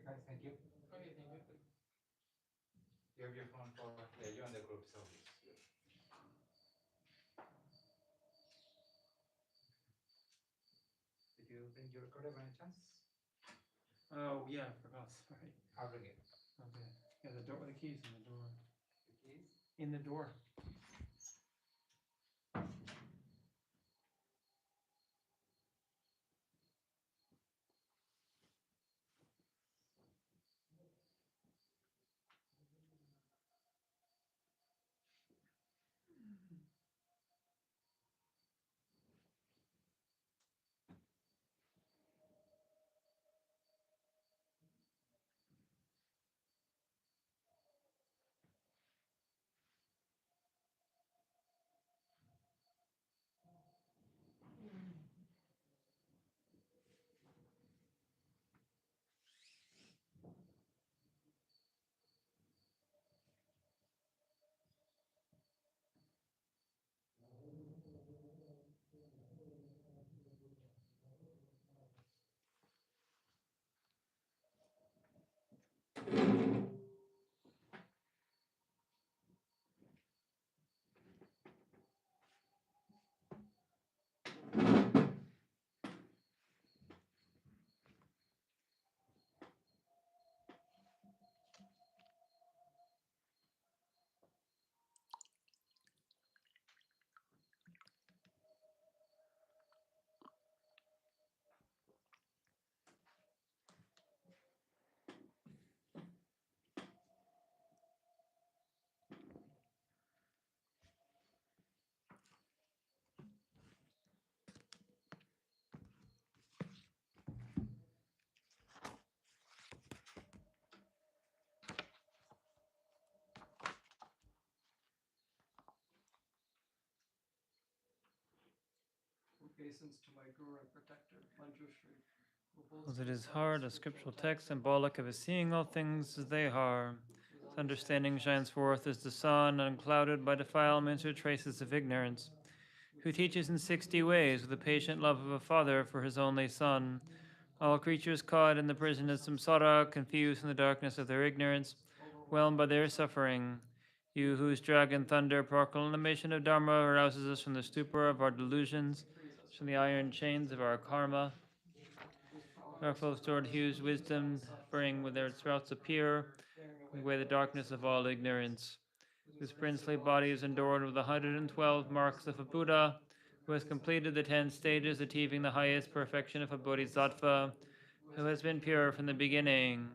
Guys, thank you. Okay, thank you. You have your phone for, yeah, you're on the group, so it's good. Did you bring your recorder by any chance? Oh yeah, I forgot. Sorry. I'll bring it. Okay. Yeah, the door. The keys in the door. The keys? In the door. Obeisance to my guru and protector, Manjushri. As it is hard, a scriptural text symbolic of his seeing all things as they are. His understanding shines forth as the sun, unclouded by defilements or traces of ignorance. Who teaches in 60 ways with the patient love of a father for his only son. All creatures caught in the prison of samsara, confused in the darkness of their ignorance, whelmed by their suffering. You whose dragon thunder proclamation of Dharma arouses us from the stupor of our delusions, from the iron chains of our karma. Powerful stored hues wisdom bring with their sprouts appear, away the darkness of all ignorance. Whose princely body is adorned with 112 marks of a Buddha, who has completed the 10 stages, achieving the highest perfection of a bodhisattva, who has been pure from the beginning.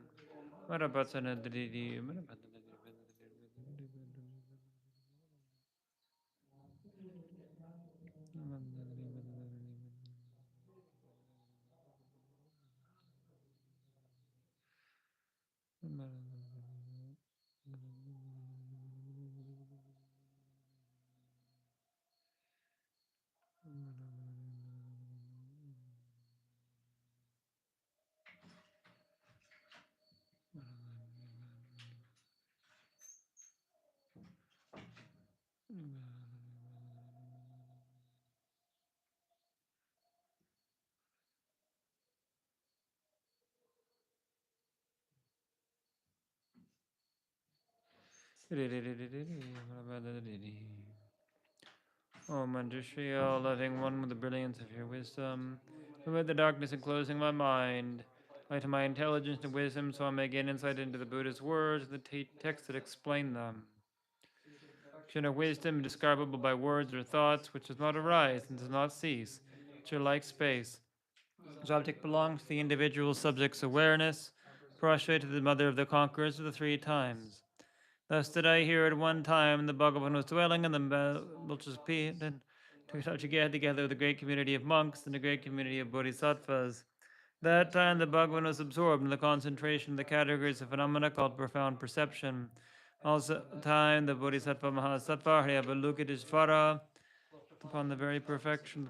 O Manjushri, all loving one with the brilliance of your wisdom, remove the darkness enclosing my mind, light my intelligence and wisdom so I may gain insight into the Buddha's words and the texts that explain them. Action of wisdom indescribable by words or thoughts, which does not arise and does not cease, which are like space. Whose object belongs to the individual subject's awareness, prostrate to the mother of the conquerors of the 3 times. Thus did I hear at one time the Bhagavan was dwelling in the Vulture's Peak, and together with a great community of monks and a great community of bodhisattvas. That time the Bhagavan was absorbed in the concentration of the categories of phenomena called profound perception. Also time the Bodhisattva Mahasattva Hriyabalukitishvara upon the very perfection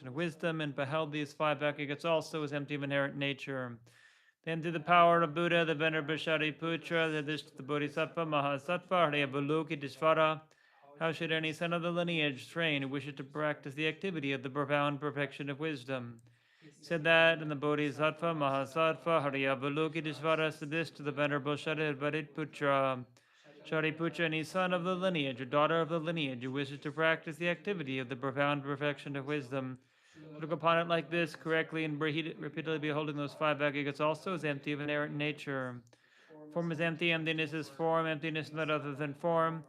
of wisdom, and beheld these 5 aggregates also as empty of inherent nature. Then through the power of Buddha, the Venerable Shariputra, the Bodhisattva Mahasattva Hriyabalukitishvara, how should any son of the lineage train who wishes to practice the activity of the profound perfection of wisdom? Said that in the Bodhisattva Mahasattva Haryavalokiteshvara said this to the Venerable Shariputra. Shariputra, any son of the lineage or daughter of the lineage who wishes to practice the activity of the profound perfection of wisdom, to look upon it like this, correctly and repeatedly beholding those five aggregates also is empty of inherent nature. Form is empty, emptiness is form, emptiness is not other than form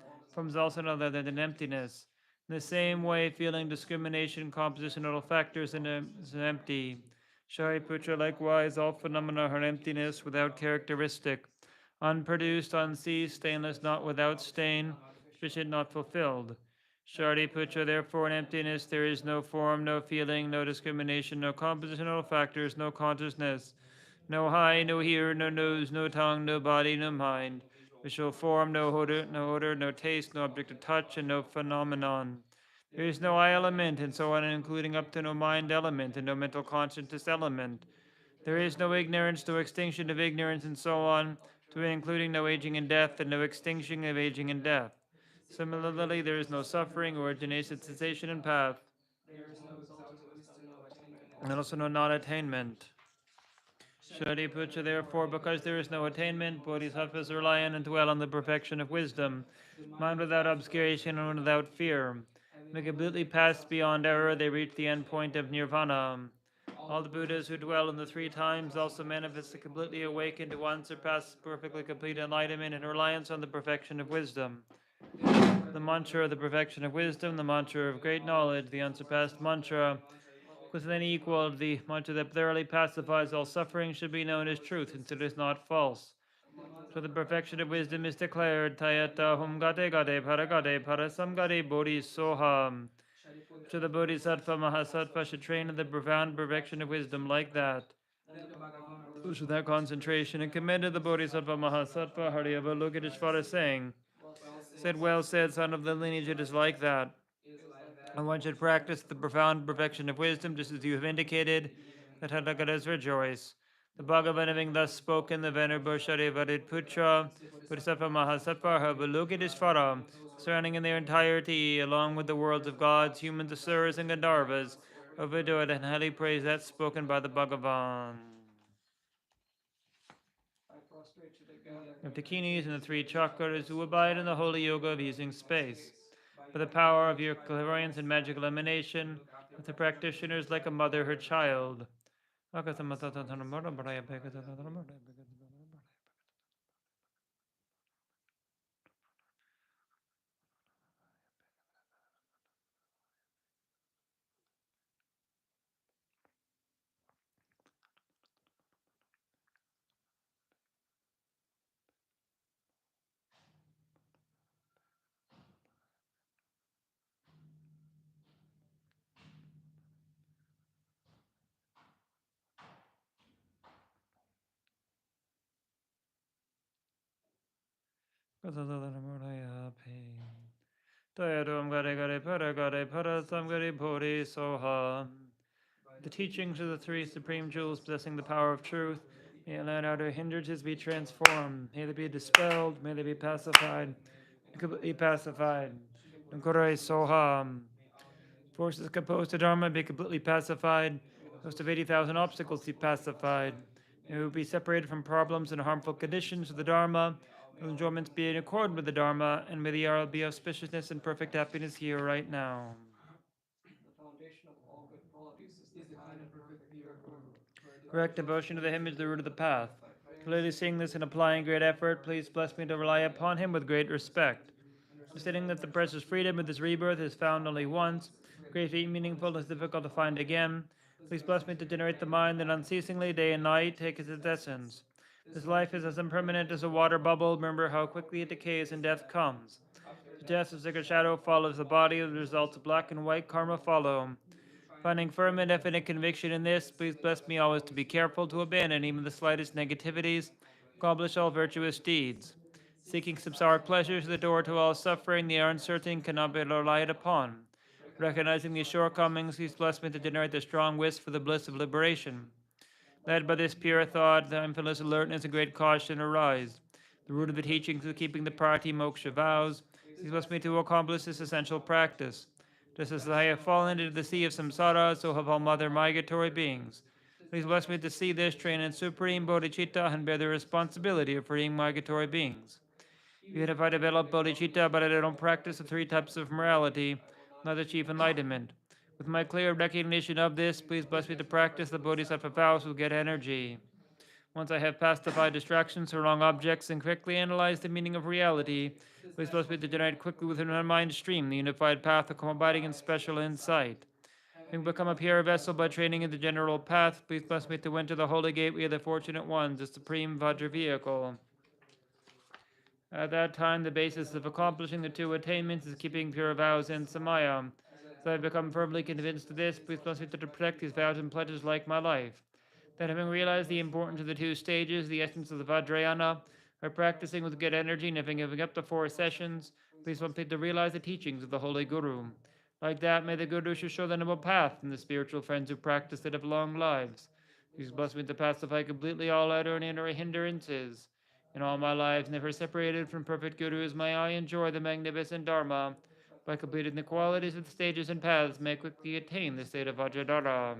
is also not other than emptiness. In the same way, feeling, discrimination, composition, all factors is empty. Shariputra, likewise, all phenomena are emptiness without characteristic, unproduced, unceased, stainless, not without stain, sufficient, not fulfilled. Shariputra, therefore, in emptiness there is no form, no feeling, no discrimination, no compositional factors, no consciousness, no eye, no ear, no nose, no tongue, no body, no mind, visual form, no odor, no taste, no object of touch, and no phenomenon. There is no eye element, and so on, including up to no mind element, and no mental consciousness element. There is no ignorance, no extinction of ignorance, and so on, to including no aging and death, and no extinction of aging and death. Similarly, there is no suffering, origination, cessation, and path, and also no non-attainment. Shariputra, therefore, because there is no attainment, bodhisattvas rely on and dwell on the perfection of wisdom, mind without obscuration and without fear. When completely passed beyond error, they reach the end point of nirvana. All the Buddhas who dwell in the three times also manifest the completely awakened to unsurpassed, perfectly complete enlightenment and reliance on the perfection of wisdom. The mantra of the perfection of wisdom, the mantra of great knowledge, the unsurpassed mantra, with any equal, the mantra that thoroughly pacifies all suffering should be known as truth, since it is not false. So the perfection of wisdom is declared, Tayata hum gate gate parasam gate bodhi soham. So the bodhisattva mahasattva should train in the profound perfection of wisdom like that. So that concentration and commended the bodhisattva mahasattva Haryavalokiteshvara saying, well said, son of the lineage, it is like that. And one should practice the profound perfection of wisdom, just as you have indicated, that Tathagatas rejoice. The Bhagavan having thus spoken, the Venerable Shariputra, Bodhisattva Mahasattva, Haryavalokiteshvara, surrounding in their entirety, along with the worlds of gods, humans, asuras, and Gandharvas, overjoyed and highly praised that spoken by the Bhagavan. Of the Kinis and the three chakras who abide in the holy yoga of using space. By the power of your clairvoyance and magical emanation, with the practitioners like a mother her child. The teachings of the three supreme jewels possessing the power of truth, may allow outer hindrances be transformed, may they be dispelled, may they be pacified, completely pacified. Nukure Soham. Forces composed to Dharma be completely pacified, host of 80,000 obstacles be pacified. May we be separated from problems and harmful conditions of the Dharma, may enjoyments be in accord with the Dharma, and may there be auspiciousness and perfect happiness here right now. The foundation of all good qualities is the divine and perfect view of Guru. Correct devotion to the him is the root of the path. Clearly seeing this and applying great effort, please bless me to rely upon him with great respect. Stating that the precious freedom of this rebirth is found only once, greatly meaningful is difficult to find again. Please bless me to generate the mind that unceasingly, day and night, takes its essence. This life is as impermanent as a water bubble. Remember how quickly it decays and death comes. To death, as like a shadow follows the body, the results of black and white karma follow. Finding firm and definite conviction in this, please bless me always to be careful to abandon even the slightest negativities, accomplish all virtuous deeds. Seeking samsaric pleasures, the door to all suffering, the uncertain cannot be relied upon. Recognizing these shortcomings, please bless me to generate the strong wish for the bliss of liberation. Led by this pure thought, the mindfulness, alertness, and great caution arise. The root of the teachings of keeping the party moksha vows, please bless me to accomplish this essential practice. Just as I have fallen into the sea of samsara, so have all other migratory beings. Please bless me to see this, train in supreme bodhicitta, and bear the responsibility of freeing migratory beings. Even if I develop bodhicitta, but I don't practice the three types of morality, not achieve enlightenment. With my clear recognition of this, please bless me to practice the bodhisattva vows with good energy. Once I have pacified distractions or wrong objects and quickly analyzed the meaning of reality, please bless me to generate quickly within my mind stream the unified path of abiding in special insight. Having become a pure vessel by training in the general path, please bless me to enter the holy gateway of the fortunate ones, the supreme Vajra vehicle. At that time, the basis of accomplishing the two attainments is keeping pure vows and samaya. As I have become firmly convinced of this, please bless me to protect these vows and pledges like my life. That having realized the importance of the two stages, the essence of the Vajrayana, by practicing with good energy and having given up the 4 sessions, please bless me to realize the teachings of the Holy Guru. Like that, may the Guru show the noble path and the spiritual friends who practice it have long lives. Please bless me to pacify completely all outer and inner hindrances. In all my lives, never separated from perfect Gurus, may I enjoy the magnificent Dharma. By completing the qualities of the stages and paths, may I quickly attain the state of Vajradhara.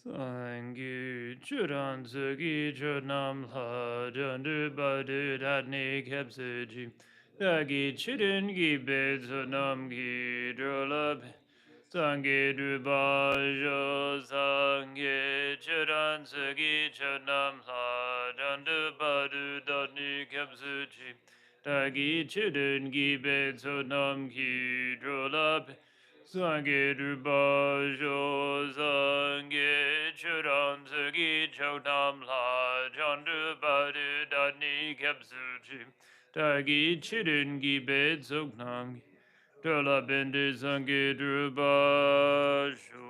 Sangyu churan tsugi chunam la jandu badu datni kepsuji dagi chidun gi bezunam gi drolab sangi druba jo sangi churan tsugi chunam la jandu badu datni kepsuji dagi chidun gi bezunam gi drolab Sange Ruba Jo Sange Churan Sagi Chodam La Jandu Badu Dani Kapsuchi Dagi Chidun Gi Bed Sognam Dola Bendu Sange Ruba Jo.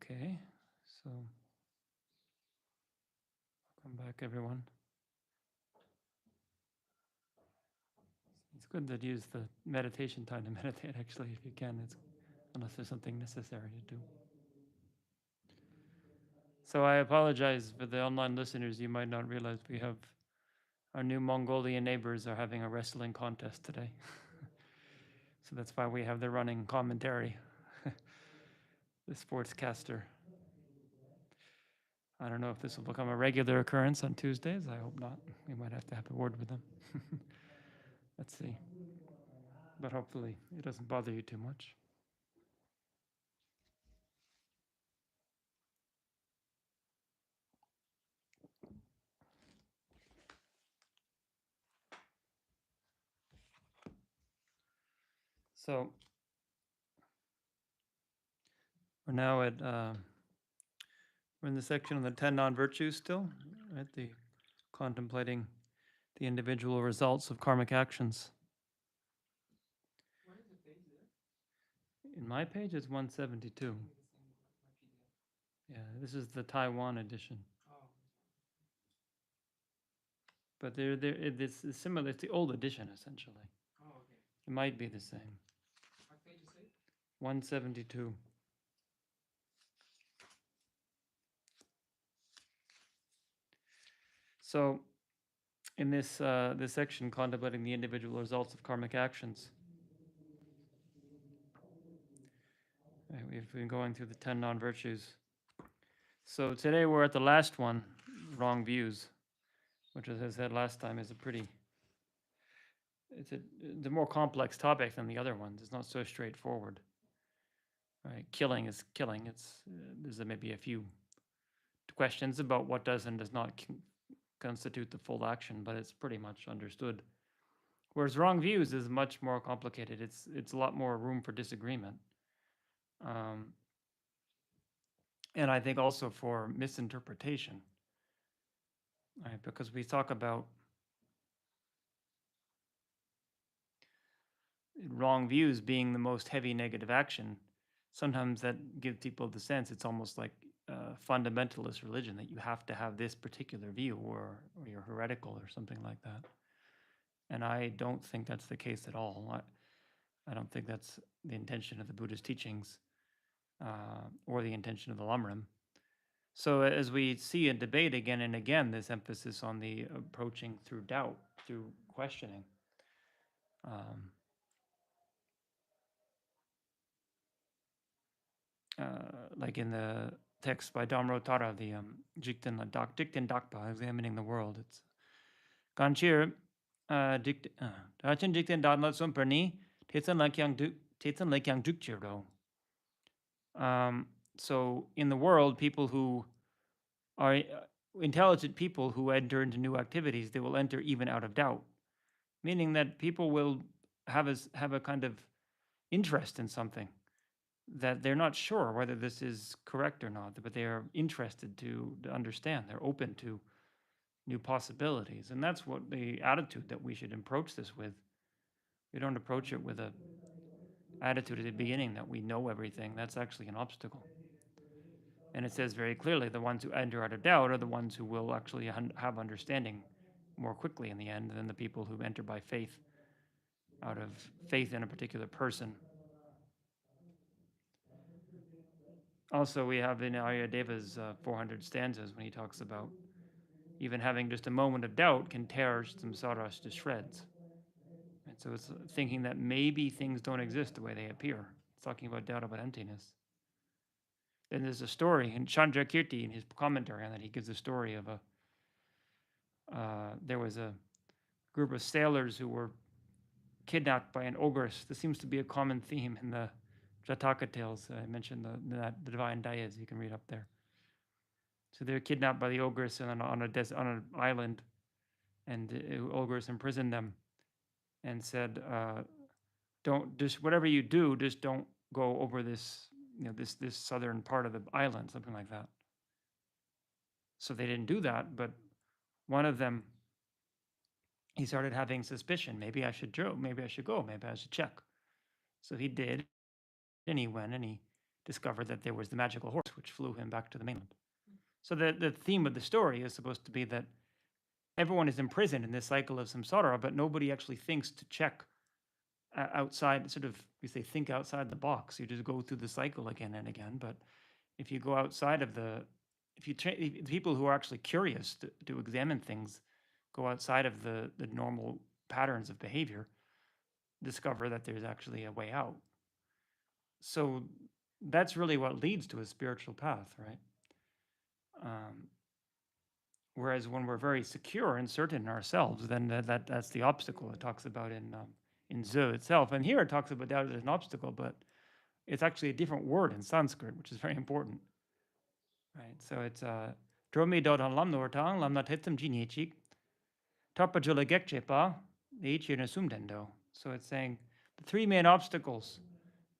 Okay, so welcome back, everyone. It's good to use the meditation time to meditate, actually, if you can, unless there's something necessary to do. So I apologize for the online listeners. You might not realize we have our new Mongolian neighbors are having a wrestling contest today. So that's why we have the running commentary, the sportscaster. I don't know if this will become a regular occurrence on Tuesdays. I hope not. We might have to have a word with them. Let's see. But hopefully it doesn't bother you too much. So we're now at we're in the section on the 10 non-virtues still, right? The contemplating the individual results of karmic actions. What is the page there? In my page, it's 172. Yeah, this is the Taiwan edition. Oh. But it's similar. It's the old edition, essentially. Oh, okay. It might be the same. What page is it? 172. So, in this this section, contemplating the individual results of karmic actions, we've been going through the 10 non-virtues. So today we're at the last one, wrong views, which, as I said last time, is it's a more complex topic than the other ones. It's not so straightforward. Right, killing is killing. There's maybe a few questions about what does and does not constitute the full action, but it's pretty much understood. Whereas wrong views is much more complicated. It's a lot more room for disagreement, and I think also for misinterpretation, right? Because we talk about wrong views being the most heavy negative action. Sometimes that gives people the sense it's almost like fundamentalist religion, that you have to have this particular view or you're heretical or something like that. And I don't think that's the case at all. I don't think that's the intention of the Buddhist teachings or the intention of the Lamrim. So as we see in debate again and again, this emphasis on the approaching through doubt, through questioning. Like in the text by Damro Tara, the Jikten Dakpa, examining the world. It's Ganchir Dachin Jikten Dadla Sumperni, Tetsan Lakyang Dukchiro. So in the world, people who are intelligent people who enter into new activities, they will enter even out of doubt, meaning that people will have a kind of interest in something that they're not sure whether this is correct or not, but they are interested to understand. They're open to new possibilities, and that's what the attitude that we should approach this with. We don't approach it with a attitude at the beginning that we know everything. That's actually an obstacle. And it says very clearly the ones who enter out of doubt are the ones who will actually have understanding more quickly in the end than the people who enter by faith, out of faith in a particular person. also we have in Aryadeva's 400 stanzas when he talks about even having just a moment of doubt can tear samsaras to shreds. And so it's thinking that maybe things don't exist the way they appear. It's talking about doubt about emptiness. Then there's a story in Chandrakirti in his commentary on that. He gives a story of there was a group of sailors who were kidnapped by an ogress. This seems to be a common theme in the Jataka tales. I mentioned the divine dayas you can read up there. So they're kidnapped by the ogress on an island, and the ogress imprisoned them and said, "Don't just whatever you do, just don't go over this this southern part of the island, something like that." So they didn't do that, but one of them, he started having suspicion. Maybe I should go. Maybe I should go. Maybe I should check. So he did, and he went and he discovered that there was the magical horse, which flew him back to the mainland. So the theme of the story is supposed to be that everyone is imprisoned in this cycle of samsara, but nobody actually thinks to check outside. Sort of, we say, think outside the box. You just go through the cycle again and again. But if you go outside of if people who are actually curious to examine things go outside of the normal patterns of behavior, discover that there's actually a way out. So that's really what leads to a spiritual path, right? Whereas when we're very secure and certain in ourselves, then that's the obstacle it talks about in Zu itself. And here it talks about doubt as an obstacle, but it's actually a different word in Sanskrit, which is very important, right? So it's dromi dodan lam nortang lam natetam jinechik tapajula gekchepa sumdendo. So it's saying the three main obstacles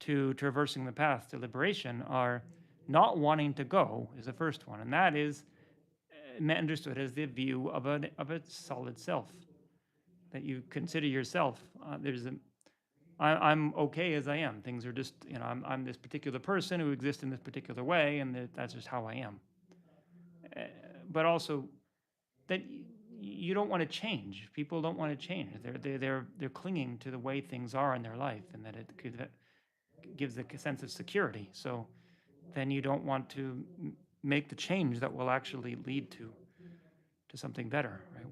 to traversing the path to liberation are not wanting to go is the first one, and that is understood as the view of a solid self, that you consider yourself. I'm okay as I am. Things are just, I'm this particular person who exists in this particular way, and that's just how I am. But also that you don't want to change. People don't want to change. They're clinging to the way things are in their life, and that gives a sense of security. So then you don't want to make the change that will actually lead to something better, right?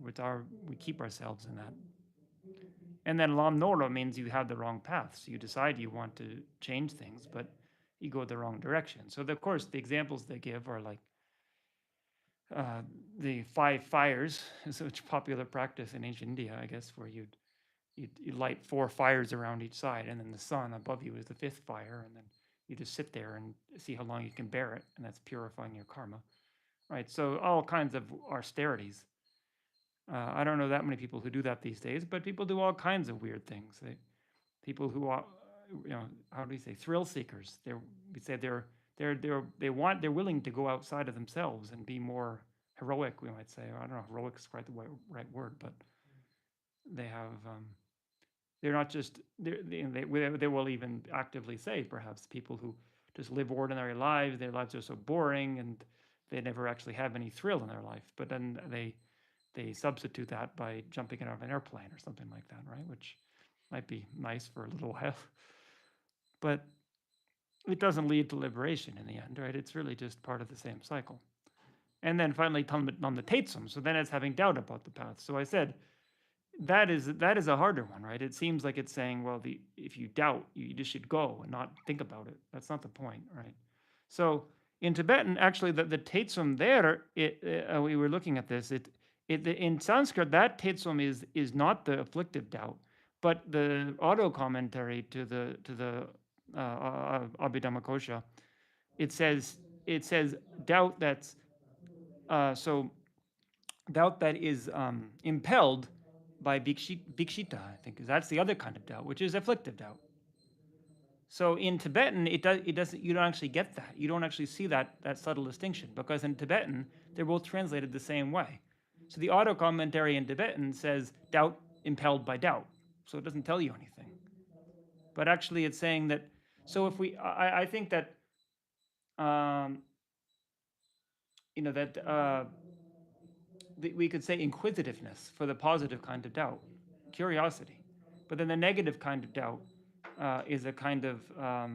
We keep ourselves in that. And then lam nora means you have the wrong path. So you decide you want to change things, but you go the wrong direction. So of course the examples they give are like the 5 fires, such a popular practice in ancient India, I guess, where you light 4 fires around each side, and then the sun above you is the 5th fire, and then you just sit there and see how long you can bear it, and that's purifying your karma, right? So all kinds of austerities. I don't know that many people who do that these days, but people do all kinds of weird things. People who are, how do we say, thrill seekers. They're willing to go outside of themselves and be more heroic, we might say. I don't know if heroic is quite the right word, but they have, they're not just, they will even actively say, perhaps, people who just live ordinary lives, their lives are so boring and they never actually have any thrill in their life. But then they substitute that by jumping out of an airplane or something like that, right? Which might be nice for a little while, but it doesn't lead to liberation in the end, right? It's really just part of the same cycle. And then finally, on the Tatesum. So then it's having doubt about the path. So I said, that is a harder one, right? It seems like it's saying, well, if you doubt, you just should go and not think about it. That's not the point, right? So in Tibetan, actually, the Tatsum there, we were looking at this. In Sanskrit, that Tatsum is not the afflictive doubt, but the auto commentary to the Abhidhammakosha, it says doubt that's doubt that is impelled by bhikshita, I think, because that's the other kind of doubt, which is afflictive doubt. So in Tibetan, it doesn't. You don't actually get that. You don't actually see that subtle distinction, because in Tibetan they're both translated the same way. So the auto commentary in Tibetan says doubt impelled by doubt, so it doesn't tell you anything. But actually, it's saying that. So if I think that, we could say inquisitiveness for the positive kind of doubt, curiosity. But then the negative kind of doubt is a kind of, how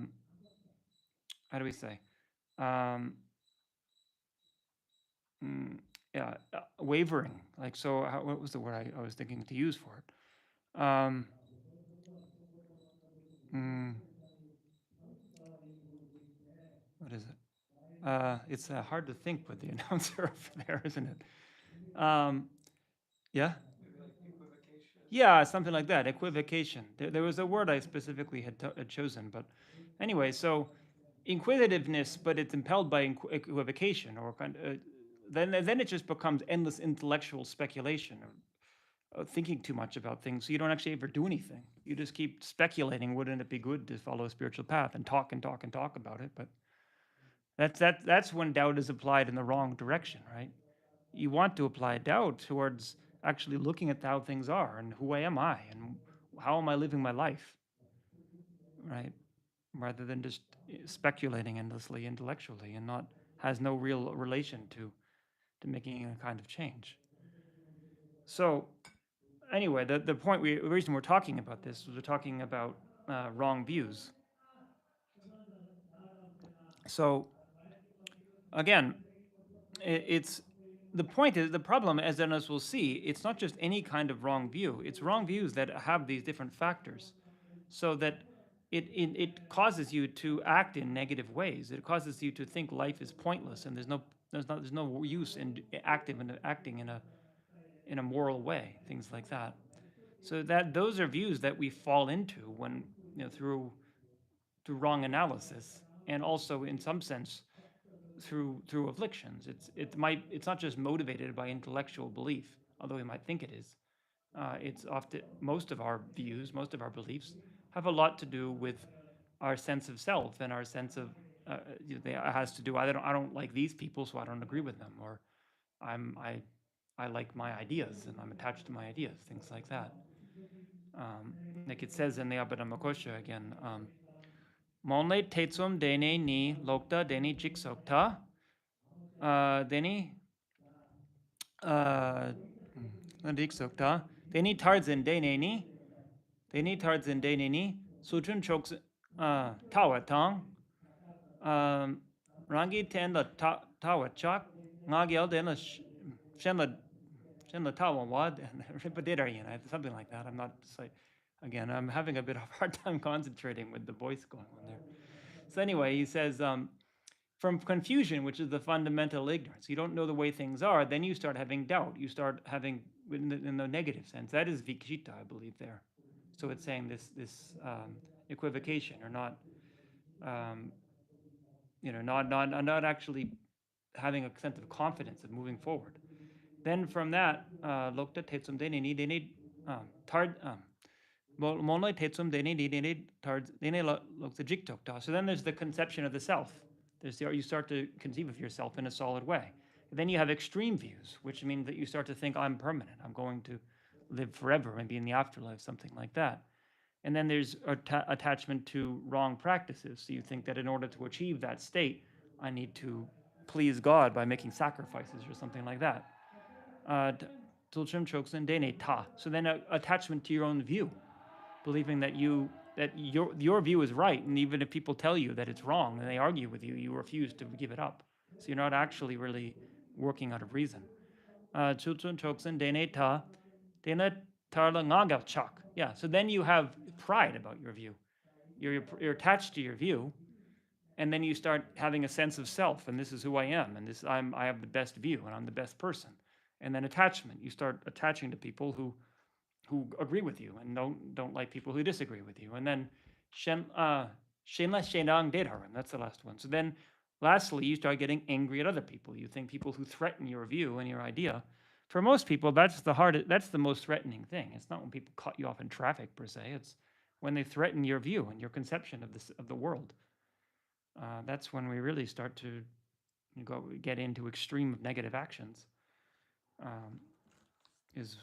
do we say? um, yeah, wavering. Like, so what was the word I was thinking to use for it? Mm, what is it? It's hard to think with the announcer over there, isn't it? Yeah. Maybe like equivocation. Yeah, something like that. Equivocation. There was a word I specifically had chosen, but anyway, so inquisitiveness, but it's impelled by equivocation, or then it just becomes endless intellectual speculation, or thinking too much about things, so you don't actually ever do anything. You just keep speculating. Wouldn't it be good to follow a spiritual path and talk and talk and talk about it? But that's when doubt is applied in the wrong direction, right? You want to apply doubt towards actually looking at how things are and who am I and how am I living my life, right? Rather than just speculating endlessly intellectually and not has no real relation to making a kind of change. So anyway, the point the reason we're talking about this is we're talking about wrong views. So again, it's the point is the problem, as Dennis will see, it's not just any kind of wrong view. It's wrong views that have these different factors, so that it causes you to act in negative ways. It causes you to think life is pointless and there's no use in acting in a moral way. Things like that. So that those are views that we fall into when through wrong analysis, and also in some sense through afflictions. It's not just motivated by intellectual belief, although we might think it is. It's often most of our views, most of our beliefs have a lot to do with our sense of self and our sense of it has to do. I don't like these people, so I don't agree with them, or I like my ideas and I'm attached to my ideas, things like that. Like it says in the Abhidhammakosha again, Monle Tetsum Dene Ni Lokta Deni Jiksokta Deni Jiksokta Deni Tarzan Dene Ni Sutun Choks Tawatang Rangi Ten the Tawachak Nagyal Den the Shen the Tawawad and Ripadidayan, something like that. I'm not like, again, I'm having a bit of a hard time concentrating with the voice going on there. So anyway, he says, from confusion, which is the fundamental ignorance, you don't know the way things are, then you start having doubt. You start having, in the negative sense, that is vikshita, I believe there. So it's saying this equivocation, or not, not actually having a sense of confidence of moving forward. Then from that, lokta tetsum deni tard moloi tetsum deni tard deni lokta jiktokta. So then there's the conception of the self. You start to conceive of yourself in a solid way. And then you have extreme views, which means that you start to think I'm permanent. I'm going to live forever, maybe in the afterlife, something like that. And then there's attachment to wrong practices. So you think that in order to achieve that state, I need to please God by making sacrifices or something like that. So then attachment to your own view, believing that your view is right, and even if people tell you that it's wrong and they argue with you, you refuse to give it up. So you're not actually really working out of reason. Yeah, so then you have pride about your view. You're attached to your view, and then you start having a sense of self, and this is who I am, and I have the best view, and I'm the best person. And then attachment, you start attaching to people who agree with you, and don't like people who disagree with you. And then shenla shenang dedaran, that's the last one. So then lastly, you start getting angry at other people. You think people who threaten your view and your idea. For most people, that's the most threatening thing. It's not when people cut you off in traffic per se. It's when they threaten your view and your conception of the world. That's when we really start to get into extreme negative actions. Is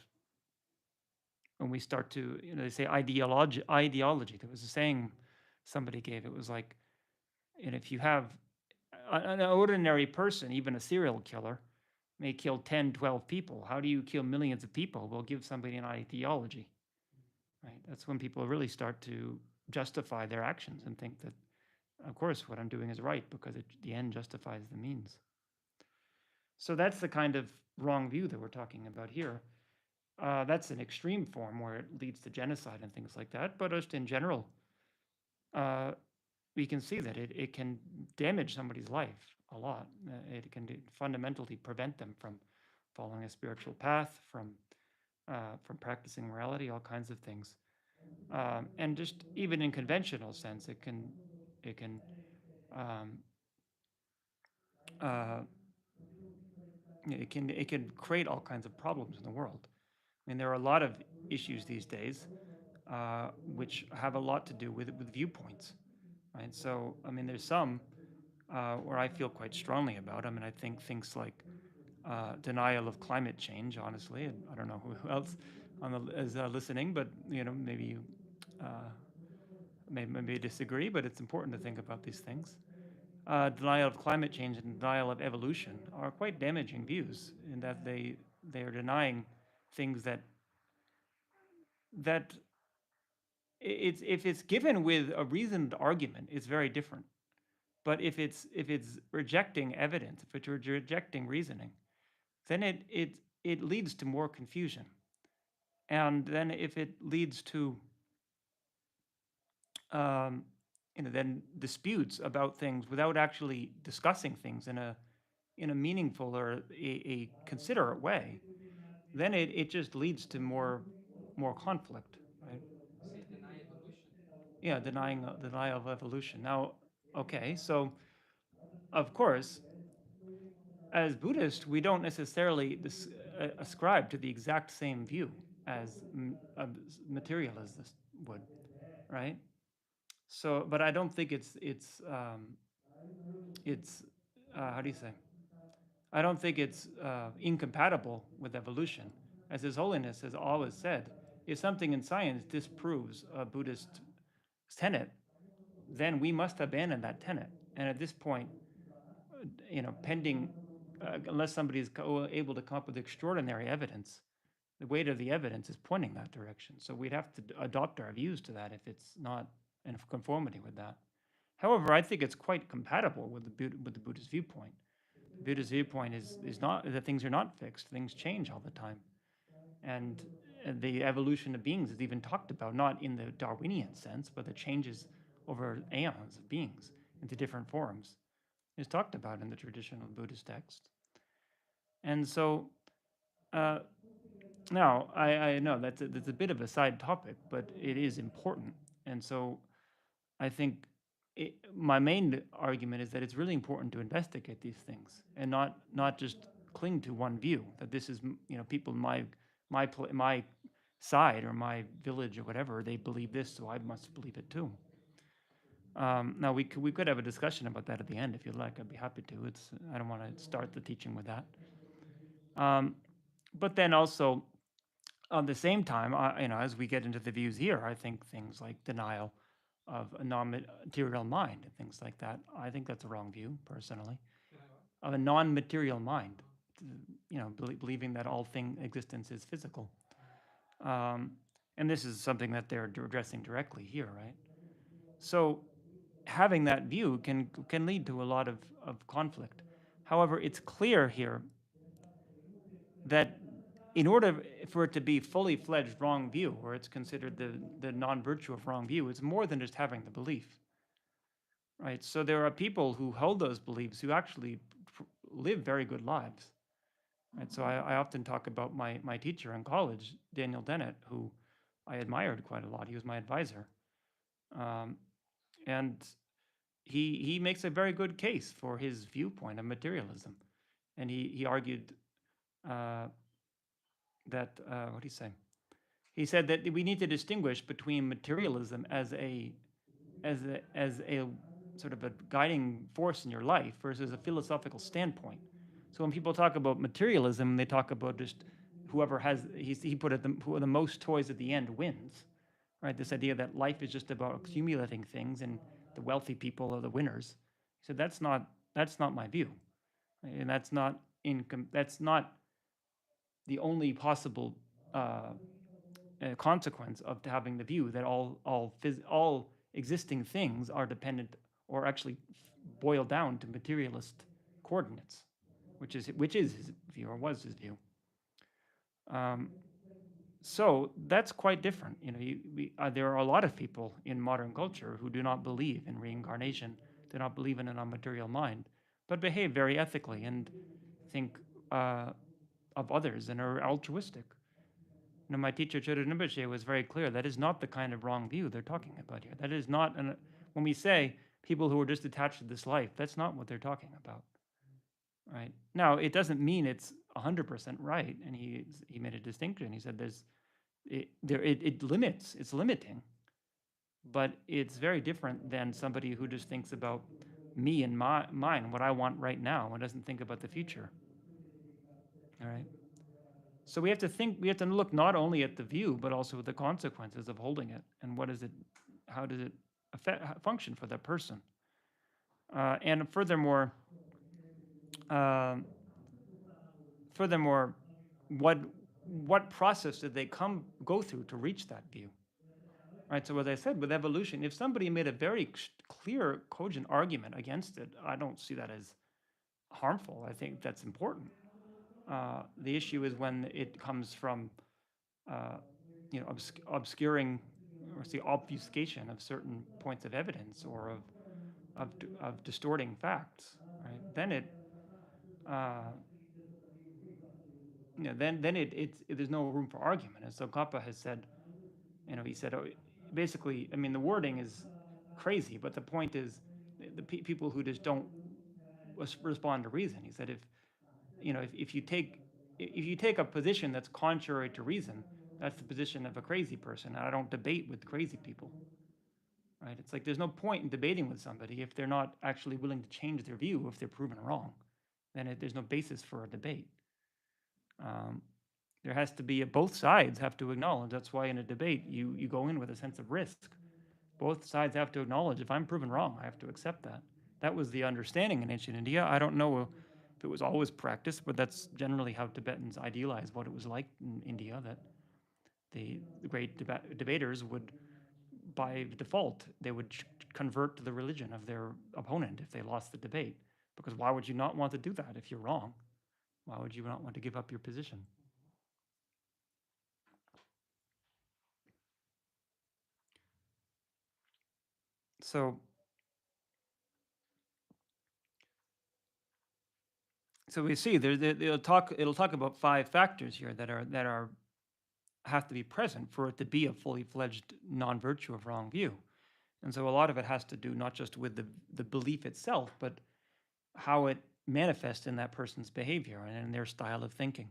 when we start to, they say ideology. There was a saying somebody gave. It was like, and if you have an ordinary person, even a serial killer, may kill 10, 12 people. How do you kill millions of people? Well, give somebody an ideology, right? That's when people really start to justify their actions and think that of course, what I'm doing is right because the end justifies the means. So that's the kind of wrong view that we're talking about here. That's an extreme form where it leads to genocide and things like that. But just in general, uh, we can see that it can damage somebody's life a lot. It can fundamentally prevent them from following a spiritual path, from practicing morality, all kinds of things. And just even in conventional sense, it can um, uh, it can create all kinds of problems in the world. I mean, there are a lot of issues these days which have a lot to do with viewpoints, right? So, I mean, there's some where I feel quite strongly about. I mean, I think things like denial of climate change, honestly, and I don't know who else is listening, but maybe you uh, maybe disagree, but it's important to think about these things. Denial of climate change and denial of evolution are quite damaging views in that they are denying things that it's if it's given with a reasoned argument, it's very different. But if it's rejecting evidence, if it's rejecting reasoning, then it leads to more confusion. And then if it leads to um, then disputes about things without actually discussing things in a meaningful or a considerate way, then it just leads to more conflict, right? You say deny evolution. Yeah, denying denial of evolution. Now, okay, so of course, as Buddhists, we don't necessarily ascribe to the exact same view as materialists would, right? So, but I don't think it's how do you say? I don't think it's incompatible with evolution. As His Holiness has always said, if something in science disproves a Buddhist tenet, then we must abandon that tenet. And at this point, pending, unless somebody is able to come up with extraordinary evidence, the weight of the evidence is pointing that direction. So we'd have to adopt our views to that if it's not in conformity with that. However, I think it's quite compatible with the Buddhist viewpoint. The Buddhist viewpoint is not that things are not fixed; things change all the time, and the evolution of beings is even talked about, not in the Darwinian sense, but the changes over aeons of beings into different forms is talked about in the traditional Buddhist text. And so uh, now I know that's a bit of a side topic, but it is important. And so I think my main argument is that it's really important to investigate these things and not just cling to one view that this is people in my side or my village or whatever, they believe this, so I must believe it too. Now we could have a discussion about that at the end if you'd like. I'd be happy to. I don't want to start the teaching with that. But then also, at the same time, as we get into the views here, I think things like denial of a non-material mind and things like that, I think that's a wrong view personally. Of a non-material mind, believing that all existence is physical. And this is something that they're addressing directly here, right? So having that view can lead to a lot of conflict. However, it's clear here that in order for it to be fully fledged wrong view, or it's considered the non-virtue of wrong view, it's more than just having the belief, right? So there are people who hold those beliefs who actually live very good lives, right? So I often talk about my teacher in college, Daniel Dennett, who I admired quite a lot. He was my advisor, and he makes a very good case for his viewpoint of materialism, and he argued that what do you say? He said that we need to distinguish between materialism as a sort of a guiding force in your life versus a philosophical standpoint. So when people talk about materialism, they talk about just whoever has he put it who the most toys at the end wins, right? This idea that life is just about accumulating things and the wealthy people are the winners. He said that's not my view, and that's not the only possible consequence of having the view that all existing things are dependent or actually boil down to materialist coordinates, which is his view or was his view. Um, so that's quite different. There are a lot of people in modern culture who do not believe in reincarnation, do not believe in an immaterial mind, but behave very ethically and think uh, of others and are altruistic. My teacher Chodo Rinpoche was very clear. That is not the kind of wrong view they're talking about here. That is not when we say people who are just attached to this life, that's not what they're talking about. Right now, it doesn't mean it's 100% right. And he made a distinction. He said it limits. It's limiting, but it's very different than somebody who just thinks about me and mine, what I want right now, and doesn't think about the future. All right. So we have to look not only at the view, but also at the consequences of holding it, and how does it function for that person. And furthermore, um, furthermore, what process did they go through to reach that view? Right. So as I said, with evolution, if somebody made a very clear, cogent argument against it, I don't see that as harmful. I think that's important. The issue is when it comes from uh, obscuring or the obfuscation of certain points of evidence or of distorting facts, right? Then uh, there's no room for argument. And so Kappa has said, he said, basically, I mean, the wording is crazy, but the point is the people who just don't respond to reason. He said, if you take a position that's contrary to reason, that's the position of a crazy person. And I don't debate with crazy people, right? It's like there's no point in debating with somebody if they're not actually willing to change their view if they're proven wrong. Then there's no basis for a debate. Um, there has to be both sides have to acknowledge. That's why in a debate you go in with a sense of risk. Both sides have to acknowledge if I'm proven wrong, I have to accept that. That was the understanding in ancient India. I don't know if it was always practiced, but that's generally how Tibetans idealize what it was like in India. That the great debaters would, by default, they would convert to the religion of their opponent if they lost the debate. Because why would you not want to do that if you're wrong? Why would you not want to give up your position? So we see it'll talk about 5 factors here that are have to be present for it to be a fully fledged non-virtue of wrong view. And so a lot of it has to do not just with the belief itself, but how it manifests in that person's behavior and in their style of thinking.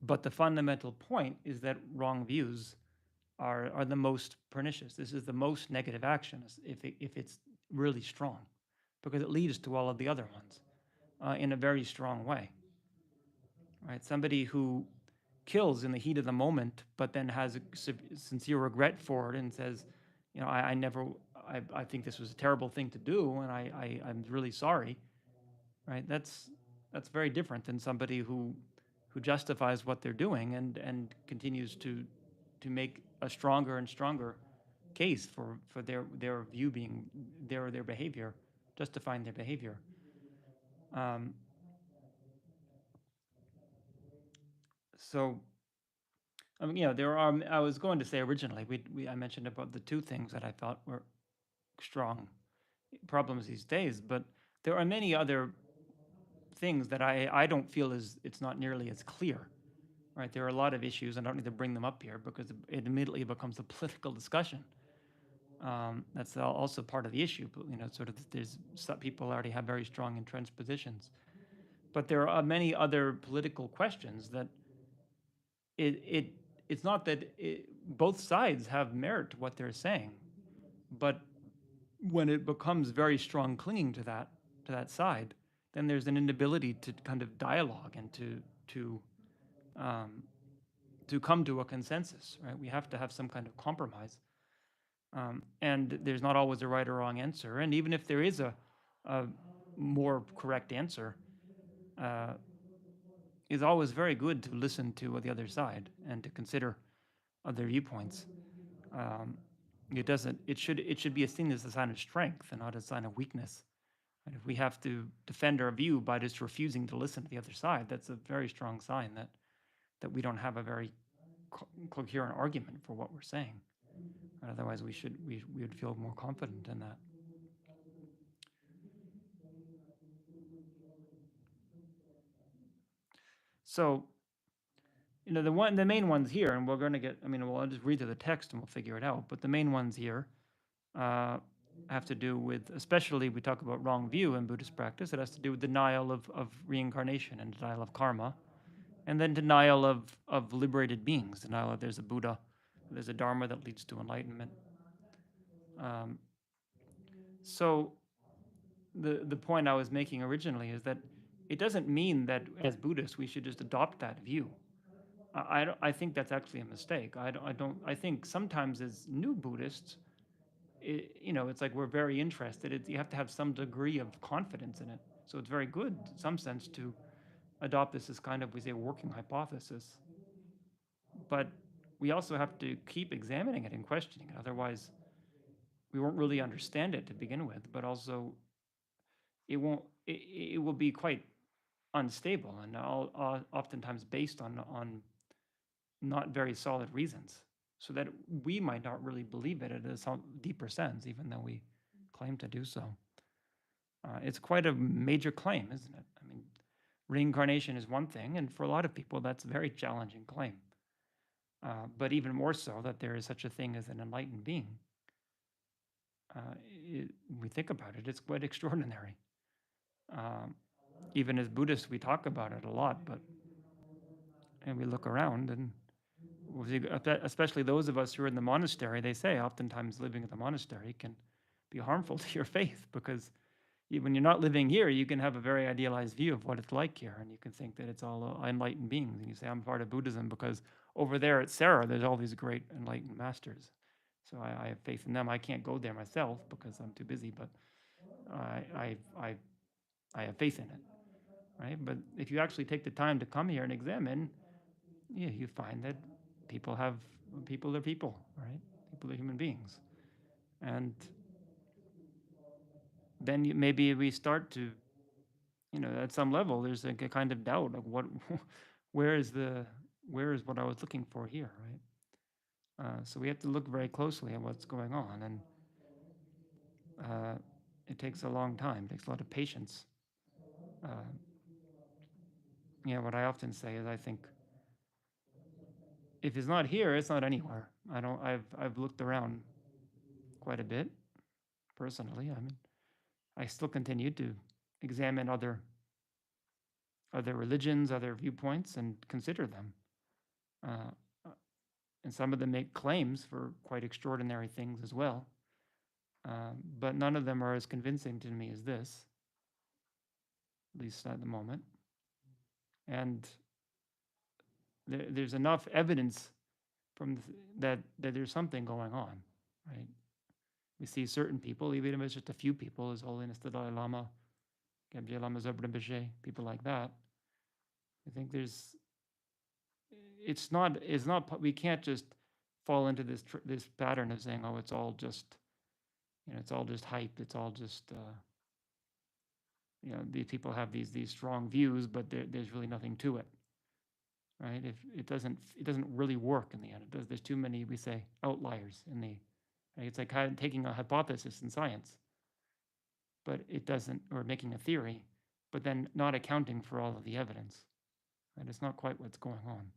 But the fundamental point is that wrong views are the most pernicious. This is the most negative action if it's really strong, because it leads to all of the other ones in a very strong way. Right? Somebody who kills in the heat of the moment, but then has a sincere regret for it and says, I think this was a terrible thing to do, and I'm really sorry. Right? That's very different than somebody who justifies what they're doing and continues to make a stronger and stronger case for their view being their behavior, justifying their behavior. So there are. I was going to say originally, I mentioned about the 2 things that I thought were strong problems these days, but there are many other things that I don't feel it's not nearly as clear. Right? There are a lot of issues. I don't need to bring them up here because it immediately becomes a political discussion. That's also part of the issue. Sort of some people already have very strong entrenched positions, but there are many other political questions that it's not that both sides have merit to what they're saying, but when it becomes very strong clinging to that side, then there's an inability to kind of dialogue and to come to a consensus. Right? We have to have some kind of compromise, and there's not always a right or wrong answer. And even if there is a more correct answer, it's always very good to listen to the other side and to consider other viewpoints. It doesn't. It should be seen as a sign of strength and not a sign of weakness. And if we have to defend our view by just refusing to listen to the other side, that's a very strong sign that we don't have a very coherent argument for what we're saying. Otherwise, we would feel more confident in that. So, the main ones here, and we're going to get. I mean, I'll just read through the text and we'll figure it out. But the main ones here have to do with, especially we talk about wrong view in Buddhist practice. It has to do with denial of reincarnation and denial of karma, and then denial of liberated beings. Denial that there's a Buddha, there's a Dharma that leads to enlightenment. So the point I was making originally is that it doesn't mean that as Buddhists we should just adopt that view. I think that's actually a mistake. I think sometimes as new Buddhists, it's like we're very interested. You have to have some degree of confidence in it. So it's very good in some sense to adopt this as kind of, we say, a working hypothesis. But we also have to keep examining it and questioning it. Otherwise, we won't really understand it to begin with, but also it won't. It will be quite unstable and oftentimes based on not very solid reasons, so that we might not really believe it in some deeper sense, even though we claim to do so. It's quite a major claim, isn't it? I mean, reincarnation is one thing, and for a lot of people, that's a very challenging claim. But even more so, that there is such a thing as an enlightened being. We think about it, it's quite extraordinary. Even as Buddhists, we talk about it a lot, and we look around, and especially those of us who are in the monastery, they say oftentimes living at the monastery can be harmful to your faith, because when you're not living here, you can have a very idealized view of what it's like here, and you can think that it's all enlightened beings, and you say, I'm part of Buddhism because over there at Sarah, there's all these great enlightened masters. So I have faith in them. I can't go there myself because I'm too busy, but I have faith in it, right? But if you actually take the time to come here and examine, you find that people are people, right? People are human beings. And then maybe we start to, at some level, there's like a kind of doubt of where is what I was looking for here, right? So we have to look very closely at what's going on, and it takes a long time. It takes a lot of patience. What I often say is, I think if it's not here, it's not anywhere. I've looked around quite a bit personally. I mean, I still continue to examine other religions, other viewpoints, and consider them. And some of them make claims for quite extraordinary things as well. But none of them are as convincing to me as this, at least at the moment. And there's enough evidence that there's something going on, right? We see certain people, even if it's just a few people, His Holiness the Dalai Lama, Gabriel Lama Rinpoche, people like that. I think it's not. We can't just fall into this pattern of saying, oh, it's all just, it's all just hype. It's all just, these people have these strong views, but there's really nothing to it, right? If it doesn't really work in the end. There's too many, we say, outliers in the. Right? It's like taking a hypothesis in science, but it doesn't, or making a theory, but then not accounting for all of the evidence. Right? It's not quite what's going on.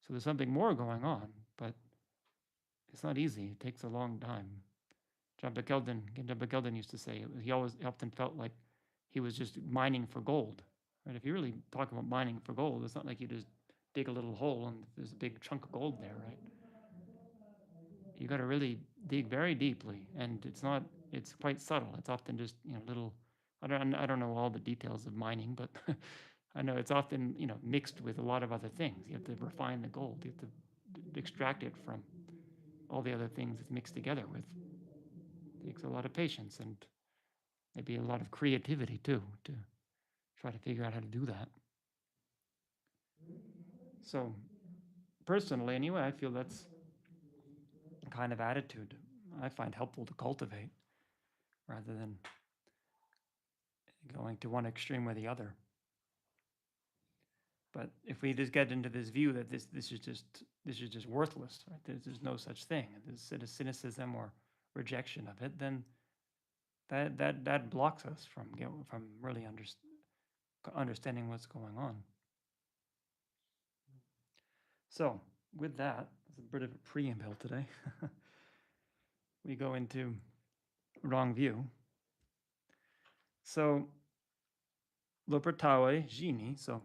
So there's something more going on, but it's not easy. It takes a long time. Jampa Gelden used to say, he often felt like he was just mining for gold. Right? If you really talk about mining for gold, it's not like you just dig a little hole and there's a big chunk of gold there, right? You got to really dig very deeply, and it's quite subtle. It's often just little. I don't know all the details of mining, but I know it's often mixed with a lot of other things. You have to refine the gold. You have to extract it from all the other things it's mixed together with. It takes a lot of patience and maybe a lot of creativity too, to try to figure out how to do that. So personally, anyway, I feel that's kind of attitude I find helpful to cultivate rather than going to one extreme or the other. But if we just get into this view that this is just worthless, right? There's no such thing. There's a cynicism or rejection of it, then that blocks us from really understanding what's going on. So with that, it's a bit of a preamble today. We go into wrong view. So Lopertawe Gini. So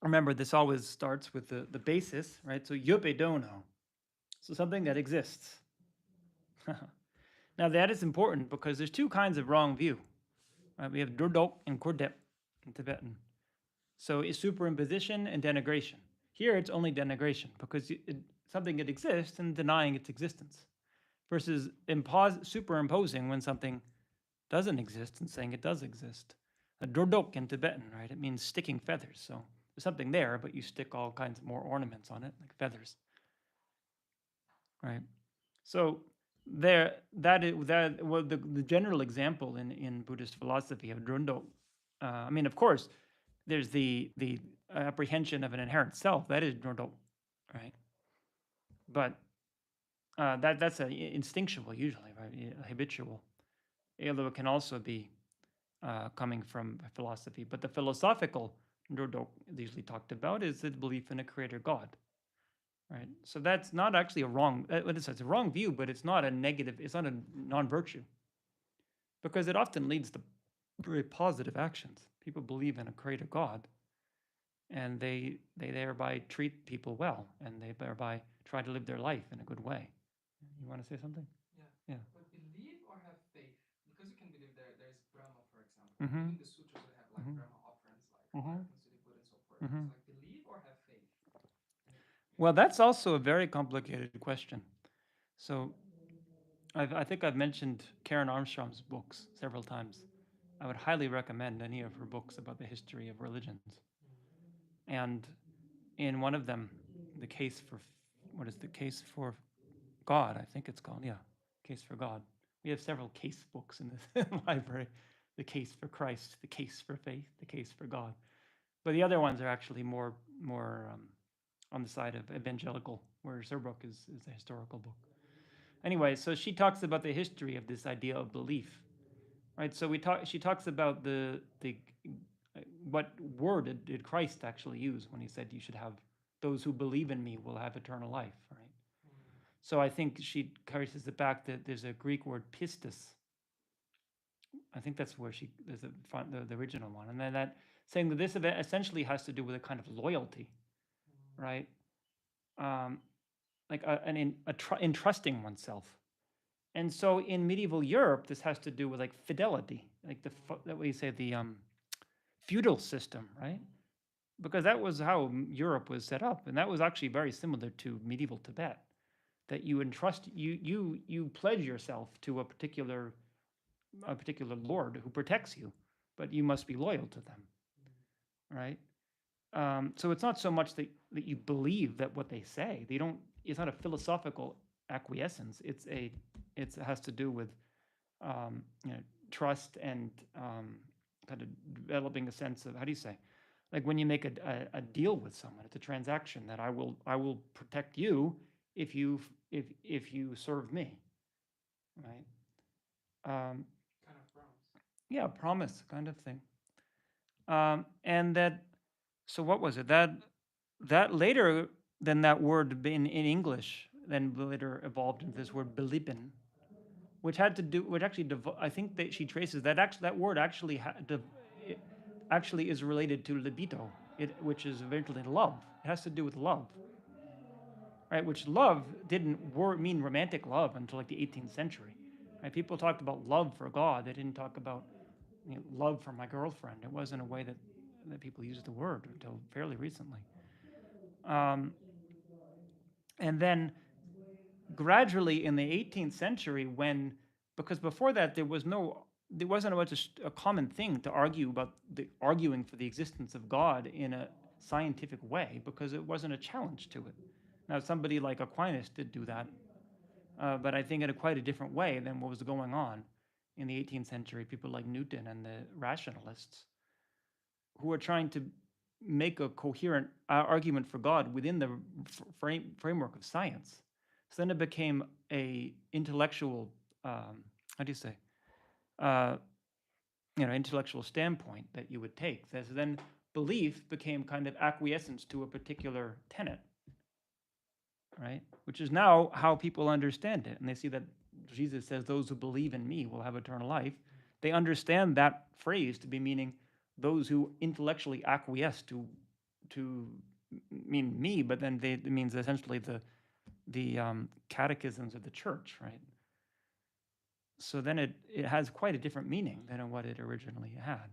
remember, this always starts with the basis, right? So yope dono. So something that exists. Now that is important because there's two kinds of wrong view. Right? We have durdok and kordep in Tibetan. So it's superimposition and denigration. Here it's only denigration because something that exists and denying its existence, versus superimposing when something doesn't exist and saying it does exist. A durdok in Tibetan, right? It means sticking feathers. So there's something there, but you stick all kinds of more ornaments on it, like feathers, right? So the general example in Buddhist philosophy of drundok. I mean, of course, there's the apprehension of an inherent self. That is drundok, right? But that's instinctual usually, right? Habitual. Although it can also be coming from philosophy. But the philosophical drundok usually talked about is the belief in a creator God. Right, so that's not actually a wrong. It's a wrong view, but it's not a negative. It's not a non-virtue, because it often leads to very positive actions. People believe in a creator God, and they thereby treat people well, and they thereby try to live their life in a good way. You want to say something? Yeah. Yeah. But believe or have faith? Because you can believe there's Brahma, for example. Mhm. Even the sutras that have like Mhm. Brahma offerings, like Mhm. offerings to the Buddha and so forth. Mhm. It's like believe or have faith. Well, that's also a very complicated question. So I think I've mentioned Karen Armstrong's books several times. I would highly recommend any of her books about the history of religions. And in one of them, the case for what is the case for God? I think it's called, yeah, Case for God. We have several case books in this library: the case for Christ, the case for faith, the case for God. But the other ones are actually more on the side of evangelical, whereas her book is a historical book. Anyway, so she talks about the history of this idea of belief, right? So she talks about the what word did Christ actually use when he said you should have those who believe in me will have eternal life, right? So I think she traces it back that there's a Greek word pistis. I think that's where there's the original one, and then that saying that this event essentially has to do with a kind of loyalty, right? Like entrusting oneself. And so in medieval Europe, this has to do with like fidelity, like that we say the feudal system, right? Because that was how Europe was set up, and that was actually very similar to medieval Tibet. That you entrust you pledge yourself to a particular lord who protects you, but you must be loyal to them, right? So it's not so much that you believe that what they say. They don't. It's not a philosophical acquiescence. It has to do with you know, trust and kind of developing a sense of, how do you say, like when you make a deal with someone, it's a transaction that I will protect you if you serve me, right? Kind of promise. Yeah, promise kind of thing. And that, so what was it? That later, then that word in English then later evolved into this word belibin, which actually, I think that she traces that word actually actually is related to libido, which is eventually love. It has to do with love, right? Which love didn't mean romantic love until like the 18th century. Right? People talked about love for God. They didn't talk about love for my girlfriend. It wasn't a way that people used the word until fairly recently. And then gradually in the 18th century, because before that there wasn't much a common thing to argue about arguing for the existence of God in a scientific way, because it wasn't a challenge to it. Now, somebody like Aquinas did do that, but I think in quite a different way than what was going on in the 18th century. People like Newton and the rationalists, who are trying to make a coherent argument for God within the framework of science. So then it became a intellectual, how do you say, intellectual standpoint that you would take. So then belief became kind of acquiescence to a particular tenet, right? Which is now how people understand it. And they see that Jesus says, those who believe in me will have eternal life. They understand that phrase to be meaning those who intellectually acquiesce to mean me, but then it means essentially the catechisms of the church, right? So then it has quite a different meaning than what it originally had,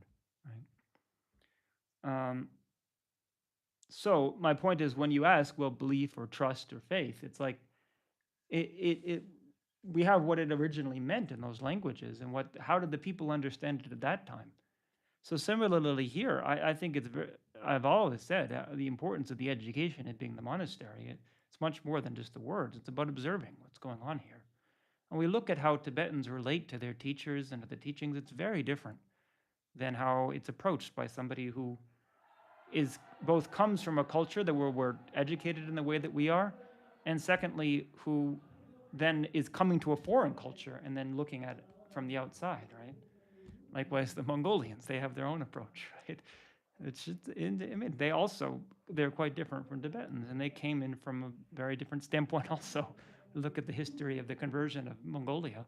right? So my point is, when you ask, well, belief or trust or faith, it's like we have what it originally meant in those languages, and how did the people understand it at that time? So similarly here, I think I've always said the importance of the education, it being the monastery. It's much more than just the words. It's about observing what's going on here. And we look at how Tibetans relate to their teachers and to the teachings. It's very different than how it's approached by somebody who both comes from a culture that we're educated in the way that we are, and secondly, who then is coming to a foreign culture and then looking at it from the outside, right? Likewise, the Mongolians, they have their own approach, right? It's just, they're quite different from Tibetans, and they came in from a very different standpoint also. Look at the history of the conversion of Mongolia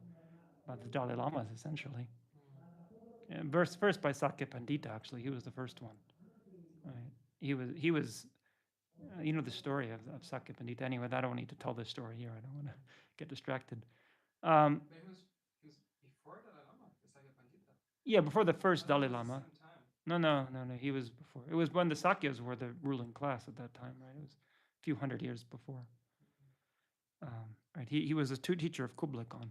by the Dalai Lamas, essentially. And first by Sakya Pandita, actually, he was the first one. Right? He was you know the story of Sakya Pandita. Anyway, I don't need to tell this story here. I don't want to get distracted. But he was before Dalai Lama, the Sakya Pandita. Yeah, before the first Dalai At the Lama. same time. No. He was before. It was when the Sakyas were the ruling class at that time, right? It was a few hundred years before. Right. He was a teacher of Kublai Khan.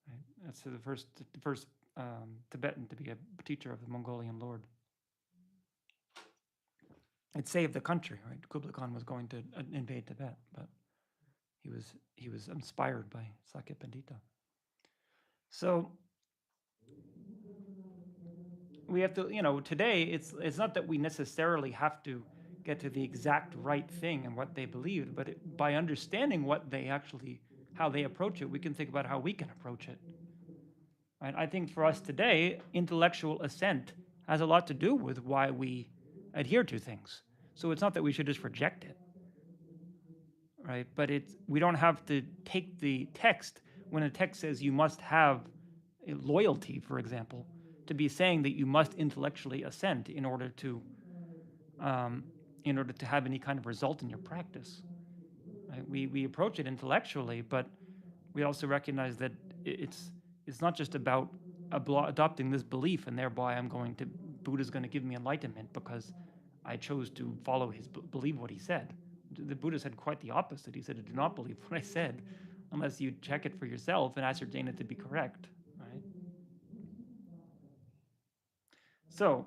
Right. That's the first Tibetan to be a teacher of the Mongolian lord. It saved the country, right? Kublai Khan was going to invade Tibet, but he was inspired by Sakya Pandita. So we have to, today it's not that we necessarily have to get to the exact right thing and what they believed, but by understanding how they approach it, we can think about how we can approach it. Right? I think for us today, intellectual assent has a lot to do with why we adhere to things. So it's not that we should just reject it, right? But we don't have to take the text when a text says you must have loyalty, for example, to be saying that you must intellectually assent in order to have any kind of result in your practice. Right? We approach it intellectually, but we also recognize that it's not just about adopting this belief and thereby Buddha's going to give me enlightenment because I chose to believe what he said. The Buddha said quite the opposite. He said, do not believe what I said unless you check it for yourself and ascertain it to be correct. Right? So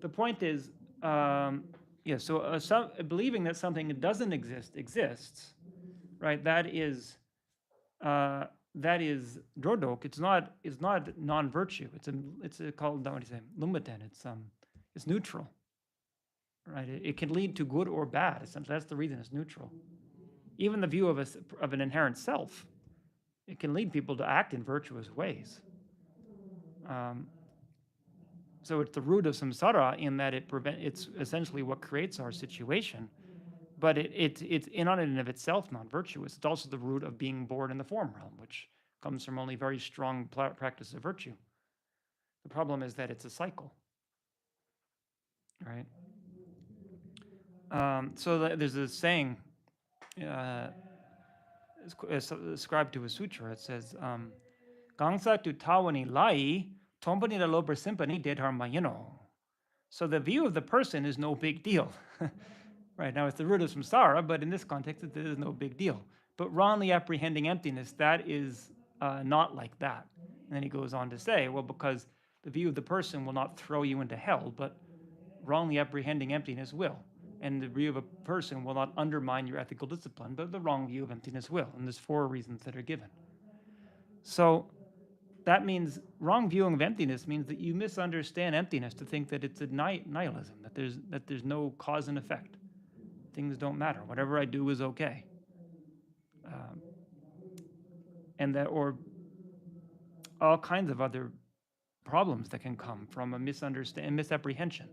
the point is, believing that something that doesn't exist exists, right? That is drodok. It's not non-virtue. It's called, what do you say, lumiten. It's neutral, right? It can lead to good or bad. Essentially, that's the reason it's neutral. Even the view of an inherent self, it can lead people to act in virtuous ways. So it's the root of samsara in that it's essentially what creates our situation, but it's in and of itself non-virtuous. It's also the root of being born in the form realm, which comes from only very strong practice of virtue. The problem is that it's a cycle, right? So there's a saying ascribed to a sutra. It says, "Gangsa tu tawani lai, tompani la lober simpani dedharmayino." So the view of the person is no big deal. Right, now it's the root of samsara, but in this context, it is no big deal. But wrongly apprehending emptiness, that is not like that. And then he goes on to say, well, because the view of the person will not throw you into hell, but wrongly apprehending emptiness will. and the view of a person will not undermine your ethical discipline, but the wrong view of emptiness will. And there's 4 reasons that are given. So that means wrong viewing of emptiness means that you misunderstand emptiness to think that it's a nihilism, that there's no cause and effect. Things don't matter. Whatever I do is okay. And that, or all kinds of other problems that can come from a misapprehension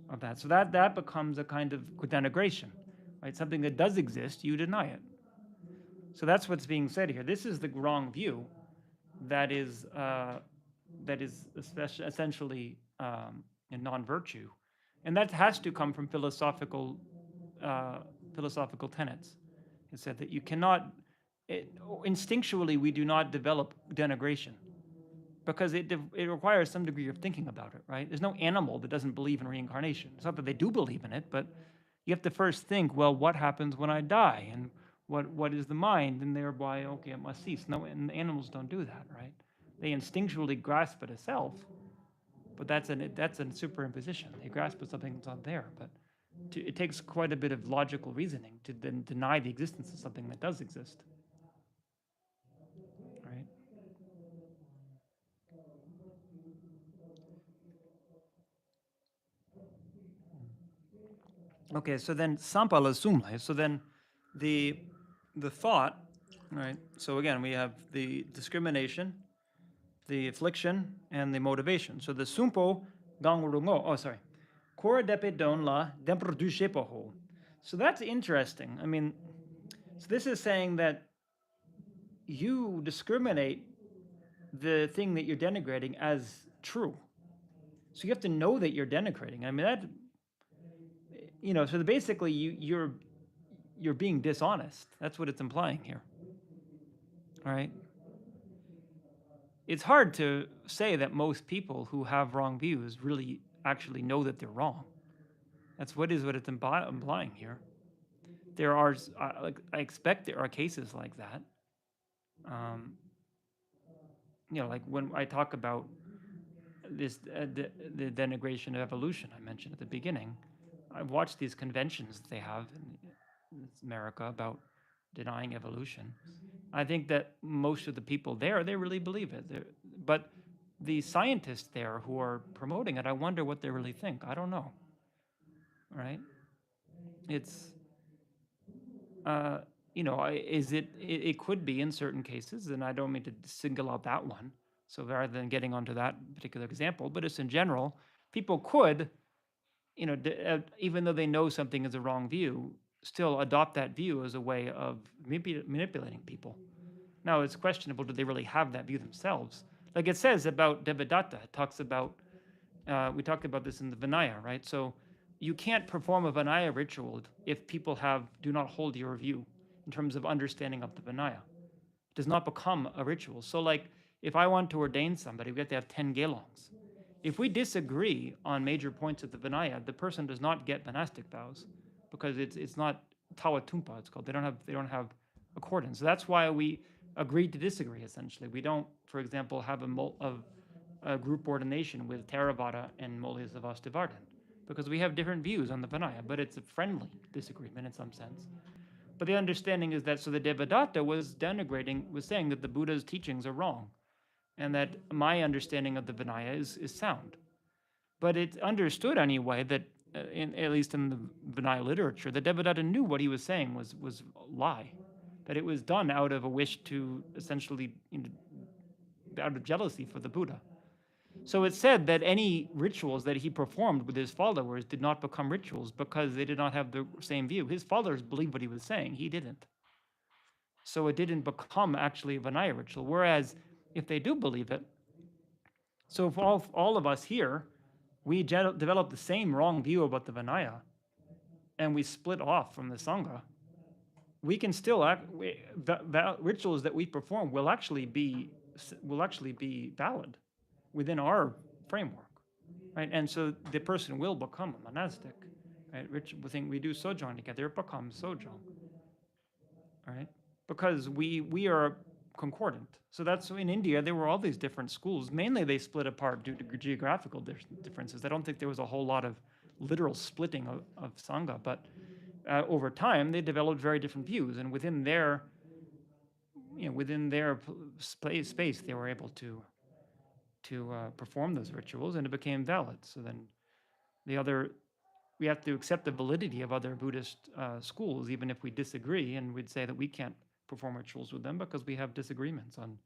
of that. So that becomes a kind of denigration, right? Something that does exist, you deny it. So that's what's being said here. This is the wrong view that is essentially a non-virtue, and that has to come from philosophical tenets. It said that you cannot, instinctually, we do not develop denigration because it requires some degree of thinking about it, right? There's no animal that doesn't believe in reincarnation. It's not that they do believe in it, but you have to first think, well, what happens when I die, and what is the mind, and thereby, okay, it must cease. No, and animals don't do that, right? They instinctually grasp at a self, but that's a superimposition. They grasp at something that's not there, but it takes quite a bit of logical reasoning to then deny the existence of something that does exist, right? Okay, so then sampala sumle. So then the thought, right? So again, we have the discrimination, the affliction, and the motivation. So the sumpo gangurungo. Oh, sorry. Kora depe don la demprodushepoho. So that's interesting. I mean, so this is saying that you discriminate the thing that you're denigrating as true. So you have to know that you're denigrating. I mean, that, so basically you're being dishonest. That's what it's implying here. All right? It's hard to say that most people who have wrong views really actually know that they're wrong. That's what it's implying here. There are, I expect there are cases like that. Like when I talk about this, the denigration of evolution I mentioned at the beginning, I've watched these conventions they have in America about denying evolution. I think that most of the people there, they really believe it. But the scientists there who are promoting it, I wonder what they really think. I don't know. Right? It's, it could be in certain cases, and I don't mean to single out that one. So rather than getting onto that particular example, but just in general, people could, even though they know something is a wrong view, still adopt that view as a way of manipulating people. Now, it's questionable, do they really have that view themselves? Like it says about Devadatta, it talks about, we talked about this in the Vinaya, right? So you can't perform a Vinaya ritual if people do not hold your view in terms of understanding of the Vinaya. It does not become a ritual. So like, if I want to ordain somebody, we have to have 10 gelongs. If we disagree on major points of the Vinaya, the person does not get monastic vows because it's not tawatumpa, it's called. They don't have accordance. So that's why we agreed to disagree, essentially. We don't, for example, have a group ordination with Theravada and Molisavastivardhan because we have different views on the Vinaya, but it's a friendly disagreement in some sense. But the understanding is that, so the Devadatta was saying that the Buddha's teachings are wrong, and that my understanding of the Vinaya is sound. But it's understood anyway that, at least in the Vinaya literature, the Devadatta knew what he was saying was a lie, that it was done out of a wish to essentially, out of jealousy for the Buddha. So it said that any rituals that he performed with his followers did not become rituals because they did not have the same view. His followers believed what he was saying, he didn't. So it didn't become actually a Vinaya ritual. Whereas if they do believe it, so if all of us here, we develop the same wrong view about the Vinaya, and we split off from the Sangha, we can still the rituals that we perform will actually be valid within our framework, right? And so the person will become a monastic, right? We do sojong together, it becomes sojong, right? Because we are concordant. So that's, in India, there were all these different schools. Mainly they split apart due to geographical differences. I don't think there was a whole lot of literal splitting of Sangha, but over time they developed very different views, and within their space they were able to perform those rituals, and it became valid. So then we have to accept the validity of other Buddhist schools, even if we disagree, and we'd say that we can't perform rituals with them because we have disagreements on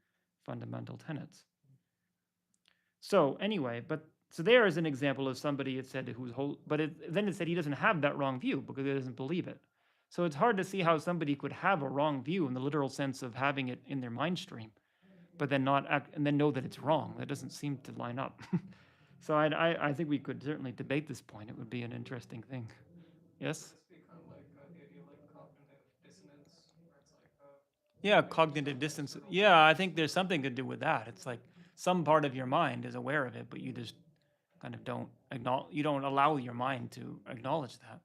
fundamental tenets. So anyway, so there is an example of somebody it said who's whole, but then it said he doesn't have that wrong view because he doesn't believe it. So it's hard to see how somebody could have a wrong view in the literal sense of having it in their mind stream, but then not act, and then know that it's wrong. That doesn't seem to line up. So I think we could certainly debate this point. It would be an interesting thing. Yes? This be kind of like the idea like cognitive dissonance, where it's like Yeah, cognitive distance. Yeah, I think there's something to do with that. It's like some part of your mind is aware of it, but you just kind of don't acknowledge. You don't allow your mind to acknowledge that.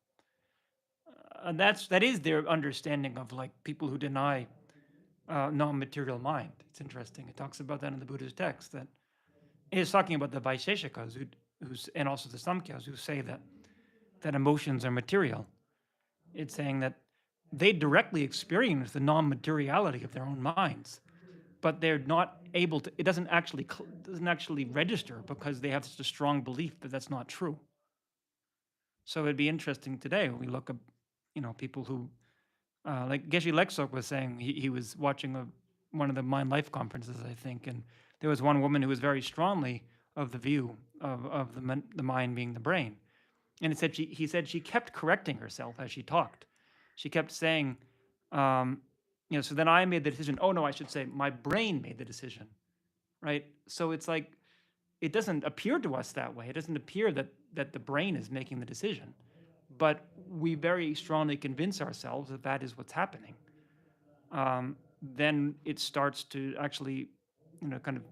And that is their understanding of like people who deny non-material mind. It's interesting. It talks about that in the Buddha's text. That it's talking about the Vaisheshikas and also the Samkhyas who say that emotions are material. It's saying that they directly experience the non-materiality of their own minds, but they're not able to. It doesn't actually register because they have such a strong belief that that's not true. So it'd be interesting today when we look at, people who, like Geshe Lexok was saying, he was watching one of the Mind Life conferences, I think, and there was one woman who was very strongly of the view of the mind being the brain, and he said she kept correcting herself as she talked. She kept saying, so then I made the decision. Oh no, I should say my brain made the decision, right? So it's like it doesn't appear to us that way. It doesn't appear that the brain is making the decision, but we very strongly convince ourselves that that is what's happening. Then it starts to actually, kind of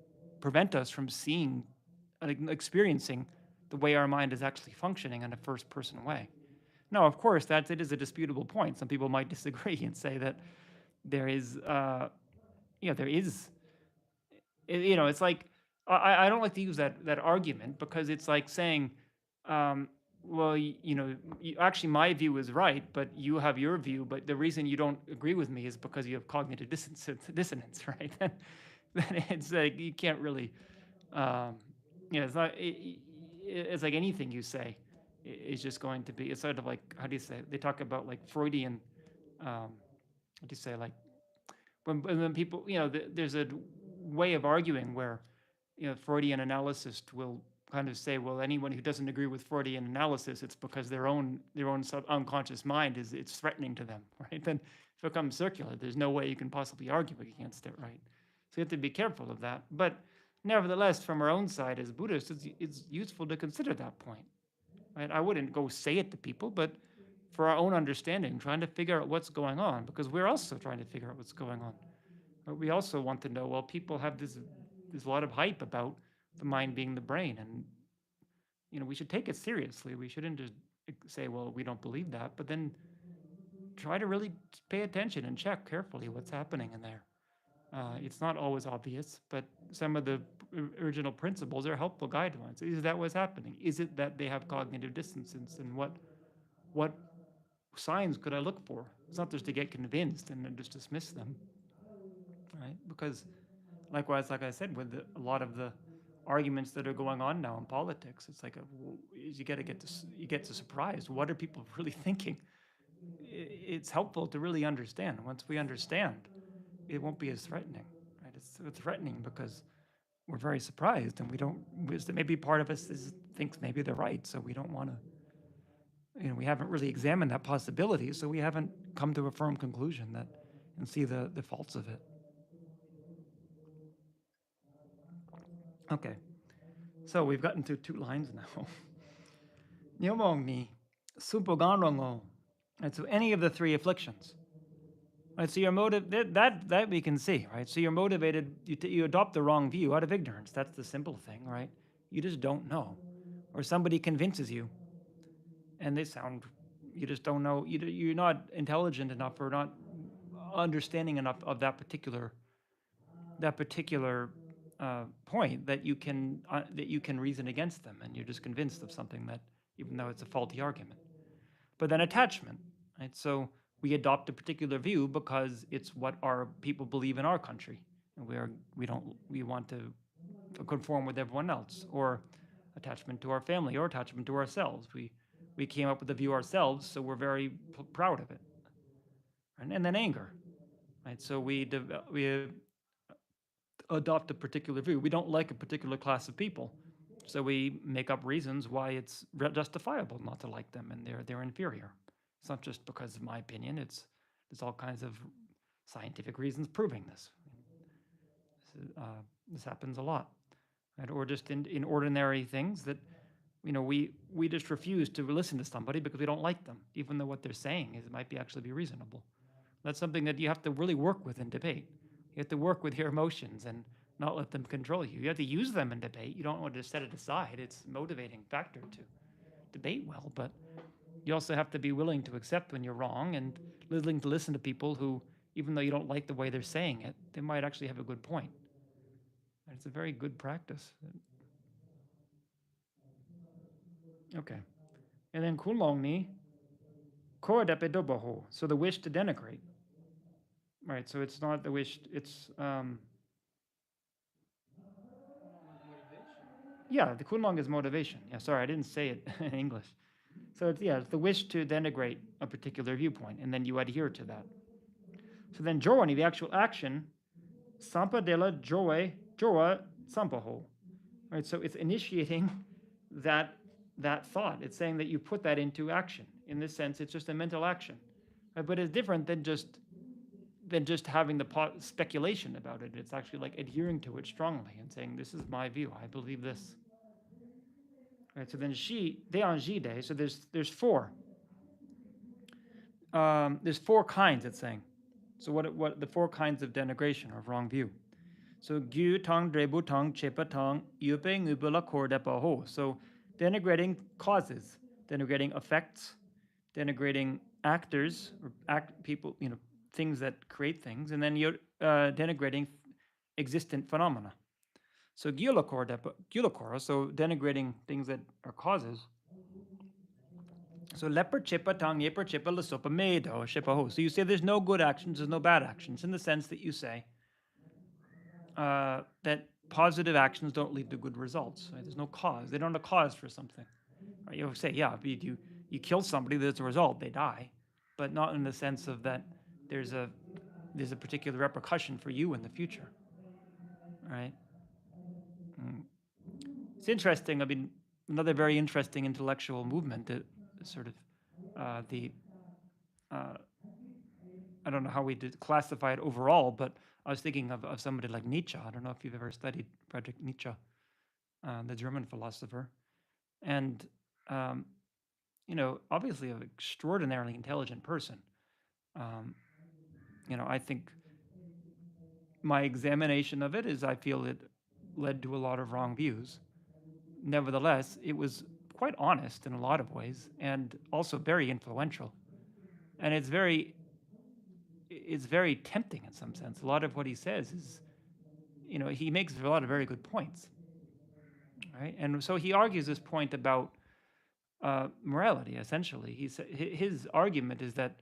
prevent us from seeing, experiencing the way our mind is actually functioning in a first-person way. Now, of course, it is a disputable point. Some people might disagree and say that there is, it's like I don't like to use that argument because it's like saying, well, actually my view is right, but you have your view, but the reason you don't agree with me is because you have cognitive dissonance, right? Then it's like you can't really, it's not. It's like anything you say is just going to be. It's sort of like, how do you say? They talk about like Freudian. What do you say? Like when people, there's a way of arguing where, Freudian analyst will kind of say, well, anyone who doesn't agree with Freudian analysis, it's because their own unconscious mind it's threatening to them, right? Then it becomes circular. There's no way you can possibly argue against it, right? So you have to be careful of that. But nevertheless, from our own side as Buddhists, it's useful to consider that point, right? I wouldn't go say it to people, but for our own understanding, trying to figure out what's going on, because we're also trying to figure out what's going on. But we also want to know, well, people have this lot of hype about the mind being the brain, and we should take it seriously. We shouldn't just say, well, we don't believe that, but then try to really pay attention and check carefully what's happening in there. It's not always obvious, but some of the original principles are helpful guidelines. Is that what's happening? Is it that they have cognitive dissonance, and what signs could I look for? It's not just to get convinced and then just dismiss them, right? Because likewise, like I said, with a lot of the arguments that are going on now in politics, it's like you get to surprise. What are people really thinking? It's helpful to really understand. Once we understand, it won't be as threatening, right? It's threatening because we're very surprised, and we don't. Maybe part of us thinks maybe they're right, so we don't want to. We haven't really examined that possibility, so we haven't come to a firm conclusion and see the faults of it. Okay, so we've gotten to 2 lines now. Nyomong ni supoganrongo. Right, so any of the 3 afflictions. Right, so your motive that we can see, right? So you're motivated. You adopt the wrong view out of ignorance. That's the simple thing, right? You just don't know, or somebody convinces you, and you just don't know. You're not intelligent enough, or not understanding enough of that particular point that you can reason against them, and you're just convinced of something that even though it's a faulty argument. But then attachment, right? So we adopt a particular view because it's what our people believe in our country, and we want to conform with everyone else. Or attachment to our family, or attachment to ourselves. We came up with the view ourselves, so we're very proud of it. Right? And then anger, right? So we adopt a particular view. We don't like a particular class of people, so we make up reasons why it's justifiable not to like them, and they're inferior. It's not just because of my opinion. There's all kinds of scientific reasons proving this. This happens a lot, right? Or just in ordinary things that we just refuse to listen to somebody because we don't like them, even though what they're saying might actually be reasonable. That's something that you have to really work with in debate. You have to work with your emotions and not let them control you. You have to use them in debate. You don't want to set it aside. It's a motivating factor to debate well, but you also have to be willing to accept when you're wrong and willing to listen to people who, even though you don't like the way they're saying it, they might actually have a good point. And it's a very good practice. Okay. And then kulongni, koadepedoboho, so the wish to denigrate. Right, so it's not the wish, it's yeah, the kunlong is motivation. Yeah, sorry, I didn't say it in English. So it's the wish to denigrate a particular viewpoint, and then you adhere to that. So then joani, the actual action, sampa dela joa sampaho. Right, so it's initiating that thought. It's saying that you put that into action. In this sense, it's just a mental action. Right, but it's different than just having the speculation about it. It's actually like adhering to it strongly and saying, this is my view, I believe this. Right, so then deanjide, so there's four. There's four kinds, it's saying. So what the four kinds of denigration or of wrong view. So gyu tang drebu tang chepa tang yupe ngubula kordepa ho. So denigrating causes, denigrating effects, denigrating actors or people, things that create things, and then you're denigrating existent phenomena. So gyulakora, so denigrating things that are causes. So leper chipa tang yeper chipa lasopa medo shipaho. So you say there's no good actions, there's no bad actions, in the sense that you say that positive actions don't lead to good results. Right? There's no cause. They don't have a cause for something. Right? You say, yeah, you kill somebody, there's a result, they die, but not in the sense of that there's a particular repercussion for you in the future. Right? It's interesting. I mean, another very interesting intellectual movement that sort of I don't know how we did classify it overall, but I was thinking of somebody like Nietzsche. I don't know if you've ever studied Friedrich Nietzsche, the German philosopher, and obviously an extraordinarily intelligent person. I think my examination of it is I feel it led to a lot of wrong views. Nevertheless, it was quite honest in a lot of ways and also very influential. And it's very tempting in some sense. A lot of what he says is, he makes a lot of very good points. Right? And so he argues this point about morality, essentially. His argument is that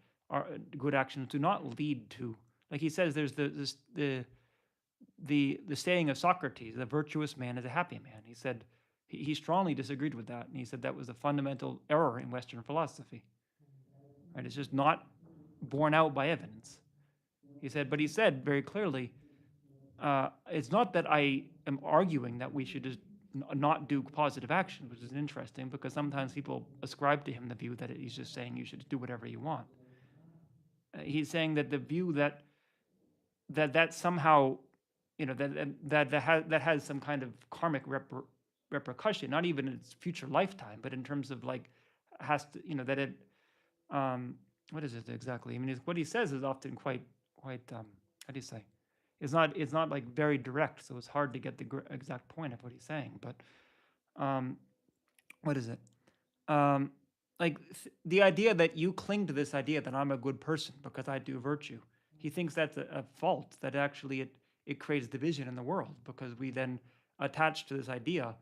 good actions do not lead to, like he says, there's the saying of Socrates, the virtuous man is a happy man. He said he strongly disagreed with that, and he said that was a fundamental error in Western philosophy. Right? It's just not borne out by evidence. He said very clearly, it's not that I am arguing that we should just not do positive actions, which is interesting because sometimes people ascribe to him the view that he's just saying you should do whatever you want. He's saying that the view that somehow, that has some kind of karmic repercussion, not even in its future lifetime, but in terms of like has to, that it, what is it exactly? I mean, what he says is often quite, how do you say? It's not like very direct, so it's hard to get the exact point of what he's saying. But what is it? The idea that you cling to this idea that I'm a good person because I do virtue. He thinks that's a fault, that actually it creates division in the world because we then attach to this idea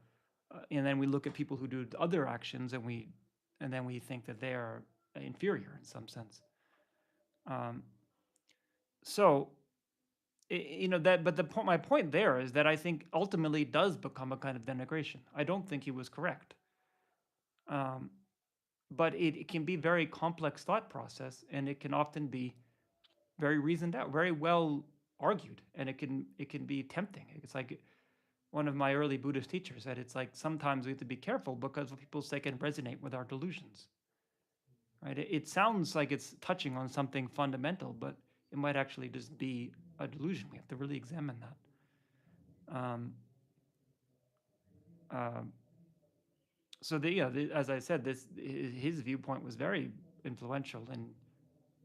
and then we look at people who do other actions and we and then we think that they are inferior in some sense. Um, so that, but my point there is that I think ultimately it does become a kind of denigration. I don't think he was correct. Um, but it can be very complex thought process, and it can often be very reasoned out, very well argued, and it can be tempting. It's like one of my early Buddhist teachers said, it's like sometimes we have to be careful because what people say can resonate with our delusions. Right? It sounds like it's touching on something fundamental, but it might actually just be a delusion. We have to really examine that. Um, so as I said, his viewpoint was very influential in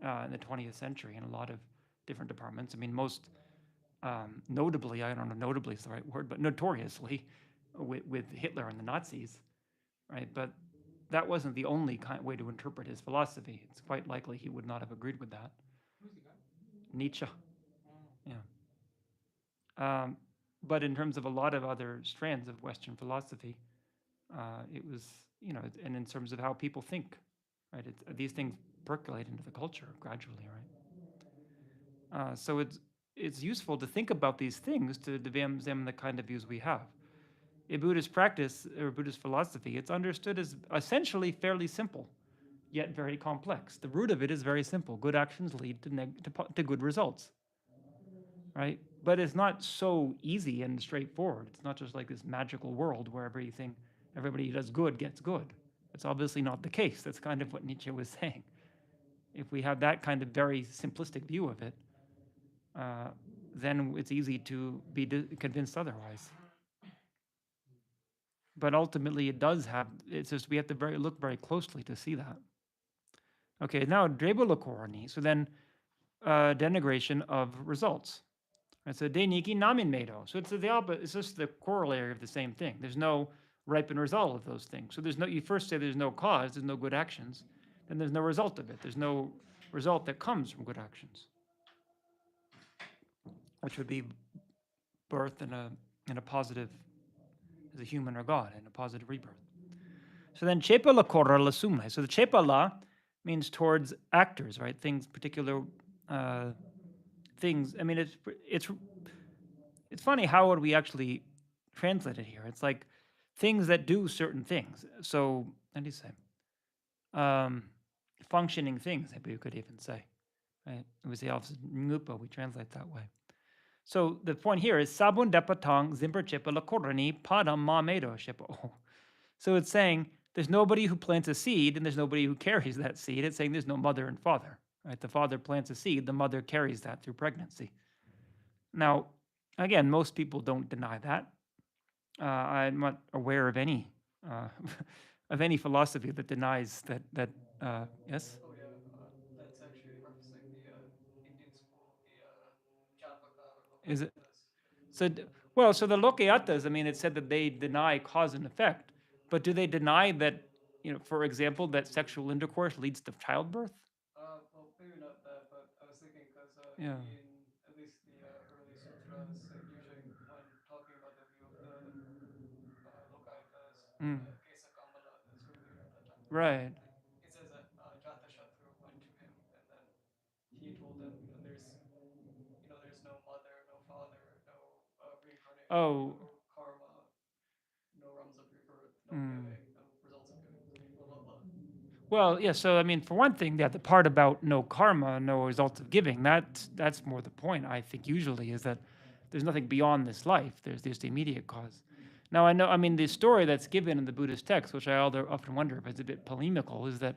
the 20th century in a lot of different departments. I mean, most notably, I don't know, notably is the right word, but notoriously, with Hitler and the Nazis, right? But that wasn't the only way to interpret his philosophy. It's quite likely he would not have agreed with that. Who's the guy? Nietzsche, Oh. yeah. But in terms of a lot of other strands of Western philosophy, it was, and in terms of how people think, right? These things percolate into the culture gradually, right? So it's useful to think about these things to examine the kind of views we have. In Buddhist practice or Buddhist philosophy, it's understood as essentially fairly simple, yet very complex. The root of it is very simple. Good actions lead to good results, right? But it's not so easy and straightforward. It's not just like this magical world where everybody who does good gets good. That's obviously not the case. That's kind of what Nietzsche was saying. If we have that kind of very simplistic view of it, then it's easy to be convinced otherwise. But ultimately, it's just we have to look very closely to see that. Okay, now Drebulakorni. So then, denigration of results. Right, so deniki namin medo. So it's the opposite. It's just the corollary of the same thing. There's no ripened result of those things. So you first say there's no cause, there's no good actions, then there's no result of it. There's no result that comes from good actions, which would be birth in a positive, as a human or God, in a positive rebirth. So then chepa la korra la sumne. So the chepa la means towards actors, right? Things, particular things. I mean, it's funny how would we actually translate it here? It's like things that do certain things. So how do you say? Functioning things, maybe you could even say. Right? It was the opposite. Ngupa, we translate that way. So the point here is sabun dapatang zimper chepa la korani padam ma medo shepa. So it's saying there's nobody who plants a seed and there's nobody who carries that seed. It's saying there's no mother and father. Right? The father plants a seed, the mother carries that through pregnancy. Now, again, most people don't deny that. I'm not aware of any of any philosophy that denies that. Yes. Oh yeah, that's actually referencing the Indian school, the Jataka or Is it Lokayatas. so? Well, so the Lokayatas. I mean, it said that they deny cause and effect, but do they deny that? For example, that sexual intercourse leads to childbirth? Well, maybe not that, but I was thinking because Yeah. in at least the early sutras, usually when talking about the view of the Lokayatas, Mm. Kesa Kamala, that's who we at that time. Right. It says that Jatashatru went to him, and then he told him, there's no mother, no father, no reincarnation, Oh. no karma, no realms of rebirth, no Mm. giving, no results of giving, blah blah blah. Well, yeah. So I mean, for one thing, the part about no karma, no results of giving, that's more the point. I think usually is that there's nothing beyond this life. There's just the immediate cause. Now I know. I mean, the story that's given in the Buddhist text, which I often wonder if it's a bit polemical, is that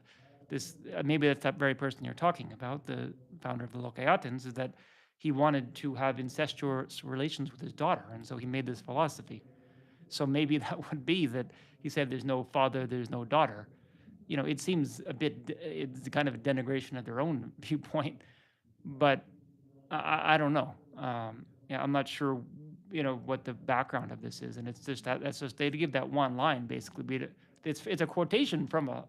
this maybe that's that very person you're talking about, the founder of the Lokayatins, is that he wanted to have incestuous relations with his daughter, and so he made this philosophy. So maybe that would be that he said there's no father, there's no daughter. It seems it's kind of a denigration of their own viewpoint, but I don't know. Yeah, I'm not sure, what the background of this is, and it's just that's just they give that one line basically. It's a quotation from a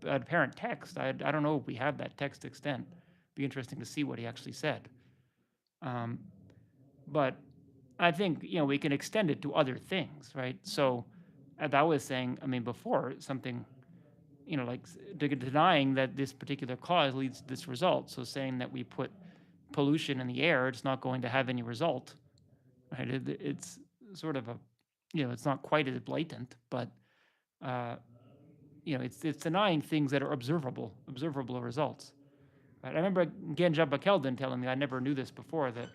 apparent text. I don't know if we have that text extent. Be interesting to see what he actually said. But I think we can extend it to other things, right? So, as I was saying, I mean before something denying that this particular cause leads to this result. So saying that we put pollution in the air, it's not going to have any result, right? It's sort of a, it's not quite as blatant, but uh, it's denying things that are observable results. Right? I remember Genja Bakeldin telling me, I never knew this before, that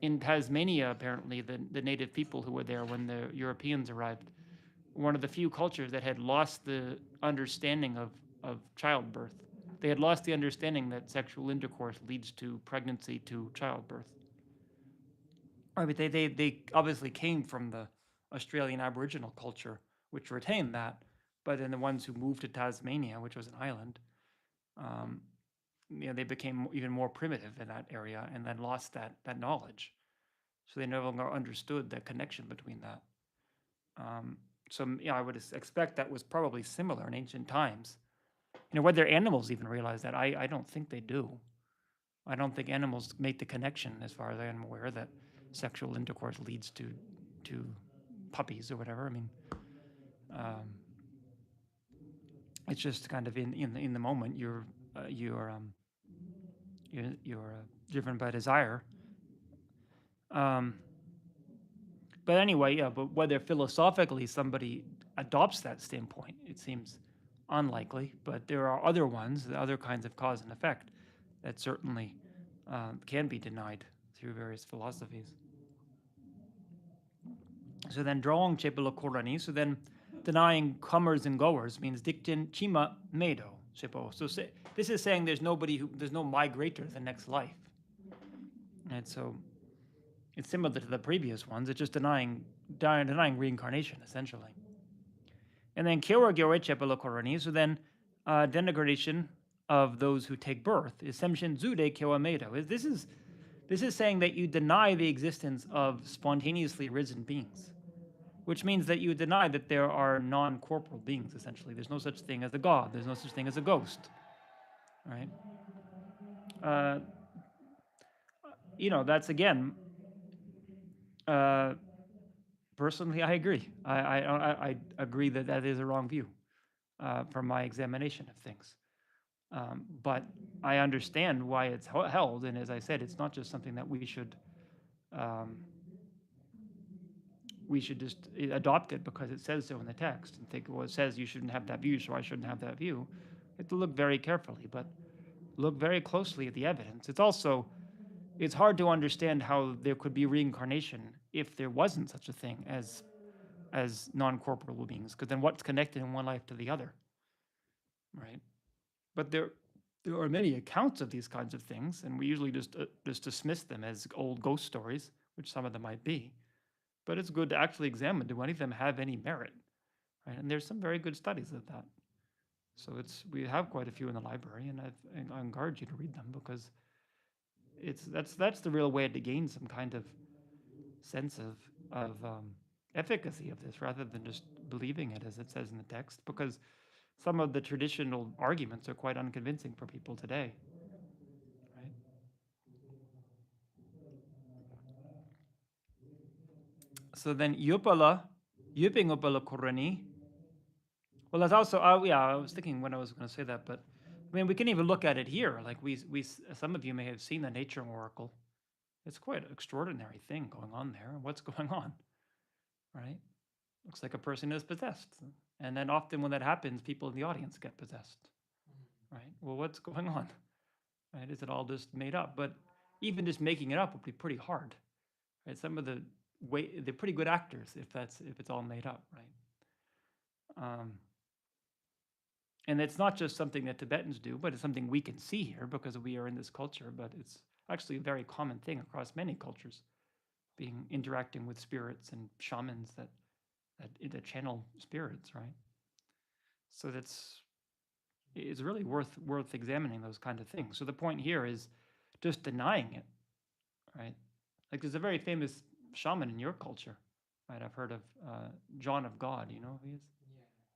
in Tasmania, apparently, the native people who were there when the Europeans arrived, one of the few cultures that had lost the understanding of childbirth. They had lost the understanding that sexual intercourse leads to pregnancy to childbirth. I mean, they obviously came from the Australian Aboriginal culture, which retained that, but then the ones who moved to Tasmania, which was an island, um, they became even more primitive in that area and then lost that knowledge. So they no longer understood the connection between that. So I would expect that was probably similar in ancient times. Whether animals even realize that, I don't think they do. I don't think animals make the connection, as far as I am aware, that sexual intercourse leads to puppies or whatever. I mean, it's just kind of in the moment you're driven by desire. But anyway, but whether philosophically somebody adopts that standpoint, it seems unlikely. But there are other ones, the other kinds of cause and effect, that certainly can be denied through various philosophies. So then, drawing chepelo korani. So then, denying comers and goers means diktin chima medo chepo. So this is saying there's no migrator the next life, and so it's similar to the previous ones. It's just denying reincarnation, essentially. And then Kyowa Gyoe Chepelo Korani, so then denigration of those who take birth is Semshin Zude Kyowa Medo. This is saying that you deny the existence of spontaneously risen beings, which means that you deny that there are non-corporal beings, essentially. There's no such thing as a god. There's no such thing as a ghost, right? That's again, personally, I agree. I agree that is a wrong view from my examination of things. But I understand why it's held, and as I said, it's not just something that we should just adopt it because it says so in the text and think, well, it says you shouldn't have that view, so I shouldn't have that view. You have to look very carefully, but look very closely at the evidence. It's hard to understand how there could be reincarnation if there wasn't such a thing as non-corporeal beings, because then what's connected in one life to the other, right? But there are many accounts of these kinds of things, and we usually just dismiss them as old ghost stories, which some of them might be. But it's good to actually examine, do any of them have any merit, right? And there's some very good studies of that. So we have quite a few in the library, and I encourage you to read them, because that's the real way to gain some kind of sense of efficacy of this, rather than just believing it as it says in the text, because some of the traditional arguments are quite unconvincing for people today, right? So then Yupala, Yuping Upala Korani. Well, that's also, I was thinking when I was going to say that, but I mean, we can even look at it here. Like some of you may have seen the nature oracle. It's quite an extraordinary thing going on there. What's going on, right? Looks like a person is possessed. And then often when that happens, people in the audience get possessed, right? Well, what's going on, right? Is it all just made up? But even just making it up would be pretty hard, right? Some of they're pretty good actors if it's all made up, right? And it's not just something that Tibetans do, but it's something we can see here because we are in this culture. But it's actually a very common thing across many cultures, interacting with spirits and shamans that channel spirits, right? So it's really worth examining those kind of things. So the point here is just denying it, right? Like there's a very famous shaman in your culture, right? I've heard of John of God. You know who he is?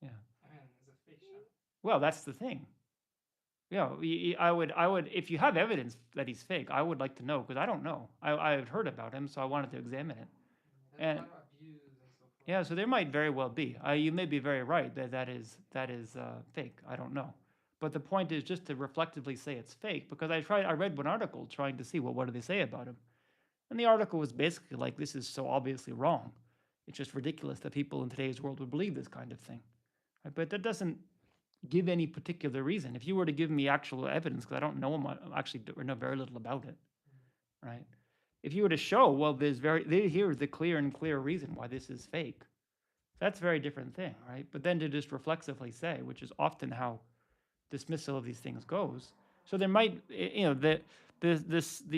Yeah. Yeah. I mean, it's a fake shot. Well, that's the thing. Yeah, I would, if you have evidence that he's fake, I would like to know, because I don't know. I've heard about him, so I wanted to examine it. There's And a lot of abuse and so Yeah, so there might very well be. You may be very right that that is fake. I don't know, but the point is just to reflectively say it's fake because I read one article trying to see what do they say about him, and the article was basically like this is so obviously wrong. It's just ridiculous that people in today's world would believe this kind of thing, right? But that doesn't give any particular reason. If you were to give me actual evidence, because I don't know actually or know very little about it, right? If you were to show, well, here's the clear and clear reason why this is fake, that's a very different thing, right? But then to just reflexively say, which is often how dismissal of these things goes. So there might, the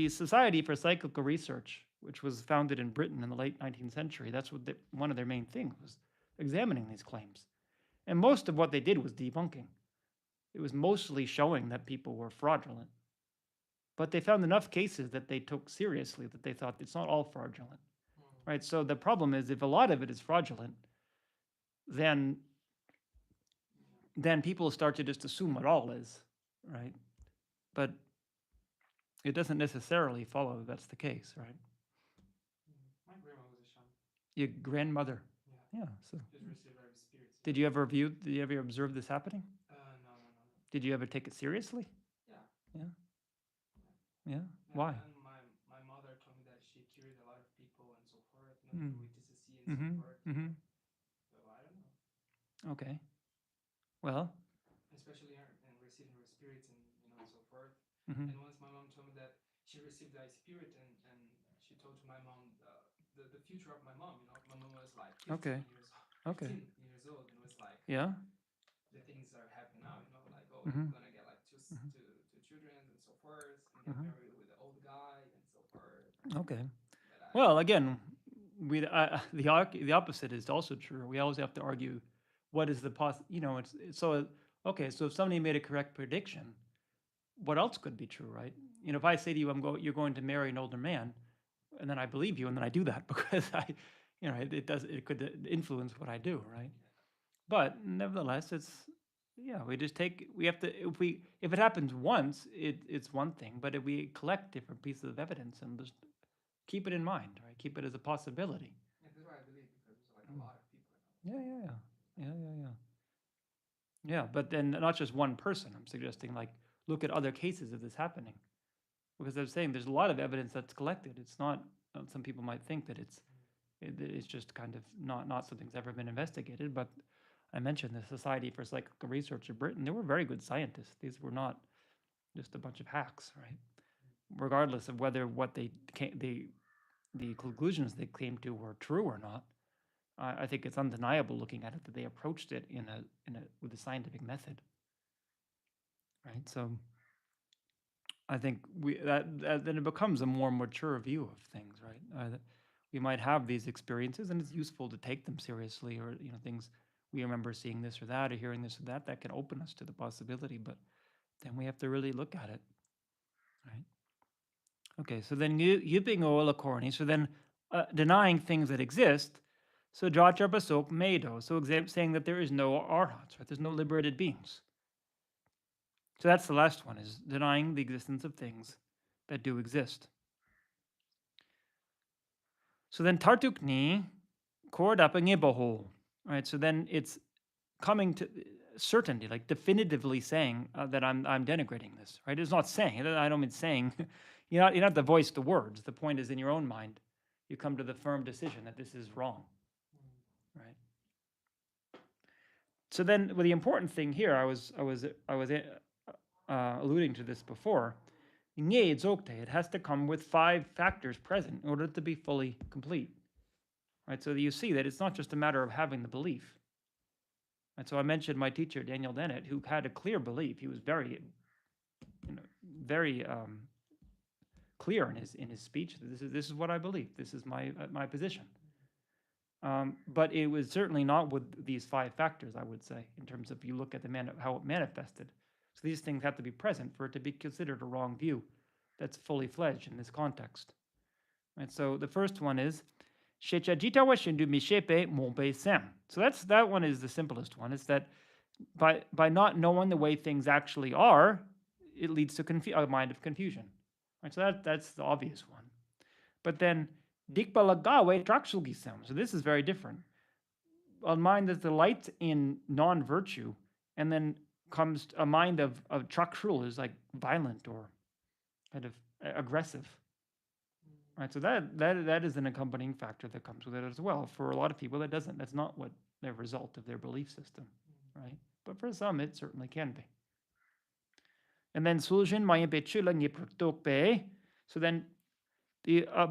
Society for Psychical Research, which was founded in Britain in the late 19th century, that's what one of their main things was, examining these claims. And most of what they did was debunking. It was mostly showing that people were fraudulent. But they found enough cases that they took seriously that they thought it's not all fraudulent, right? So the problem is if a lot of it is fraudulent, then people start to just assume it all is, right? But it doesn't necessarily follow that's the case, right? My grandma was a shaman. Your grandmother. Yeah. Yeah. So Just received a lot of spirits. did you ever observe this happening? No. Did you ever take it seriously? Yeah. Yeah. Yeah. And, Why? And my mother told me that she cured a lot of people and so forth, Mm. with TCC and Mm-hmm. so forth. Mm-hmm. So I don't know. Okay. Well. Especially in receiving her spirits and so forth. Mm-hmm. And once my mom told me that she received a spirit and she told to my mom the future of my mom. My mom was like 15 Okay. years old. Okay. 15 years old, and was like, Yeah. the things that are happening now, like, oh, Mhm. you're gonna get like two children and so forth, and get Mhm. married with the old guy and so forth. Okay. But Well, again, the opposite is also true. We always have to argue what is the it's so okay. So if somebody made a correct prediction, what else could be true, right? If I say to you, you're going to marry an older man, and then I believe you, and then I do that because it could influence what I do, right? But nevertheless, we have to if it happens once, it's one thing. But if we collect different pieces of evidence and just keep it in mind, right? Keep it as a possibility. yeah, that's why I believe, because there's like a Mm. lot of people. Yeah, but then not just one person. I'm suggesting look at other cases of this happening, because I'm saying there's a lot of evidence that's collected. It's not. Some people might think that it's just kind of not something that's ever been investigated. But I mentioned the Society for Psychical Research in Britain. They were very good scientists. These were not just a bunch of hacks, right? Regardless of whether what the conclusions they came to were true or not, I think it's undeniable looking at it that they approached it with a scientific method, right? So I think then it becomes a more mature view of things, right? That we might have these experiences, and it's useful to take them seriously, or things we remember seeing this or that, or hearing this or that can open us to the possibility. But then we have to really look at it, right? Okay, so then yuping o corny. So then denying things that exist. So Jachar Basok Meido. So saying that there is no arhats, right? There's no liberated beings. So that's the last one, is denying the existence of things that do exist. So then Tartukni Kordapangeboho. Right, so then it's coming to certainty, like definitively saying that I'm denigrating this, right? It's not saying, I don't mean saying, you don't have to voice the words. The point is in your own mind, you come to the firm decision that this is wrong, right? So then, the important thing here, I was alluding to this before. It has to come with 5 factors present in order to be fully complete, right? So you see that it's not just a matter of having the belief. And so I mentioned my teacher, Daniel Dennett, who had a clear belief. He was very, very clear in his speech. This is what I believe. This is my position. But it was certainly not with these 5 factors, I would say, in terms of you look at how it manifested. So these things have to be present for it to be considered a wrong view that's fully fledged in this context. Right. So the first one is Shechajita wa shindu mishepe mobe sem. So that one is the simplest one. It's that by not knowing the way things actually are, it leads to a mind of confusion. Right. So that's the obvious one. But then dikbalagawe traksulgisem. So this is very different. a mind that delights in non-virtue, and then comes a mind of chakshul is like violent or kind of aggressive. Right, so that is an accompanying factor that comes with it as well. For a lot of people, that doesn't. That's not what the result of their belief system, right? But for some, it certainly can be. And then sulжin maye chula ngi praktok pe. So then,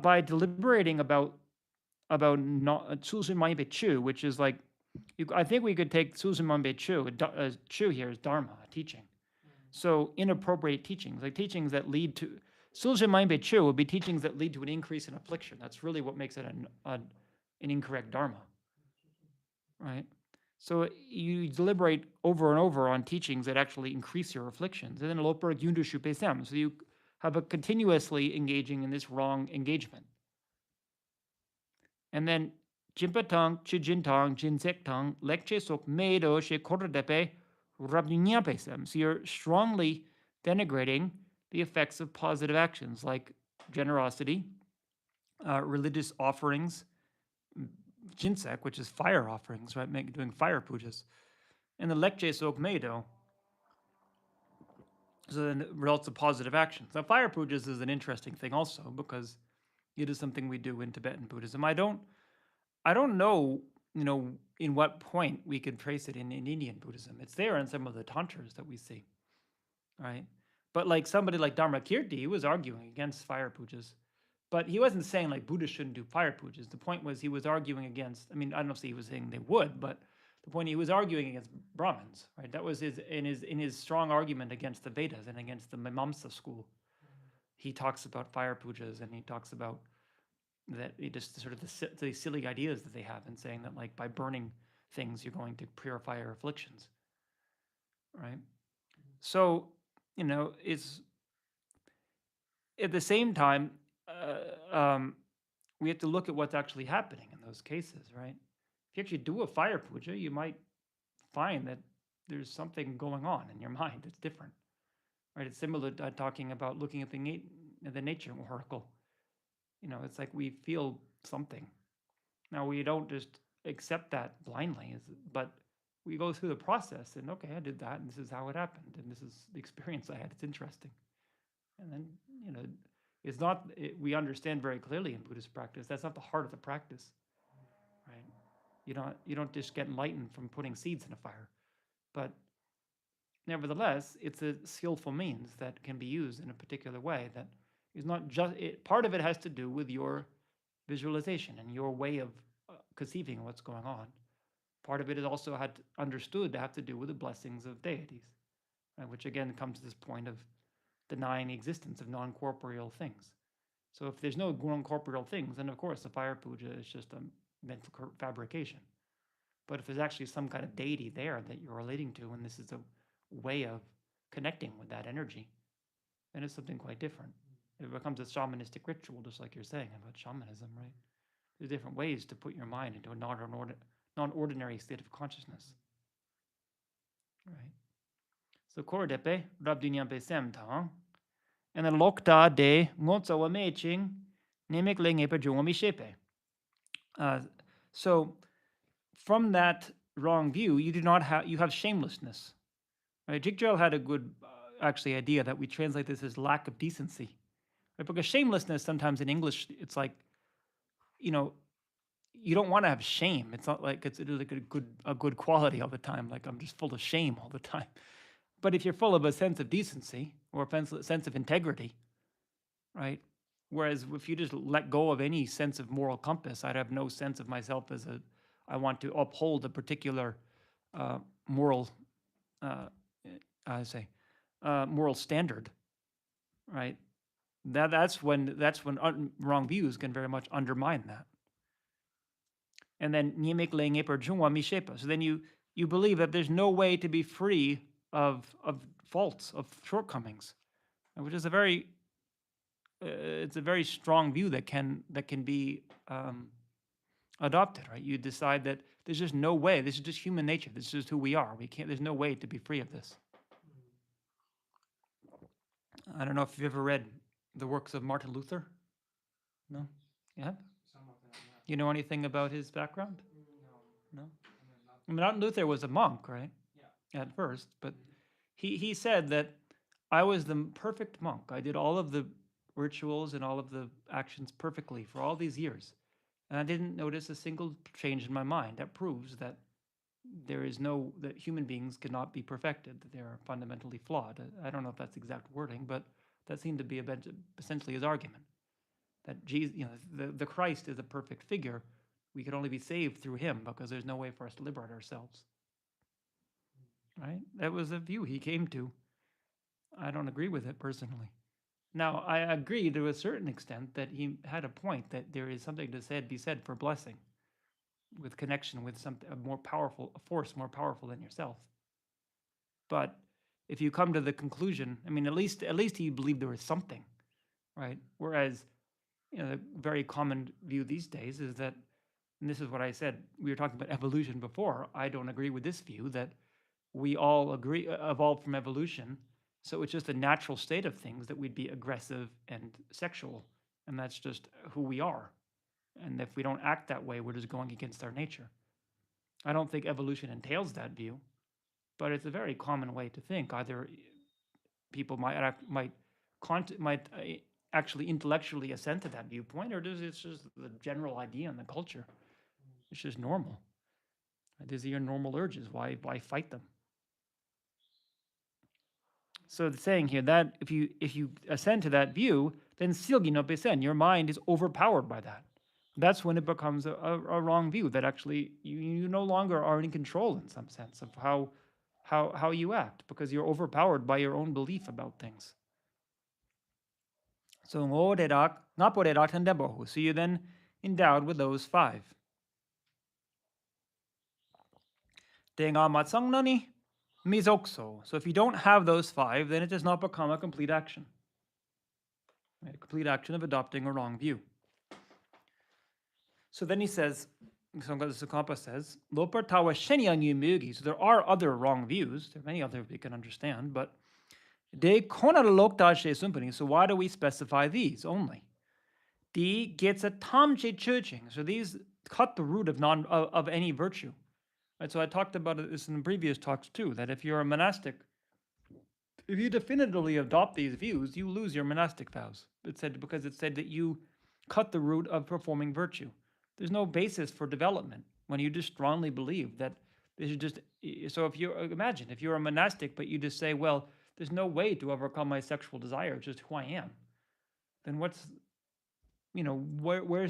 by deliberating about sulжin maye chu, which is like, I think we could take sulжin maye chu. Chu here is dharma, teaching. So inappropriate teachings, like teachings that lead to sulжin maye chu, would be teachings that lead to an increase in affliction. That's really what makes it an incorrect dharma, right? So you deliberate over and over on teachings that actually increase your afflictions. And then loper gyundu shupesem. So you have a continuously engaging in this wrong engagement. And then jimpatang, chijintang, jinsektang, lekche sok meido she kordepe rabnyapesem. So you're strongly denigrating the effects of positive actions like generosity, religious offerings, jinsek, which is fire offerings, right? Doing fire pujas. And the lekche sok meido, so then it results of positive actions. Now, fire pujas is an interesting thing also because it is something we do in Tibetan Buddhism. I don't know, in what point we could trace it in Indian Buddhism. It's there in some of the tantras that we see, right? But like somebody like Dharmakirti, he was arguing against fire pujas. But he wasn't saying like Buddhists shouldn't do fire pujas. The point was he was arguing against, I don't know if he was saying they would, but the point he was arguing against Brahmins, right? That was in his strong argument against the Vedas and against the Mimamsa school. He talks about fire pujas and he talks about that it just sort of the silly ideas that they have in saying that like by burning things you're going to purify your afflictions, right? So it's at the same time we have to look at what's actually happening in those cases, right? If you actually do a fire puja, you might find that there's something going on in your mind that's different, right? It's similar to talking about looking at the nature oracle. It's like we feel something. Now, we don't just accept that blindly, but we go through the process and, okay, I did that, and this is how it happened, and this is the experience I had. It's interesting. And then, it's not, we understand very clearly in Buddhist practice, that's not the heart of the practice, right? You don't just get enlightened from putting seeds in a fire. But nevertheless, it's a skillful means that can be used in a particular way that is not just, part of it has to do with your visualization and your way of conceiving what's going on. Part of it is also understood to have to do with the blessings of deities, right? Which again comes to this point of denying the existence of non-corporeal things. So if there's no non-corporeal things, then of course the fire puja is just a mental fabrication. But if there's actually some kind of deity there that you're relating to, and this is a way of connecting with that energy, then it's something quite different. It becomes a shamanistic ritual, just like you're saying about shamanism, right? There's different ways to put your mind into a non-ordinary state of consciousness, right? So kordepe rabdunyampe semtang, and then lokta de ngotsawa meching nemek lengepe jungami shepe. So from that wrong view, you have shamelessness, right? Jigdral had a good idea that we translate this as lack of decency, right? Because shamelessness sometimes in English it's like, you don't want to have shame. It's not like it's like a good quality all the time. Like I'm just full of shame all the time. But if you're full of a sense of decency or a sense of integrity, right? Whereas if you just let go of any sense of moral compass, I'd have no sense of myself as I want to uphold a particular moral, moral standard, right? That's when wrong views can very much undermine that. And then so then you believe that there's no way to be free of faults, of shortcomings, which is a very strong view that can be adopted, right? You decide that there's just no way. This is just human nature. This is just who we are. There's no way to be free of this. I don't know if you've ever read the works of Martin Luther. No? Yeah? Some of them, yeah. You know anything about his background? No. No? Martin Luther was a monk, right? Yeah. At first, but he said that I was the perfect monk. I did all of the rituals and all of the actions perfectly for all these years, and I didn't notice a single change in my mind. That proves that that human beings cannot be perfected, that they are fundamentally flawed. I don't know if that's exact wording, but that seemed to be essentially his argument. That Jesus, the Christ is a perfect figure. We could only be saved through him because there's no way for us to liberate ourselves. Right? That was a view he came to. I don't agree with it personally. Now, I agree to a certain extent that he had a point that there is something to be said for blessing, with connection with something a force more powerful than yourself. But if you come to the conclusion, I mean, at least he believed there was something, right? Whereas, the very common view these days is that, and this is what I said, we were talking about evolution before. I don't agree with this view that we all evolved from evolution, so it's just a natural state of things that we'd be aggressive and sexual, and that's just who we are. And if we don't act that way, we're just going against our nature. I don't think evolution entails that view, but it's a very common way to think. Either people might actually intellectually assent to that viewpoint, or it's just the general idea in the culture. It's just normal. These are your normal urges. Why fight them? So it's saying here that if you assent to that view, then silgi no pesen, your mind is overpowered by that. That's when it becomes a wrong view. That actually you no longer are in control in some sense of how you act, because you're overpowered by your own belief about things. So so you're then endowed with those five. So if you don't have those five, then it does not become a complete action. Right? A complete action of adopting a wrong view. So then he says, Tsongkhapa says, Lopar tawa shenyang yu mugi. So there are other wrong views. There are many other we can understand, but de kona lokta she sumpani. So why do we specify these only? D gets a tamche churching. So these cut the root of any virtue. Right? So I talked about this in the previous talks too, that if you're a monastic, if you definitively adopt these views, you lose your monastic vows. Because it said that you cut the root of performing virtue. There's no basis for development when you just strongly believe that this is just. So if if you're a monastic, but you just say, well, there's no way to overcome my sexual desire, it's just who I am, then where's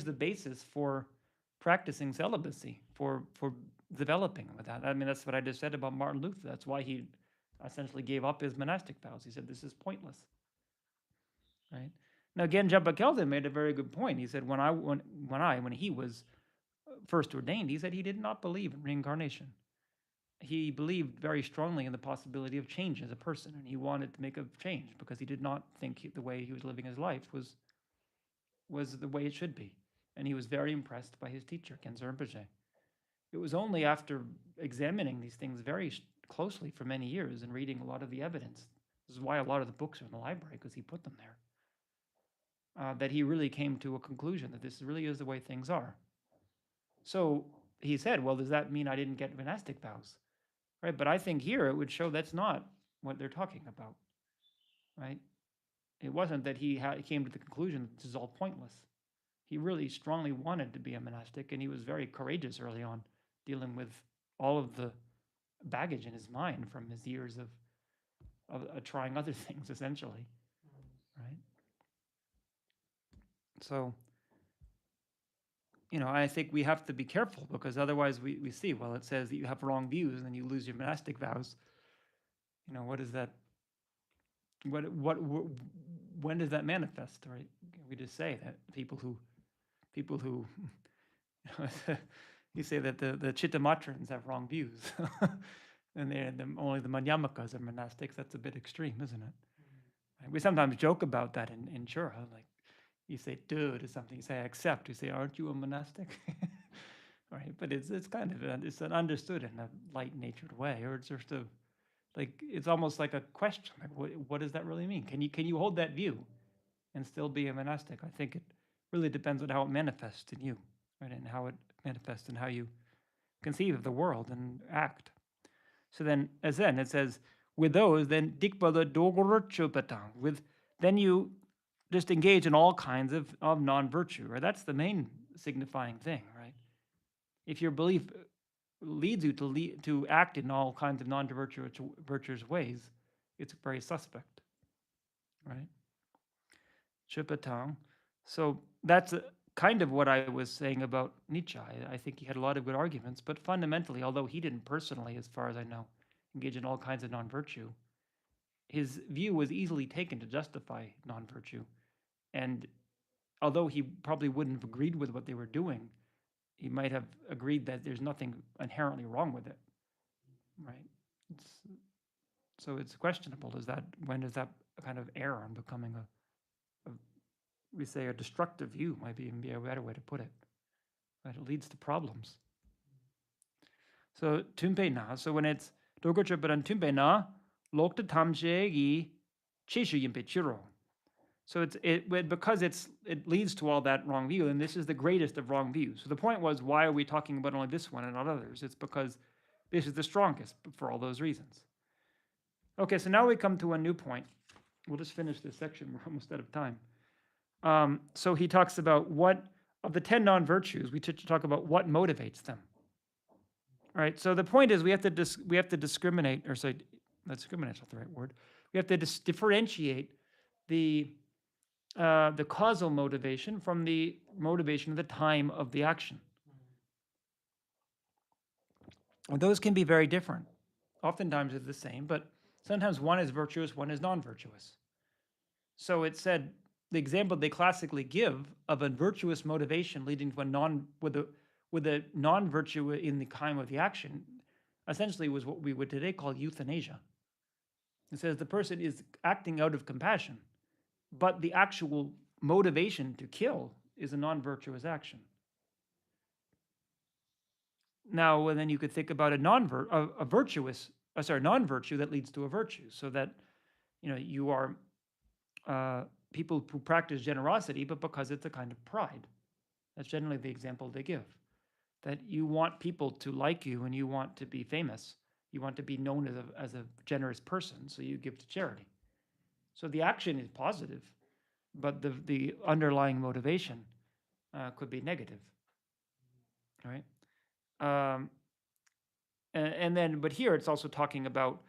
the basis for practicing celibacy, for developing with that? I mean, that's what I just said about Martin Luther. That's why he essentially gave up his monastic vows. He said, this is pointless. Right? Now, again, Jabba Kelvin made a very good point. He said, when he was first ordained, he said he did not believe in reincarnation. He believed very strongly in the possibility of change as a person, and he wanted to make a change because he did not think the way he was living his life was the way it should be. And he was very impressed by his teacher, Khenzo Rinpoche. It was only after examining these things very closely for many years and reading a lot of the evidence, this is why a lot of the books are in the library, because he put them there, that he really came to a conclusion that this really is the way things are. So he said, well, does that mean I didn't get monastic vows? Right? But I think here it would show that's not what they're talking about. Right? It wasn't that he came to the conclusion that this is all pointless. He really strongly wanted to be a monastic, and he was very courageous early on, dealing with all of the baggage in his mind from his years of trying other things, essentially. Right? So, I think we have to be careful, because otherwise we see, well, it says that you have wrong views and then you lose your monastic vows. What is that? When does that manifest, right? We just say that people who you say that the Chittamatrans have wrong views, and only the Madhyamakas are monastics. That's a bit extreme, isn't it? Right? We sometimes joke about that in Chura, like you say "dude" or something. You say "I accept." You say, "Aren't you a monastic?" Right? But it's kind of it's an understood in a light-natured way, or it's just it's almost like a question. Like, what does that really mean? Can you hold that view and still be a monastic? I think it really depends on how it manifests in you, right? And how it manifests and how you conceive of the world and act. So then, it says, with those, then dikbala dogorchupatang, with then you just engage in all kinds of non-virtue, right? That's the main signifying thing, right? If your belief leads you to act in all kinds of non-virtuous ways, it's very suspect, right? Chupatang. So that's kind of what I was saying about Nietzsche. I think he had a lot of good arguments, but fundamentally, although he didn't personally, as far as I know, engage in all kinds of non-virtue, his view was easily taken to justify non-virtue. And although he probably wouldn't have agreed with what they were doing, he might have agreed that there's nothing inherently wrong with it, right? So it's questionable. When does that kind of err on becoming we say a destructive view might even be a better way to put it, but it leads to problems. So tumpe na. So when it's dogochaparan tumpe na, lokta tamje gi chishu yimpe chiro. So because it leads to all that wrong view, and this is the greatest of wrong views. So the point was, why are we talking about only this one and not others? It's because this is the strongest for all those reasons. Okay, so now we come to a new point. We'll just finish this section. We're almost out of time. So he talks about what of the 10 non-virtues. We talk about what motivates them. All right. So the point is we have to discriminate, or sorry, discriminate's not the right word. We have to differentiate the causal motivation from the motivation of the time of the action. And those can be very different. Oftentimes they're the same, but sometimes one is virtuous, one is non-virtuous. So it said the example they classically give of a virtuous motivation leading to with a non-virtue in the time of the action, essentially was what we would today call euthanasia. It says the person is acting out of compassion, but the actual motivation to kill is a non-virtuous action. Now, and then you could think about a non-virtue that leads to a virtue, so that you are people who practice generosity, but because it's a kind of pride. That's generally the example they give. That you want people to like you and you want to be famous. You want to be known as a generous person, so you give to charity. So the action is positive, but the underlying motivation could be negative, right? But here it's also talking about,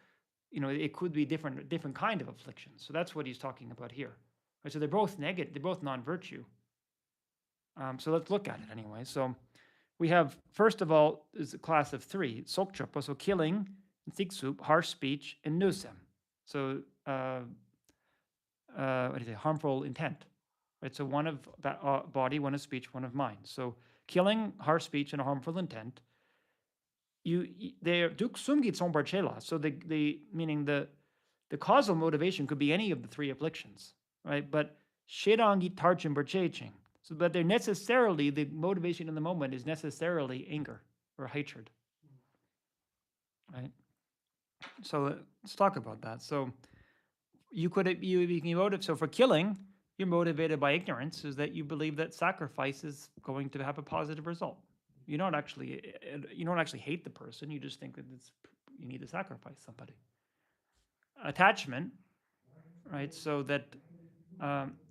it could be different kind of afflictions. So that's what he's talking about here. Right, so they're both negative, they're both non-virtue. So let's look at it anyway. So we have, first of all, is a class of 3, sokchopa, so killing, siksup, harsh speech, and nusem. So harmful intent. Right, so one of body, one of speech, one of mind. So killing, harsh speech, and a harmful intent. They're duk sumgit sombarchela. So meaning the causal motivation could be any of the 3 afflictions, right? But sherangi tarchim barcheching. So but they're necessarily, the motivation in the moment is necessarily anger or hatred. Right? So let's talk about that. So you can motive. So for killing, you're motivated by ignorance, is that you believe that sacrifice is going to have a positive result. You don't actually hate the person. You just think that you need to sacrifice somebody. Attachment, right? So that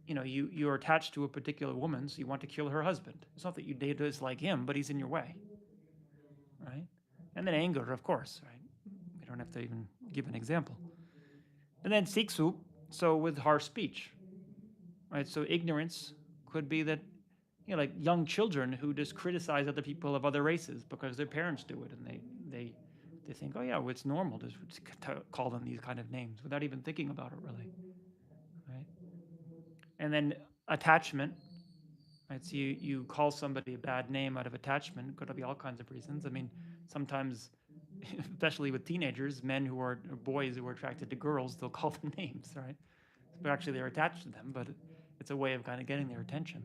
you're attached to a particular woman, so you want to kill her husband. It's not that you dislike him, but he's in your way, right? And then anger, of course, right? We don't have to even give an example. And then siksu, so with harsh speech, right? So ignorance could be that, like young children who just criticize other people of other races because their parents do it, and they think, oh yeah, well, it's normal to call them these kind of names without even thinking about it, really, right? And then attachment, right? So you call somebody a bad name out of attachment. Could be all kinds of reasons. I mean, sometimes, especially with teenagers, boys who are attracted to girls, they'll call them names, right? But actually they're attached to them, but it's a way of kind of getting their attention,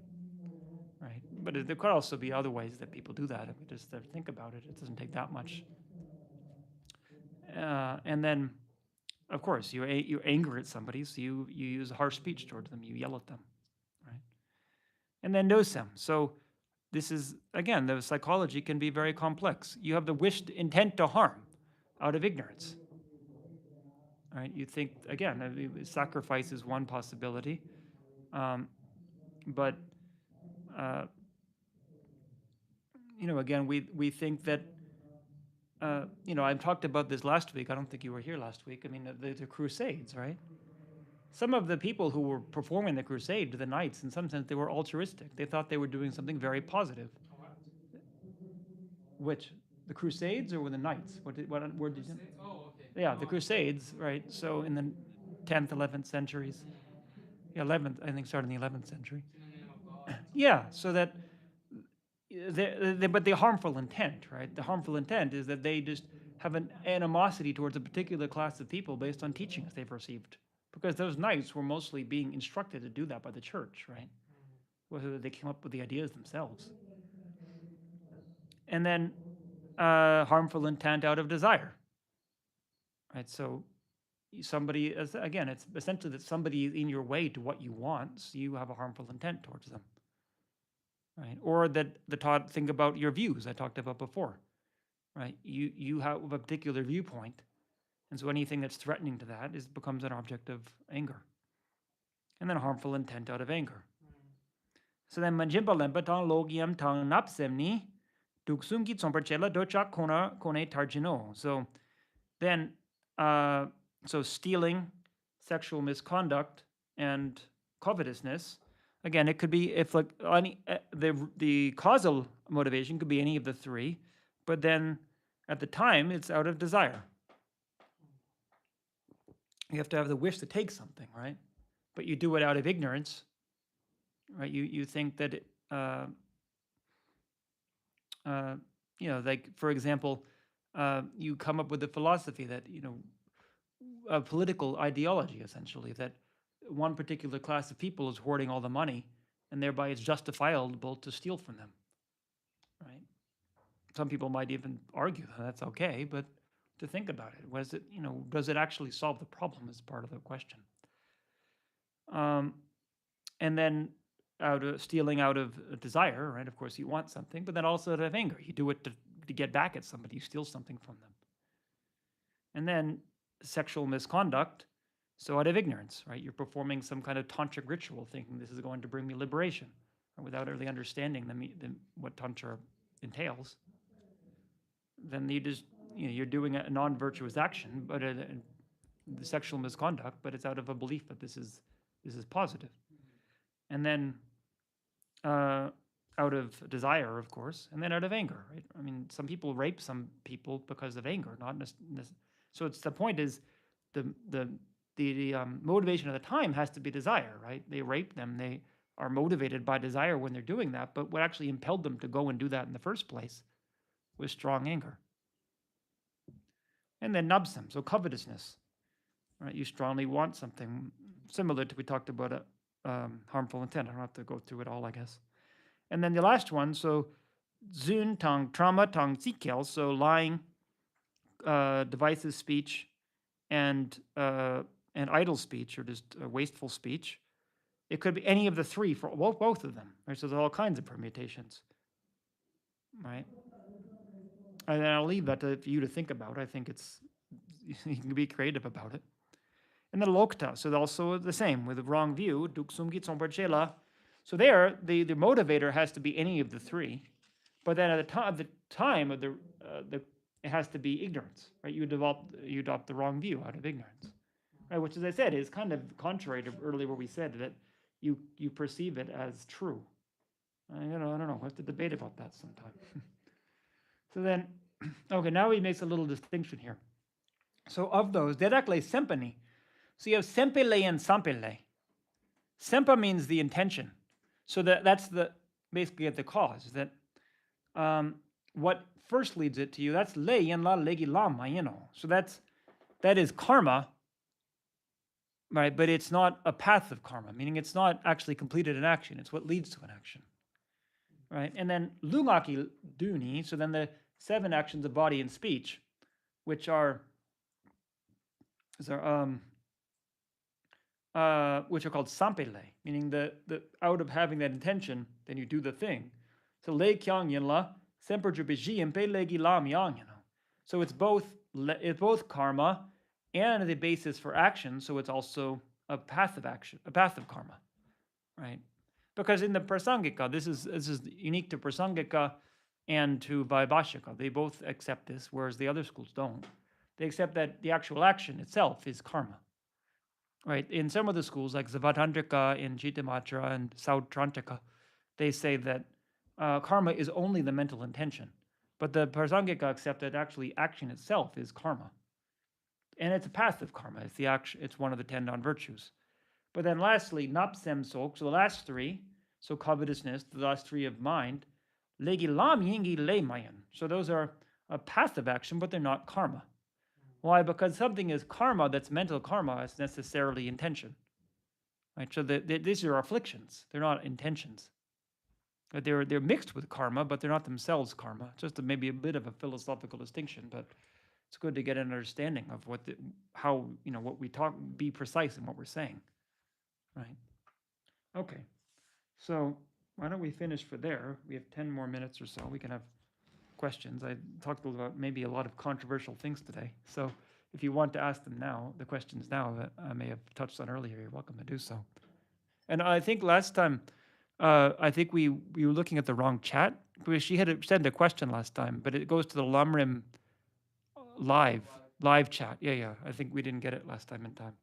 right? But there could also be other ways that people do that. If we just think about it, it doesn't take that much. And then, of course, you anger at somebody, so you use harsh speech towards them. You yell at them, right? And then nosem. So this is, again, the psychology can be very complex. You have the wished intent to harm out of ignorance. Right? You think, again, I mean, sacrifice is one possibility, but again, we think that, I talked about this last week. I don't think you were here last week. I mean, the Crusades, right? Some of the people who were performing the crusade, the knights, in some sense, they were altruistic. They thought they were doing something very positive. What? Which, the Crusades or the Knights? What word did you? Crusades? Oh, okay. Yeah, No, the Crusades, right? So in the 10th, 11th centuries, the 11th, I think, started in the 11th century. in the name of God. and something Yeah, like that. so that, but the harmful intent, right? The harmful intent is that they just have an animosity towards a particular class of people based on teachings they've received. Because those knights were mostly being instructed to do that by the church, right? Whether they came up with the ideas themselves. And then harmful intent out of desire, right? So somebody, again, it's essentially that somebody is in your way to what you want, so you have a harmful intent towards them, right? Or that think about your views I talked about before, right? You have a particular viewpoint, and so anything that's threatening to that becomes an object of anger. And then harmful intent out of anger. So then manjimpa lempa tang logiam tang napsemni duksumki tsomperchela dochak kone tarjino. So then, so stealing, sexual misconduct, and covetousness. Again, it could be if like the causal motivation could be any of the three, but then at the time it's out of desire. You have to have the wish to take something, right? But you do it out of ignorance, right? You think that it, like for example, you come up with a philosophy that a political ideology essentially that one particular class of people is hoarding all the money, and thereby it's justifiable to steal from them, right? Some people might even argue that that's okay, but to think about it, does it actually solve the problem is part of the question. And then stealing out of a desire, right? Of course, you want something, but then also out of anger, you do it to get back at somebody, you steal something from them. And then sexual misconduct, so out of ignorance, right? You're performing some kind of tantric ritual, thinking this is going to bring me liberation, without really understanding what tantra entails. Then you're doing a non-virtuous action, but the sexual misconduct, but it's out of a belief that this is positive. And then out of desire, of course, and then out of anger, right? I mean, some people rape some people because of anger, not so it's the point is the motivation at the time has to be desire, right? They rape them, they are motivated by desire when they're doing that, but what actually impelled them to go and do that in the first place was strong anger. And then nabsam, so covetousness, right? You strongly want something similar to we talked about harmful intent. I don't have to go through it all, I guess. And then the last one, so zun tang trauma tang zikel, so lying, divisive speech, and idle speech, or just wasteful speech. It could be any of the three for both of them. Right? So there's all kinds of permutations, right? And then I'll leave that for you to think about. I think you can be creative about it. And then lokta, so also the same with the wrong view. So there, the motivator has to be any of the three, but then at the time of it has to be ignorance, right? You adopt the wrong view out of ignorance, right? Which, as I said, is kind of contrary to earlier where we said that you perceive it as true. I don't know. We have to debate about that sometime. So then, okay, now he makes a little distinction here. So of those, dedakle sempani. So you have sempele and sampele. Sempa means the intention. So that's basically at the cause. That what first leads it to you, that's le yen la legi lama, So that is karma, right? But it's not a path of karma, meaning it's not actually completed an action. It's what leads to an action, right? And then lungaki duni, so then the 7 actions of body and speech, which are called sampele, meaning the out of having that intention, then you do the thing. So le kyang yin la semper jubi and pe legi lam yang. So it's both karma and the basis for action. So it's also a path of action, a path of karma, right? Because in the Prasangika, this is unique to Prasangika and to Vaibhashika. They both accept this, whereas the other schools don't. They accept that the actual action itself is karma, right? In some of the schools, like Zavadhandrika in Chitamatra and Sautrantika, they say that karma is only the mental intention. But the Prasangika accept that actually action itself is karma. And it's a path of karma. It's the action, it's one of the 10 non-virtues. But then lastly, napsem sok, so the last three, so covetousness, the last three of mind, legi lam yingi le mayan. So those are a path of action, but they're not karma. Why? Because something is karma that's mental karma is necessarily intention. Right? So these are afflictions. They're not intentions. They're mixed with karma, but they're not themselves karma. Just maybe a bit of a philosophical distinction, but it's good to get an understanding of what what we talk, be precise in what we're saying. Right. Okay. So why don't we finish for there? We have 10 more minutes or so. We can have questions. I talked about maybe a lot of controversial things today. So if you want to ask them now, the questions now that I may have touched on earlier, you're welcome to do so. And I think last time, I think we were looking at the wrong chat because she had sent a question last time, but it goes to the Lamrim live chat. Yeah. I think we didn't get it last time in time.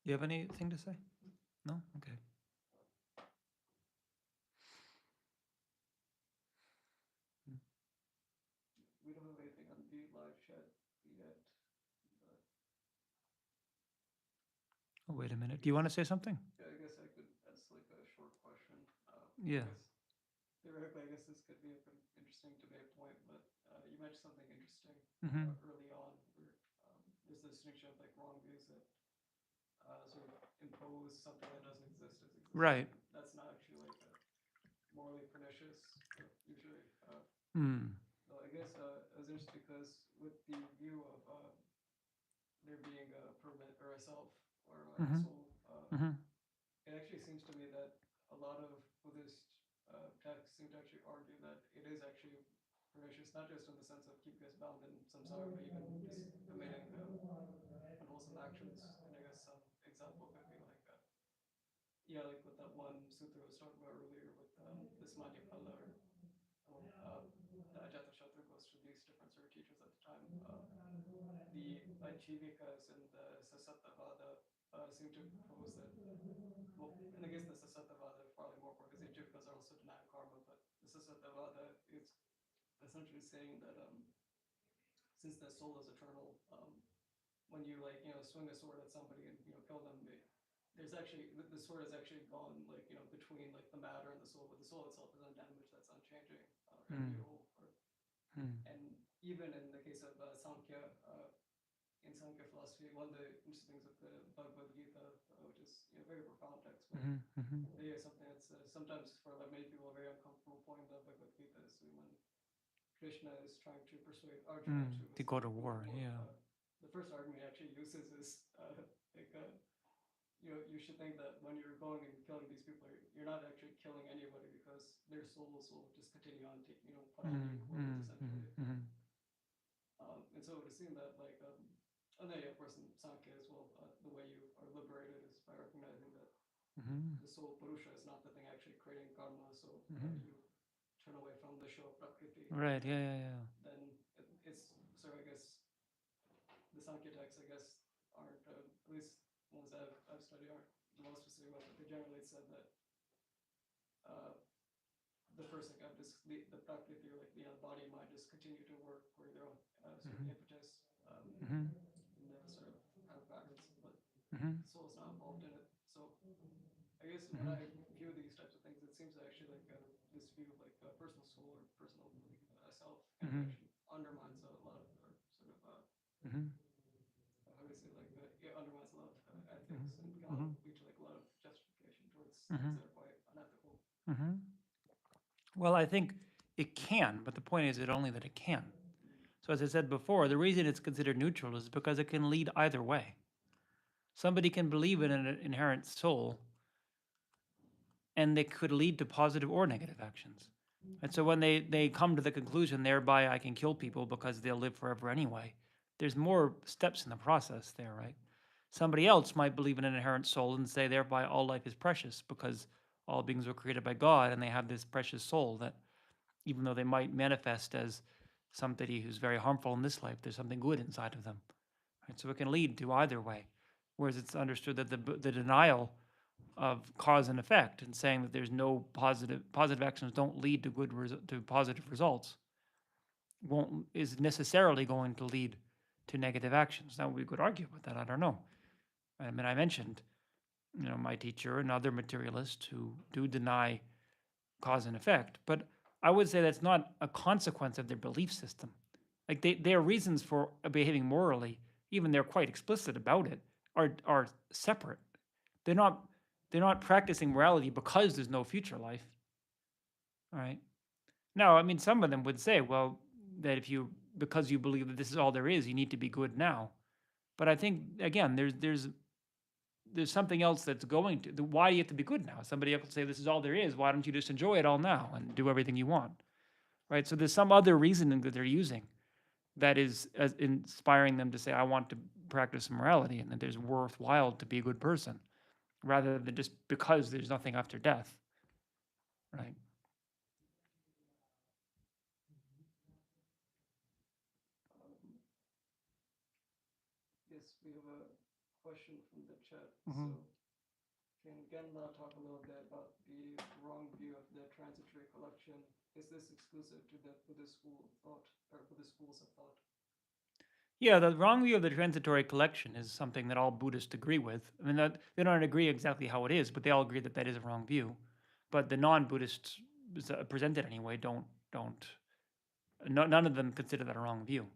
You have anything to say? No? Okay. We don't have anything on the live chat yet. Oh, wait a minute. Do you want to say something? Yeah, I guess I could ask like a short question. Yeah. Theoretically, I guess this could be a pretty interesting debate point, but you mentioned something interesting Mhm. early on where there's the distinction of like wrong views that sort of impose something that doesn't exist as existing. Right. That's not actually like a morally pernicious, usually. Hmm. So I guess it was interesting because with the view of there being a permanent or a self or a Mhm. soul, Mhm. it actually seems to me that a lot of Buddhist texts seem to actually argue that it is actually pernicious, not just in the sense of keeping us bound in samsara, but even just committing unwholesome actions. And I guess some example could be like, like what that one sutra was talking about earlier with the samadhi phala, or the Ajatashatru goes to these different sort of teachers at the time. The Ajivikas and the Sasattavada seem to propose that, well, and I guess the Sasattavada is probably more important because the Ajivikas are also denying karma, but the Sasattavada is essentially saying that since the soul is eternal, when you swing a sword at somebody and kill them, there's actually the sword has actually gone between like the matter and the soul, but the soul itself is undamaged, that's unchanging, immutable. And even in the case of Sankhya, in Sankhya philosophy, one of the interesting things with the Bhagavad Gita, which is very profound text, but they are something that's sometimes for like many people a very uncomfortable point of the Bhagavad Gita is when Krishna is trying to persuade Arjuna to go to war. Yeah. The first argument he actually uses is you should think that when you're going and killing these people, you're not actually killing anybody because their souls will just continue on taking, put on new clothes essentially. And so it would seem that and then of course in Sankhya as well, the way you are liberated is by recognizing that the soul Purusha is not the thing actually creating karma. So you turn away from the show of Prakriti. Right. Yeah. Then it's sort of, I guess, the Sankhya texts, I guess, aren't at least ones I've studied aren't the most specific about, but they generally said that the first like just the Prakriti, or like the body and mind, just continue to work for their own sort of impetus in the sort of patterns, but the soul is not involved in it. So I guess when I view these types of things, it seems actually like this view of like personal soul or personal self kind of actually undermines a lot of or sort of how do you say, like it undermines a lot of ethics and can lead to like a lot of justification towards things that are quite unethical. Well, I think it can, but the point is only that it can. So as I said before, the reason it's considered neutral is because it can lead either way. somebody can believe in an inherent soul, and they could lead to positive or negative actions. And so when they come to the conclusion, thereby I can kill people because they'll live forever anyway, there's more steps in the process there, right? Somebody else might believe in an inherent soul and say, thereby all life is precious because all beings were created by God and they have this precious soul that, even though they might manifest as somebody who's very harmful in this life, there's something good inside of them. Right? So it can lead to either way. Whereas it's understood that the denial of cause and effect and saying that there's no positive actions don't lead to to positive results won't is necessarily going to lead to negative actions. Now we could argue about that. I don't know. I mean, I mentioned, my teacher and other materialists who do deny cause and effect, but I would say that's not a consequence of their belief system. Like their reasons for behaving morally, even they're quite explicit about it, are separate. They're not they're not practicing morality because there's no future life. All right. Now, I mean, some of them would say, well, that if you because you believe that this is all there is, you need to be good now. But I think again, there's something else that's going to. Why do you have to be good now? Somebody else would say this is all there is. Why don't you just enjoy it all now and do everything you want? Right. So there's some other reasoning that they're using that is inspiring them to say, I want to practice morality and that there's worthwhile to be a good person, rather than just because there's nothing after death. Right. Yes, we have a question from the chat. Mhm. So can Genla talk a little bit about the wrong view of the transitory collection? Is this exclusive to the Buddhist school of thought or Buddhist schools of thought? Yeah, the wrong view of the transitory collection is something that all Buddhists agree with. I mean, that they don't agree exactly how it is, but they all agree that that is a wrong view. But the non-Buddhists presented anyway don't none of them consider that a wrong view.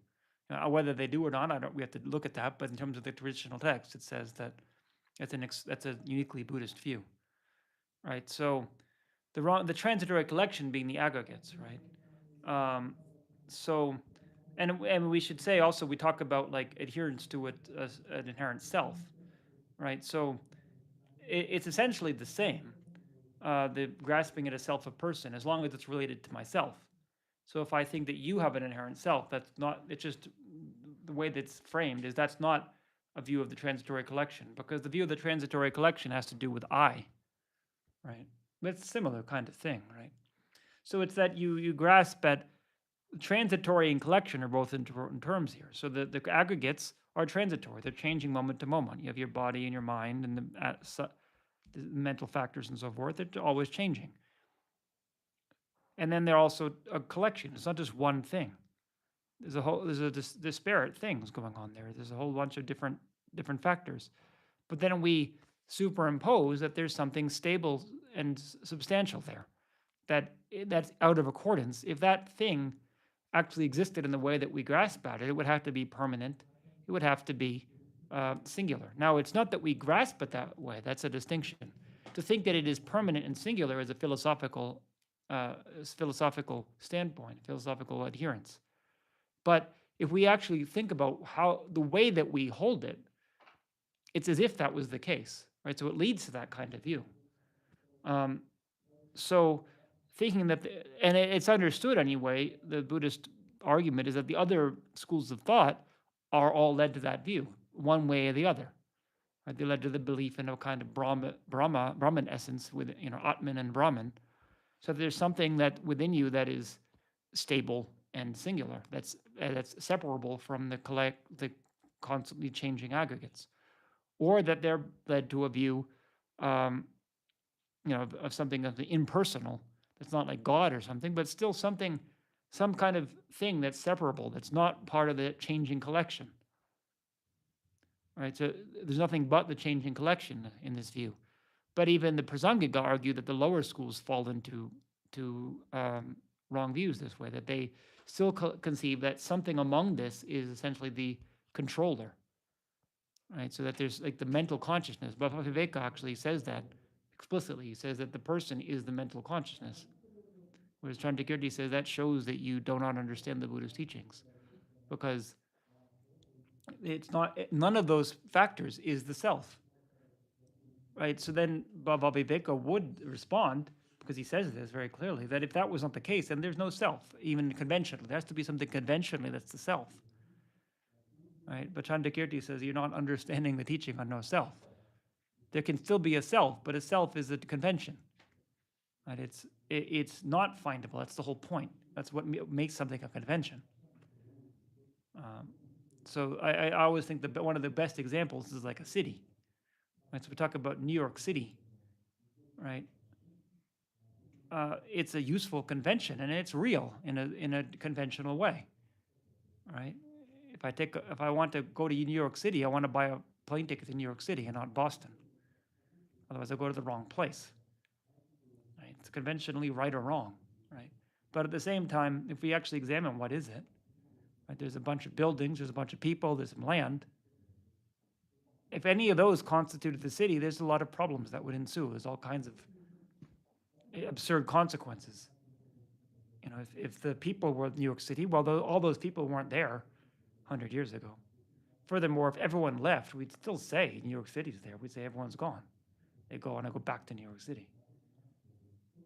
Whether they do or not, I don't. We have to look at that. But in terms of the traditional text, it says that that's a uniquely Buddhist view, right? So the transitory collection being the aggregates, right? So and we should say also we talk about like adherence to an inherent self, right? So it's essentially the same. The grasping at a self of person, as long as it's related to myself. So if I think that you have an inherent self, that's not. It's just the way that's framed is that's not a view of the transitory collection, because the view of the transitory collection has to do with I, right? It's a similar kind of thing, right? So it's that you grasp at transitory and collection are both important terms here. So the aggregates are transitory; they're changing moment to moment. You have your body and your mind and the mental factors and so forth. They're always changing. And then they're also a collection. It's not just one thing. There's a disparate things going on there. There's a whole bunch of different factors. But then we superimpose that there's something stable and substantial there. That's out of accordance. If that thing actually existed in the way that we grasp at it, it would have to be permanent. It would have to be singular. Now, it's not that we grasp it that way. That's a distinction. To think that it is permanent and singular is a philosophical standpoint, philosophical adherence. But if we actually think about how the way that we hold it, it's as if that was the case, right? So it leads to that kind of view. So thinking that, and it's understood anyway, the Buddhist argument is that the other schools of thought are all led to that view, one way or the other. Right? They led to the belief in a kind of Brahman essence with, Atman and Brahman. So there's something that within you that is stable and singular, that's separable from the constantly changing aggregates, or that they're led to a view, of something of the impersonal. That's not like God or something, but still something, some kind of thing that's separable. That's not part of the changing collection. Right. So there's nothing but the changing collection in this view. But even the Prasangika argue that the lower schools fall into wrong views this way, that they still conceive that something among this is essentially the controller, right? So that there's like the mental consciousness. Bhava Viveka actually says that explicitly. He says that the person is the mental consciousness. Whereas Chandrakirti says that shows that you do not understand the Buddha's teachings, because It's not, none of those factors is the self, right? So then Baba Viveka would respond, because he says this very clearly, that if that was not the case, then there's no self, even conventionally. There has to be something conventionally that's the self, right? But Chandrakirti says you're not understanding the teaching on no self. There can still be a self, but a self is a convention, right? It's not findable. That's the whole point. That's what makes something a convention. So I always think that one of the best examples is like a city, right? So we talk about New York City, right? It's a useful convention and it's real in a conventional way, right? If I want to go to New York City, I want to buy a plane ticket to New York City and not Boston. Otherwise, I go to the wrong place. Right? It's conventionally right or wrong, right? But at the same time, if we actually examine what is it, right? There's a bunch of buildings, there's a bunch of people, there's some land. If any of those constituted the city, there's a lot of problems that would ensue. There's all kinds of absurd consequences. You know, if the people were New York City, well, all those people weren't there 100 years ago. Furthermore, if everyone left, we'd still say New York City's there. We'd say everyone's gone. They go and I go back to New York City.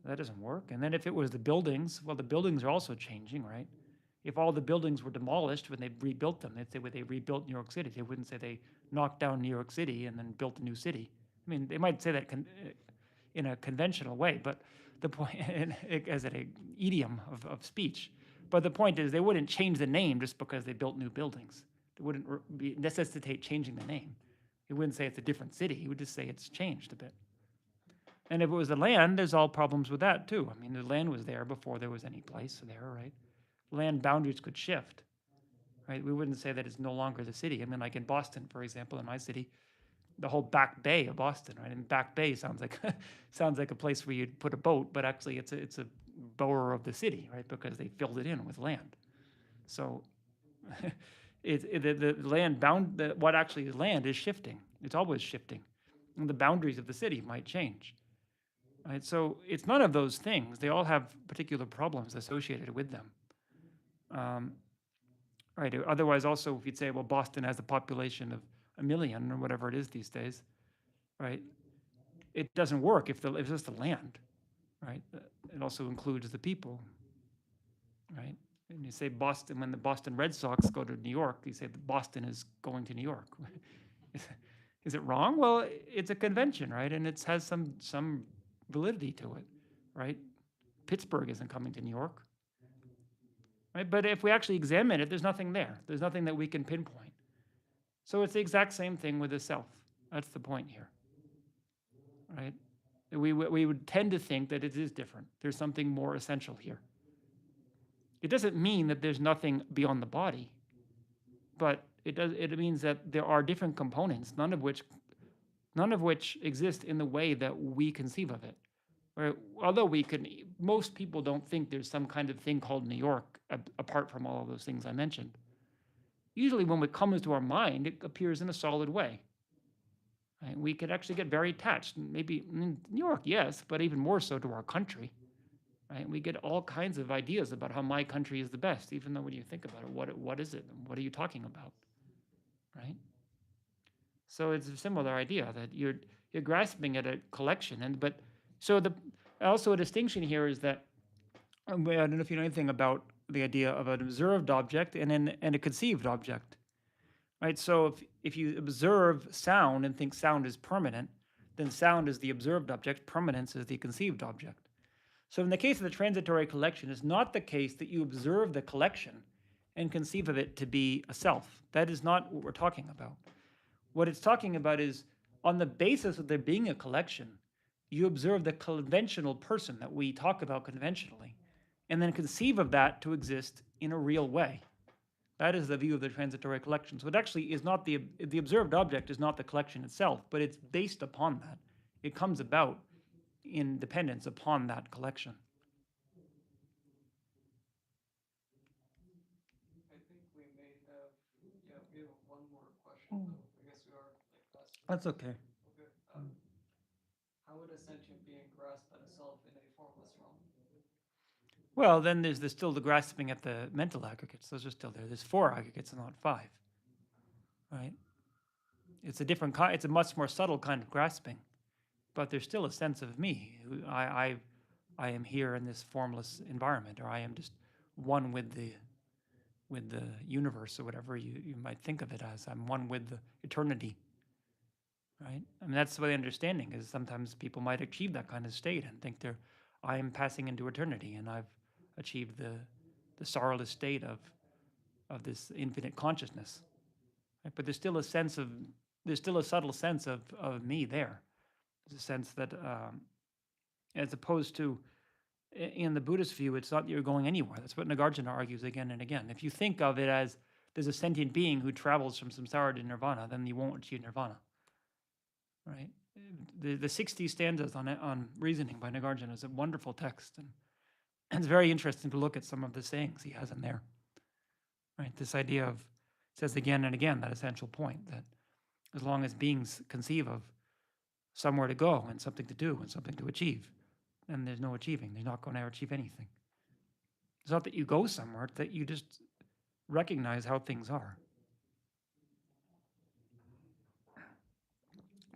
That doesn't work. And then if it was the buildings, well, the buildings are also changing, right? If all the buildings were demolished when they rebuilt them, they'd say they rebuilt New York City. They wouldn't say they knocked down New York City and then built a new city. I mean, they might say that in a conventional way, but the point, as an idiom of speech, but the point is they wouldn't change the name just because they built new buildings. It wouldn't necessitate changing the name. He wouldn't say it's a different city. He would just say it's changed a bit. And if it was the land, there's all problems with that too. I mean, the land was there before there was any place there, right? Land boundaries could shift, right? We wouldn't say that it's no longer the city. I mean, like in Boston, for example, in my city, the whole back bay of Boston, right? And back bay sounds like sounds like a place where you'd put a boat, but actually it's a borough of the city, right? Because they filled it in with land. So the land what actually is land is shifting. It's always shifting, and the boundaries of the city might change. Right? So it's none of those things. They all have particular problems associated with them. Right. Otherwise, also, if you'd say, well, Boston has a population of 1 million or whatever it is these days, right? It doesn't work if it's just the land, right? It also includes the people, right? And you say Boston, when the Boston Red Sox go to New York, you say that Boston is going to New York. Is it wrong? Well, it's a convention, right? And it has some validity to it, right? Pittsburgh isn't coming to New York, right? But if we actually examine it, there's nothing there. There's nothing that we can pinpoint. So it's the exact same thing with the self. That's the point here, right? We would tend to think that it is different. There's something more essential here. It doesn't mean that there's nothing beyond the body, but it means that there are different components, none of which exist in the way that we conceive of it. Or, although most people don't think there's some kind of thing called New York apart from all of those things I mentioned. Usually when it comes to our mind, it appears in a solid way. Right? We could actually get very attached, maybe in New York, yes, but even more so to our country. Right? We get all kinds of ideas about how my country is the best, even though when you think about it, what is it? What are you talking about? Right? So it's a similar idea that you're grasping at a collection, also a distinction here is that I don't know if you know anything about the idea of an observed object and a conceived object, right? So if you observe sound and think sound is permanent, then sound is the observed object, permanence is the conceived object. So in the case of the transitory collection, it's not the case that you observe the collection and conceive of it to be a self. That is not what we're talking about. What it's talking about is, on the basis of there being a collection, you observe the conventional person that we talk about conventionally, and then conceive of that to exist in a real way. That is the view of the transitory collection. So it actually is not the observed object is not the collection itself, but it's based upon that. It comes about in dependence upon that collection. I think we may have, we have one more question, though. I guess we are past. That's okay. Okay. How would a sentient being grasp at a self in a formless realm? Well, then there's still the grasping at the mental aggregates. Those are still there. There's 4 aggregates and not 5. right? It's a different kind. It's a much more subtle kind of grasping, but there's still a sense of me. I am here in this formless environment, or I am just one with the universe, or whatever you might think of it as. I'm one with the eternity, right? I mean, that's the way understanding is. Sometimes people might achieve that kind of state and think I am passing into eternity, and I've achieved the sorrowless state of this infinite consciousness. Right? But there's still a subtle sense of me there. There's a sense that, as opposed to in the Buddhist view, it's not that you're going anywhere. That's what Nagarjuna argues again and again. If you think of it as there's a sentient being who travels from samsara to nirvana, then you won't achieve nirvana. Right? The 60 stanzas on reasoning by Nagarjuna is a wonderful text, and it's very interesting to look at some of the sayings he has in there. Right? This idea of, says again and again, that essential point that as long as beings conceive of somewhere to go and something to do and something to achieve, then there's no achieving. They're not going to ever achieve anything. It's not that you go somewhere, it's that you just recognize how things are.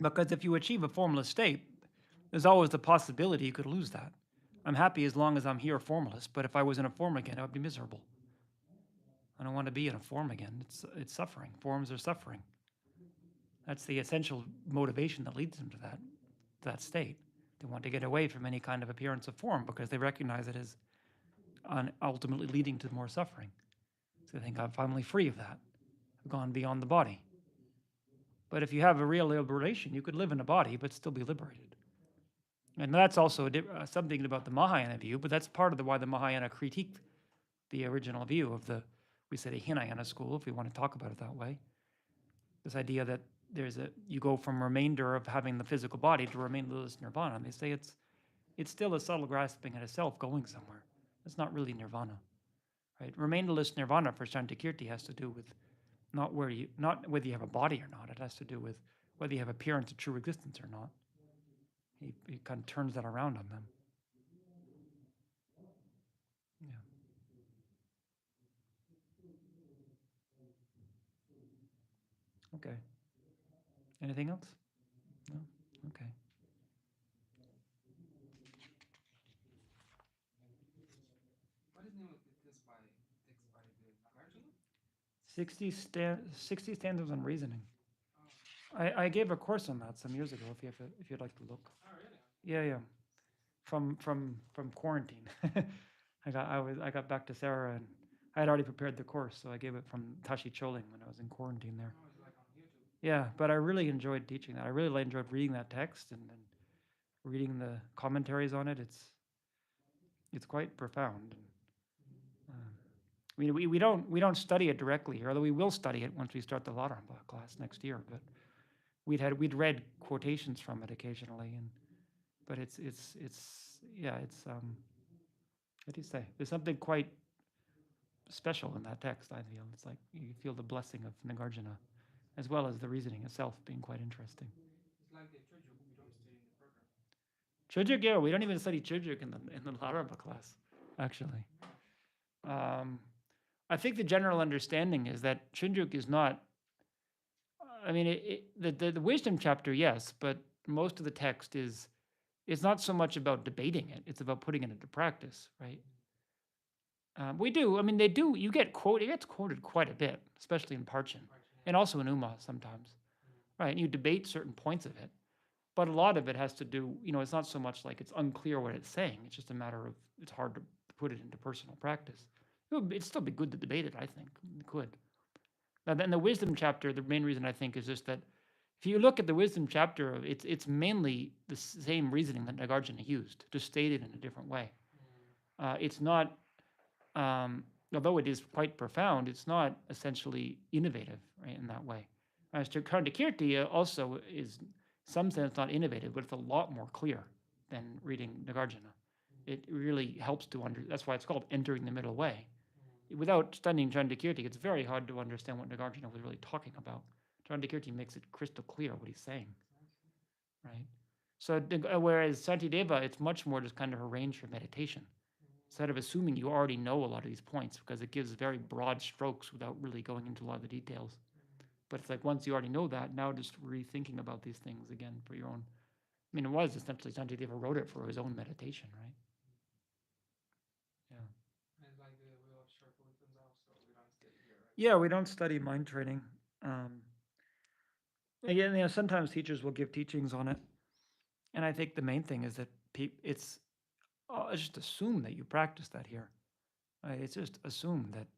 Because if you achieve a formless state, there's always the possibility you could lose that. I'm happy as long as I'm here formless, but if I was in a form again, I would be miserable. I don't want to be in a form again. It's suffering. Forms are suffering. That's the essential motivation that leads them to that state. They want to get away from any kind of appearance of form because they recognize it as ultimately leading to more suffering. So they think, I'm finally free of that. I've gone beyond the body. But if you have a real liberation, you could live in a body but still be liberated. And that's also something about the Mahayana view, but that's part of why the Mahayana critiqued the original view of we said a Hinayana school, if we want to talk about it that way. This idea that you go from remainder of having the physical body to remainderless nirvana. And they say it's still a subtle grasping at a self going somewhere. It's not really nirvana, right? Remainderless nirvana for Shantikirti has to do with not whether you have a body or not. It has to do with whether you have appearance of true existence or not. He kind of turns that around on them. Yeah. Okay. Anything else? No? Okay. What is the name of the text by the Nagarjuna? 60 stanzas on reasoning. Oh. I gave a course on that some years ago. If you'd like to look. Oh, really? Yeah. From quarantine. I got back to Sarah and I had already prepared the course, so I gave it from Tashi Choling when I was in quarantine there. Oh, it's like on YouTube. Yeah, but I really enjoyed teaching that. I really enjoyed reading that text and reading the commentaries on it. It's quite profound. I mean, we don't study it directly here, although we will study it once we start the Ladramba class next year. But we'd read quotations from it occasionally, but it's what do you say? There's something quite special in that text. I feel it's like you feel the blessing of Nagarjuna, as well as the reasoning itself being quite interesting. It's like the Chojuk we don't study in the program. Chojuk, yeah, we don't even study Chojuk in the Ladramba class, actually. I think the general understanding is that Chojuk is not. I mean, the wisdom chapter, yes, but most of the text it's not so much about debating it; it's about putting it into practice, right? We do. I mean, they do. It gets quoted quite a bit, especially in Parchin, and also in Uma sometimes, right? And you debate certain points of it, but a lot of it has to do. It's not so much like it's unclear what it's saying. It's just a matter of it's hard to put it into personal practice. It'd still be good to debate it. I think it could. Now, then the wisdom chapter, the main reason I think is just that if you look at the wisdom chapter, it's mainly the same reasoning that Nagarjuna used, just stated in a different way. It's not. Although it is quite profound, it's not essentially innovative, right, in that way. As to Khandakirti also is, in some sense, not innovative, but it's a lot more clear than reading Nagarjuna. It really helps to that's why it's called entering the middle way. Without studying Khandakirti, it's very hard to understand what Nagarjuna was really talking about. Khandakirti makes it crystal clear what he's saying, right? So whereas Santideva, it's much more just kind of arranged for meditation. Instead of assuming you already know a lot of these points, because it gives very broad strokes without really going into a lot of the details. But it's like once you already know that, now just rethinking about these things again for your own. I mean, it was essentially Sanjay Deva wrote it for his own meditation, right? Yeah. And like the will of short wisdoms also, we don't stay here, right? Yeah, we don't study mind training. Again, sometimes teachers will give teachings on it, and I think the main thing is that it's just assume that you practice that here. Right? It's just assume that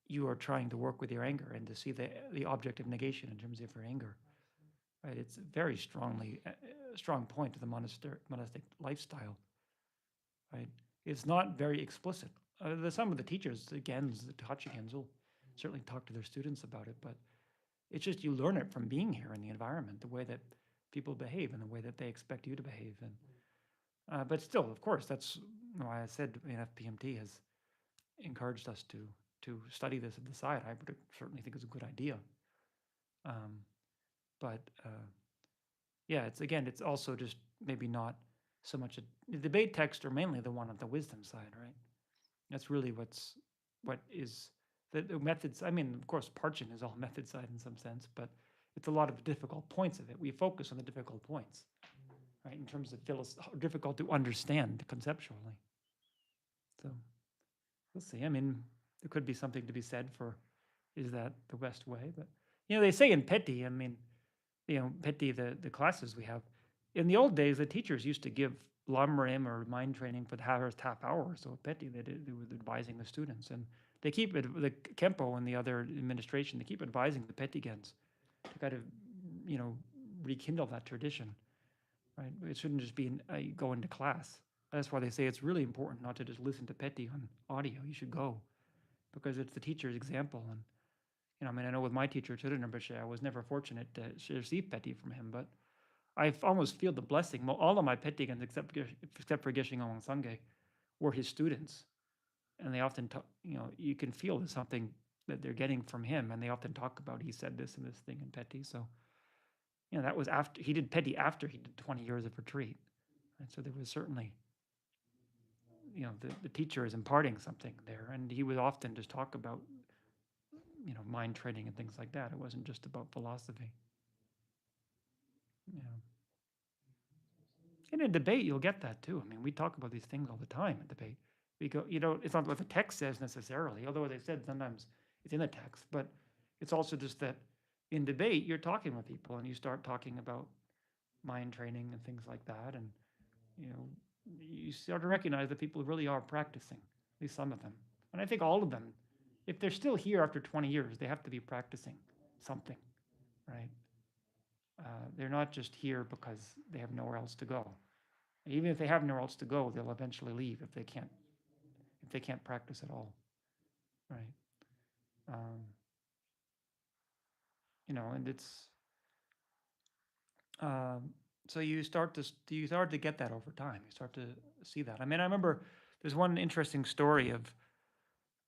you are trying to work with your anger and to see the object of negation in terms of your anger. Right? It's a very strong point to the monastic lifestyle. Right? It's not very explicit. Some of the teachers, the Hachigans, will certainly talk to their students about it, but it's just you learn it from being here in the environment, the way that people behave and the way that they expect you to behave. And but still, of course, that's why I said FPMT has encouraged us to study this at the side. I would certainly think it's a good idea. But yeah, it's also just maybe not so much the debate texts are mainly the one on the wisdom side, right? That's really what is the methods. I mean, of course, Parchin is all method side in some sense, but it's a lot of the difficult points of it. We focus on the difficult points, right? In terms of difficult to understand conceptually. So we'll see. I mean, there could be something to be said for, is that the best way? But they say in Peti, I mean, Peti, the classes we have, in the old days, the teachers used to give Lamrim or mind training for the half hour or so at Peti. They were advising the students, and they keep it, the Kempo and the other administration, they keep advising the Petigans to kind of, rekindle that tradition, right? It shouldn't just be go into class. That's why they say it's really important not to just listen to Peti on audio. You should go, because it's the teacher's example. And I mean, I know with my teacher, Chirinabashe, I was never fortunate to receive Peti from him, but I almost feel the blessing. All of my Petigans, except for Geshe Ngawang Sangye, were his students, and they often talk. You can feel there's something that they're getting from him, and they often talk about he said this and this thing in Peti. So, that was after he did Peti, after he did 20 years of retreat, and so there was certainly, the teacher is imparting something there, and he would often just talk about, mind training and things like that. It wasn't just about philosophy. Yeah. In a debate, you'll get that too. I mean, we talk about these things all the time in debate. We go, it's not what the text says necessarily, although as I said, sometimes it's in the text, but it's also just that in debate, you're talking with people and you start talking about mind training and things like that. And, you start to recognize that people really are practicing, at least some of them. And I think all of them, if they're still here after 20 years, they have to be practicing something, right? They're not just here because they have nowhere else to go. Even if they have nowhere else to go, they'll eventually leave if they can't practice at all, right? And it's so you start to get that over time. You start to see that. I mean, I remember there's one interesting story of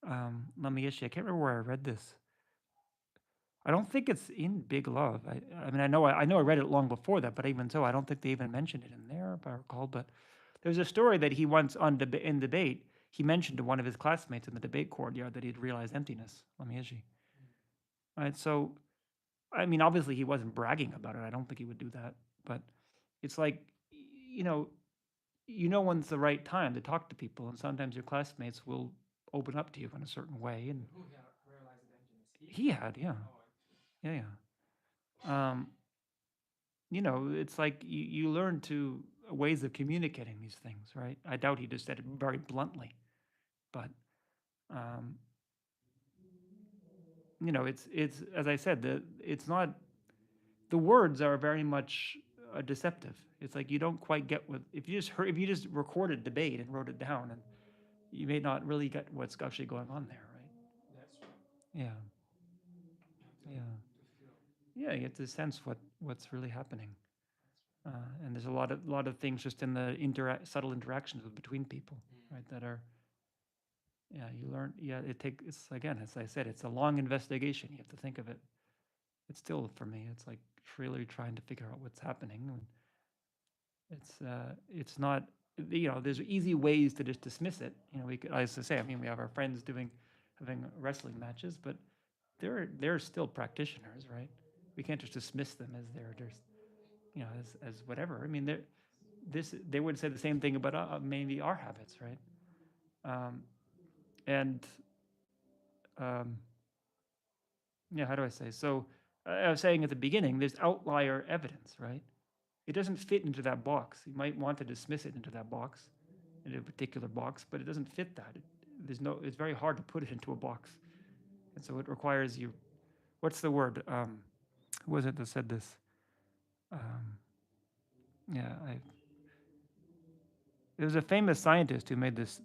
Lama Yeshe. I can't remember where I read this. I don't think it's in Big Love. I mean, I know I read it long before that, but even so, I don't think they even mentioned it in there, if I recall. But there's a story that he once in debate, he mentioned to one of his classmates in the debate courtyard that he'd realized emptiness, Lama Yeshe. Right? So, I mean, obviously he wasn't bragging about it. I don't think he would do that. But it's like, when's the right time to talk to people, and sometimes your classmates will open up to you in a certain way. And Who had realized emptiness? he had, yeah. Oh, Yeah. It's like you learn ways of communicating these things, right? I doubt he just said it very bluntly, but it's as I said, it's not, the words are very much deceptive. It's like you don't quite get what if you just recorded debate and wrote it down, and you may not really get what's actually going on there, right? that's true. Yeah. Yeah. To feel. Yeah, you get to sense what's really happening. And there's a lot of things just in the subtle interactions between people, right? That are, you learn. Yeah, it's again, as I said, it's a long investigation. You have to think of it. It's still, for me, it's like really trying to figure out what's happening. And it's not, there's easy ways to just dismiss it. We could, as I say, I mean, we have our friends having wrestling matches, but they're still practitioners, right? We can't just dismiss them as there's you know, as whatever. I mean, they would say the same thing about maybe our habits, right? And yeah, how do I say? So I was saying at the beginning, there's outlier evidence, right? It doesn't fit into that box. You might want to dismiss it into that box, into a particular box, but it doesn't fit that. It's very hard to put it into a box, and so it requires you. What's the word? Who was it that said this? Yeah, there was a famous scientist who made this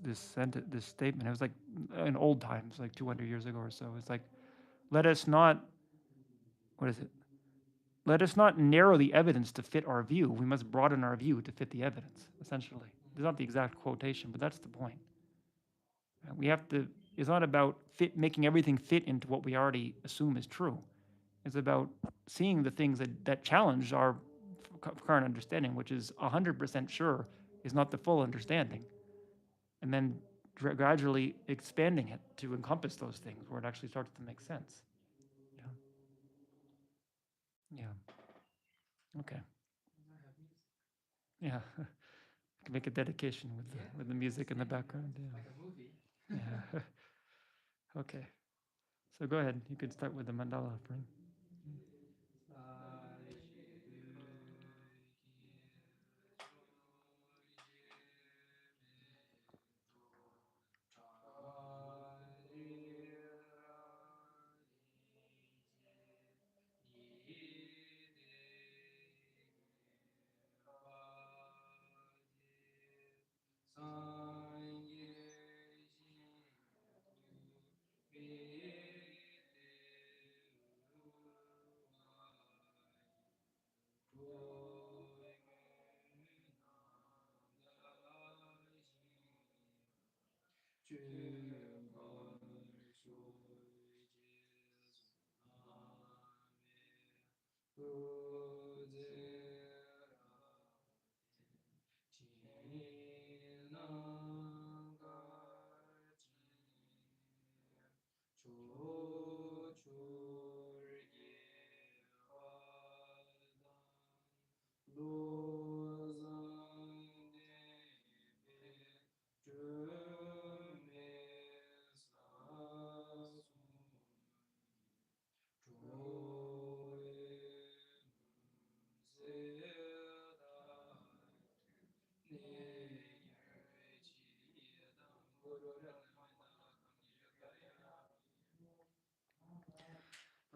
statement. It was like in old times, like 200 years ago or so. It's like, let us not, what is it? Let us not narrow the evidence to fit our view. We must broaden our view to fit the evidence, essentially. It's not the exact quotation, but that's the point. We have to, it's not about making everything fit into what we already assume is true. It's about seeing the things that challenge our current understanding, which is 100% sure is not the full understanding. And then gradually expanding it to encompass those things where it actually starts to make sense. Yeah. Okay. Yeah. I can make a dedication with the music in the background. Yeah. Like a movie. Yeah. Okay. So go ahead. You can start with the mandala offering.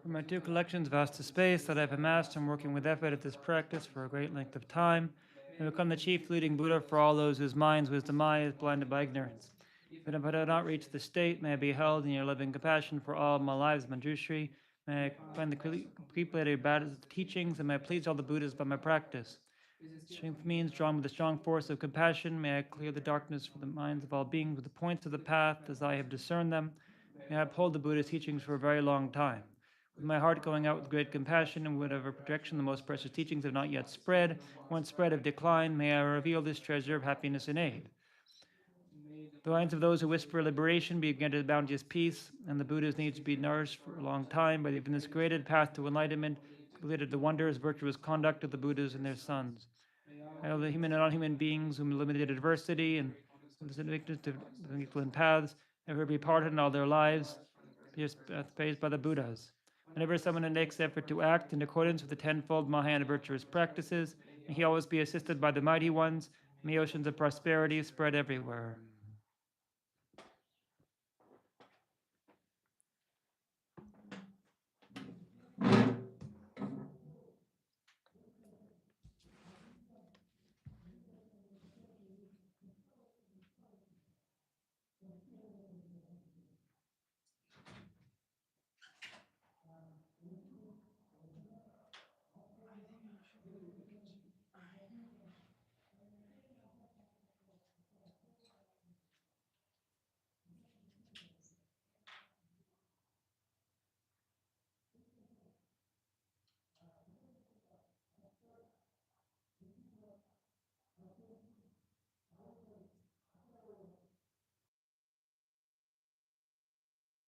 From my two collections, vast to space, that I've amassed and working with effort at this practice for a great length of time, and become the chief leading Buddha for all those whose minds wisdom eye is blinded by ignorance. But if I do not reach the state, may I be held in your loving compassion for all my lives, Manjushri. May I find the complete teachings, and may I please all the Buddhas by my practice. Strength means drawn with a strong force of compassion. May I clear the darkness from the minds of all beings with the points of the path as I have discerned them. May I uphold the Buddha's teachings for a very long time. With my heart going out with great compassion and whatever protection the most precious teachings have not yet spread, once spread have declined, may I reveal this treasure of happiness and aid. The minds of those who whisper liberation be granted bounteous peace, and the Buddha's needs to be nourished for a long time by the this created path to enlightenment, completed the wondrous, virtuous conduct of the Buddhas and their sons. I know the human and non-human beings whom limited adversity and addicted to equal paths, ever be pardoned all their lives, praised by the Buddhas. Whenever someone makes effort to act in accordance with the tenfold Mahayana virtuous practices, may he always be assisted by the mighty ones, and the oceans of prosperity spread everywhere.